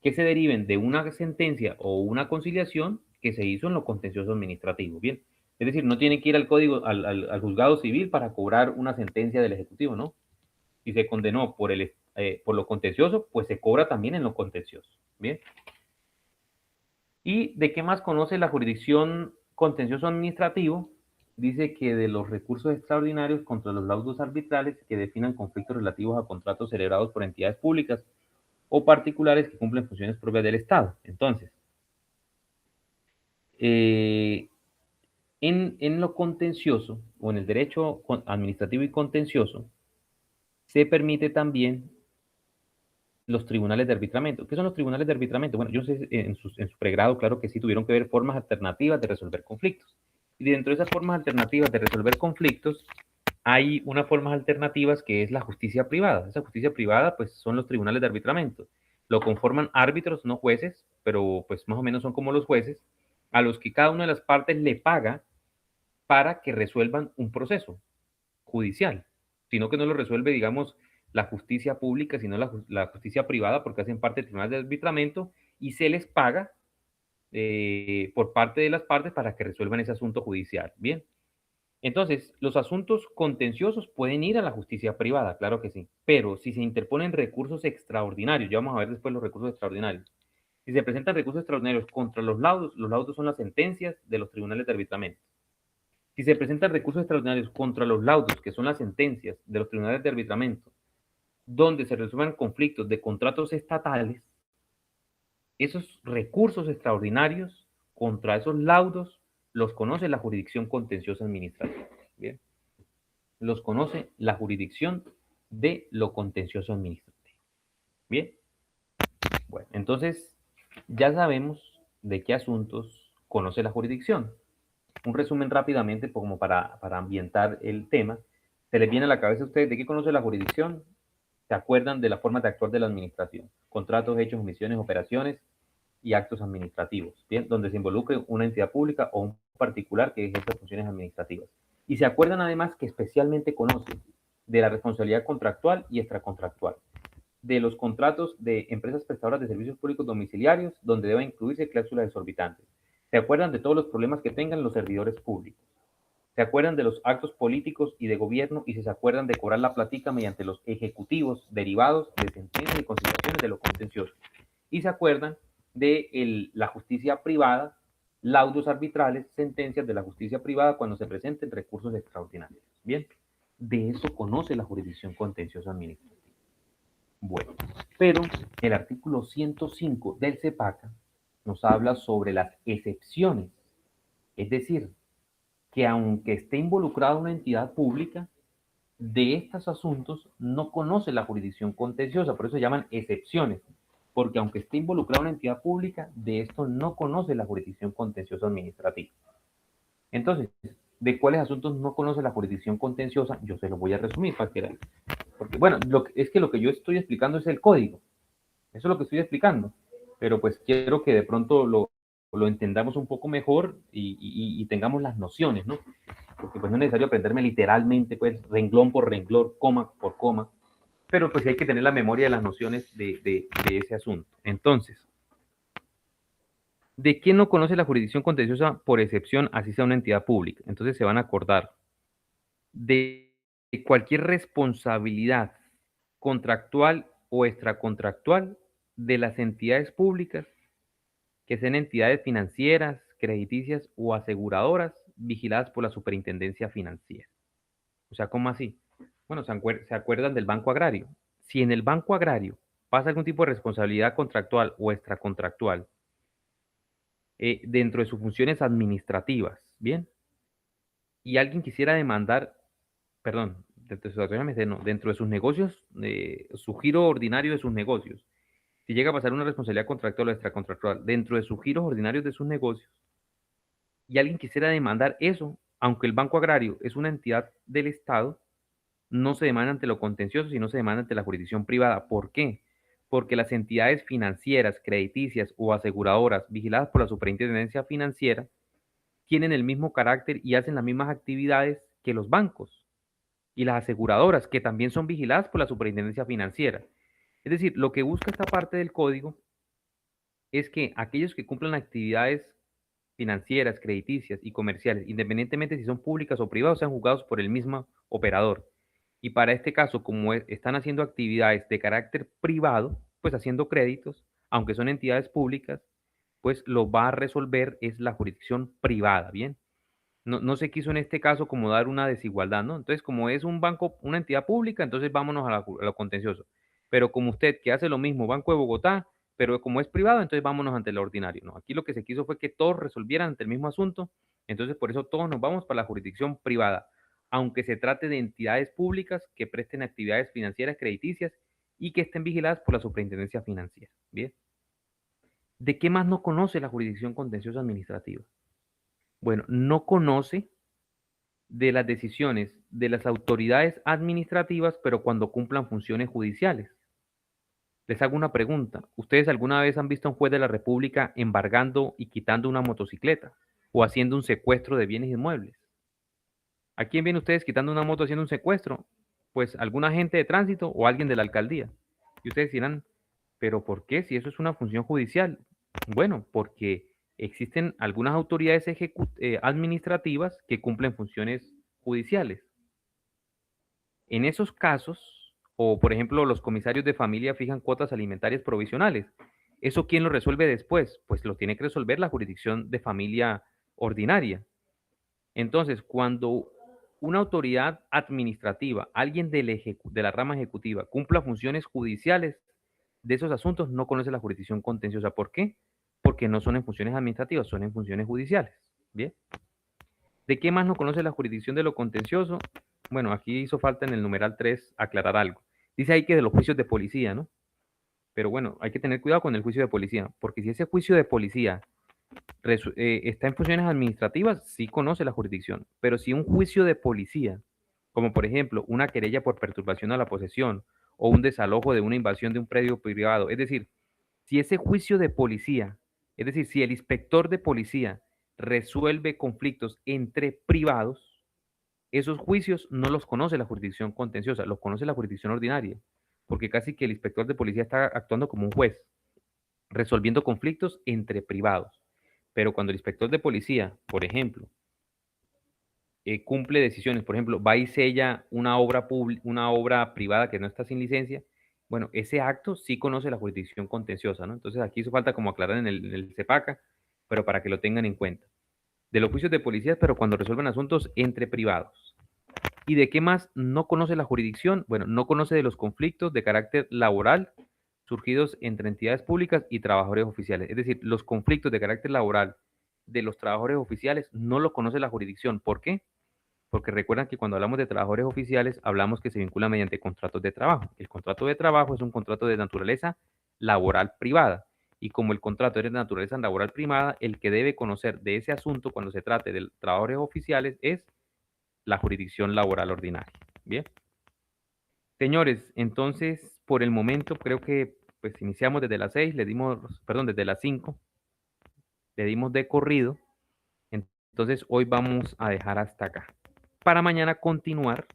que se deriven de una sentencia o una conciliación que se hizo en lo contencioso administrativo. Bien, es decir, no tiene que ir al código, al juzgado civil para cobrar una sentencia del ejecutivo, ¿no? Si se condenó por lo contencioso, pues se cobra también en lo contencioso. Bien. ¿Y de qué más conoce la jurisdicción contencioso administrativo? Dice que de los recursos extraordinarios contra los laudos arbitrales que definan conflictos relativos a contratos celebrados por entidades públicas o particulares que cumplen funciones propias del Estado. Entonces, en lo contencioso o en el derecho administrativo y contencioso, se permite también los tribunales de arbitramiento. ¿Qué son los tribunales de arbitramiento? Bueno, yo sé en su pregrado, claro que sí, tuvieron que ver formas alternativas de resolver conflictos. Y dentro de esas formas alternativas de resolver conflictos, hay unas formas alternativas que es la justicia privada. Esa justicia privada, pues, son los tribunales de arbitramiento. Lo conforman árbitros, no jueces, pero pues más o menos son como los jueces, a los que cada una de las partes le paga para que resuelvan un proceso judicial, sino que no lo resuelve, digamos, la justicia pública, sino la justicia privada, porque hacen parte del tribunal de arbitramiento y se les paga por parte de las partes para que resuelvan ese asunto judicial. Bien. Entonces, los asuntos contenciosos pueden ir a la justicia privada, claro que sí, pero si se interponen recursos extraordinarios, ya vamos a ver después los recursos extraordinarios, si se presentan recursos extraordinarios contra los laudos son las sentencias de los tribunales de arbitramiento. Si se presentan recursos extraordinarios contra los laudos, que son las sentencias de los tribunales de arbitramiento, donde se resuelvan conflictos de contratos estatales, esos recursos extraordinarios contra esos laudos los conoce la jurisdicción contenciosa administrativa. Bien. Los conoce la jurisdicción de lo contencioso administrativo. Bien. Bueno, entonces ya sabemos de qué asuntos conoce la jurisdicción. Un resumen rápidamente como para ambientar el tema. ¿Se les viene a la cabeza a ustedes de qué conoce la jurisdicción? ¿Se acuerdan de la forma de actuar de la administración? Contratos, hechos, omisiones, operaciones y actos administrativos, ¿bien? Donde se involucre una entidad pública o un particular que ejerza funciones administrativas. Y se acuerdan además que especialmente conoce de la responsabilidad contractual y extracontractual, de los contratos de empresas prestadoras de servicios públicos domiciliarios, donde deben incluirse cláusulas exorbitantes. Se acuerdan de todos los problemas que tengan los servidores públicos. Se acuerdan de los actos políticos y de gobierno y se acuerdan de cobrar la platica mediante los ejecutivos derivados de sentencias y conciliaciones de lo contencioso. Y se acuerdan de la justicia privada, laudos arbitrales, sentencias de la justicia privada cuando se presenten recursos extraordinarios. Bien, de eso conoce la jurisdicción contenciosa administrativa. Bueno, pero el artículo 105 del CEPACA nos habla sobre las excepciones, es decir, que aunque esté involucrada una entidad pública, de estos asuntos no conoce la jurisdicción contenciosa, por eso se llaman excepciones, porque aunque esté involucrada una entidad pública, de esto no conoce la jurisdicción contenciosa administrativa. Entonces, ¿de cuáles asuntos no conoce la jurisdicción contenciosa? Yo se los voy a resumir para que porque, bueno, es que lo que yo estoy explicando es el código. Eso es lo que estoy explicando. Pero pues quiero que de pronto lo entendamos un poco mejor y tengamos las nociones, ¿no? Porque pues no es necesario aprenderme literalmente, pues, renglón por renglón, coma por coma, pero pues hay que tener la memoria de las nociones de ese asunto. Entonces, ¿de quién no conoce la jurisdicción contenciosa por excepción, así sea una entidad pública? Entonces se van a acordar de cualquier responsabilidad contractual o extracontractual de las entidades públicas, que sean entidades financieras, crediticias o aseguradoras vigiladas por la Superintendencia Financiera. O sea, ¿cómo así? Bueno, se acuerdan del Banco Agrario. Si en el Banco Agrario pasa algún tipo de responsabilidad contractual o extracontractual dentro de sus funciones administrativas, ¿bien? Y alguien quisiera demandar, perdón, dentro de sus negocios, su giro ordinario de sus negocios, si llega a pasar una responsabilidad contractual o extracontractual dentro de sus giros ordinarios de sus negocios, y alguien quisiera demandar eso, aunque el Banco Agrario es una entidad del Estado, no se demanda ante lo contencioso, sino se demanda ante la jurisdicción privada. ¿Por qué? Porque las entidades financieras, crediticias o aseguradoras vigiladas por la Superintendencia Financiera tienen el mismo carácter y hacen las mismas actividades que los bancos y las aseguradoras, que también son vigiladas por la Superintendencia Financiera. Es decir, lo que busca esta parte del código es que aquellos que cumplan actividades financieras, crediticias y comerciales, independientemente si son públicas o privadas, sean juzgados por el mismo operador. Y para este caso, como están haciendo actividades de carácter privado, pues haciendo créditos, aunque son entidades públicas, pues lo va a resolver es la jurisdicción privada, ¿bien? No se quiso en este caso como dar una desigualdad, ¿no? Entonces, como es un banco, una entidad pública, entonces vámonos a lo contencioso. Pero como usted que hace lo mismo, Banco de Bogotá, pero como es privado, entonces vámonos ante el ordinario, ¿no? Aquí lo que se quiso fue que todos resolvieran ante el mismo asunto, entonces por eso todos nos vamos para la jurisdicción privada, aunque se trate de entidades públicas que presten actividades financieras crediticias y que estén vigiladas por la Superintendencia Financiera, ¿bien? ¿De qué más no conoce la jurisdicción contenciosa administrativa? Bueno, no conoce de las decisiones de las autoridades administrativas, pero cuando cumplan funciones judiciales. Les hago una pregunta. ¿Ustedes alguna vez han visto a un juez de la República embargando y quitando una motocicleta o haciendo un secuestro de bienes inmuebles? ¿A quién vienen ustedes quitando una moto haciendo un secuestro? Pues algún agente de tránsito o alguien de la alcaldía. Y ustedes dirán, ¿pero por qué? Si eso es una función judicial. Bueno, porque existen algunas autoridades administrativas que cumplen funciones judiciales. En esos casos, o por ejemplo, los comisarios de familia fijan cuotas alimentarias provisionales. ¿Eso quién lo resuelve después? Pues lo tiene que resolver la jurisdicción de familia ordinaria. Entonces, cuando una autoridad administrativa, alguien de la rama ejecutiva, cumpla funciones judiciales de esos asuntos, no conoce la jurisdicción contenciosa. ¿Por qué? Porque no son en funciones administrativas, son en funciones judiciales. ¿Bien? ¿De qué más no conoce la jurisdicción de lo contencioso? Bueno, aquí hizo falta en el numeral 3 aclarar algo. Dice ahí que de los juicios de policía, ¿no? Pero bueno, hay que tener cuidado con el juicio de policía, porque si ese juicio de policía está en funciones administrativas, sí conoce la jurisdicción. Pero si un juicio de policía, como por ejemplo una querella por perturbación a la posesión o un desalojo de una invasión de un predio privado, es decir, si ese juicio de policía, es decir, si el inspector de policía resuelve conflictos entre privados, esos juicios no los conoce la jurisdicción contenciosa, los conoce la jurisdicción ordinaria, porque casi que el inspector de policía está actuando como un juez, resolviendo conflictos entre privados. Pero cuando el inspector de policía, por ejemplo, cumple decisiones, por ejemplo, va y sella una obra privada que no está sin licencia, bueno, ese acto sí conoce la jurisdicción contenciosa, ¿no? Entonces aquí hizo falta como aclarar en el CEPACA, pero para que lo tengan en cuenta. De los juicios de policías, pero cuando resuelven asuntos entre privados. ¿Y de qué más no conoce la jurisdicción? Bueno, no conoce de los conflictos de carácter laboral surgidos entre entidades públicas y trabajadores oficiales. Es decir, los conflictos de carácter laboral de los trabajadores oficiales no lo conoce la jurisdicción. ¿Por qué? Porque recuerdan que cuando hablamos de trabajadores oficiales, hablamos que se vincula mediante contratos de trabajo. El contrato de trabajo es un contrato de naturaleza laboral privada. Y como el contrato es de naturaleza laboral privada, el que debe conocer de ese asunto cuando se trate de trabajadores oficiales es la jurisdicción laboral ordinaria. Bien. Señores, entonces, por el momento, creo que pues iniciamos desde las 6, desde las 5, le dimos de corrido. Entonces, hoy vamos a dejar hasta acá. Para mañana continuar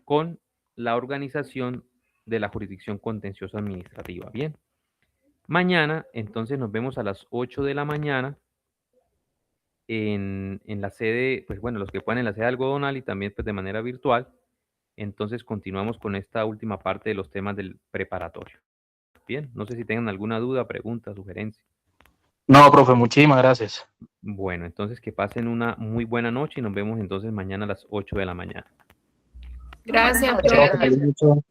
con la organización de la jurisdicción contenciosa administrativa. Bien. Mañana, entonces, nos vemos a las 8 de la mañana en la sede, pues bueno, los que puedan en la sede algodonal y también pues de manera virtual. Entonces, continuamos con esta última parte de los temas del preparatorio. Bien, no sé si tengan alguna duda, pregunta, sugerencia. No, profe, muchísimas gracias. Bueno, entonces que pasen una muy buena noche y nos vemos entonces mañana a las 8 de la mañana. Gracias, Profe, profe. mucho.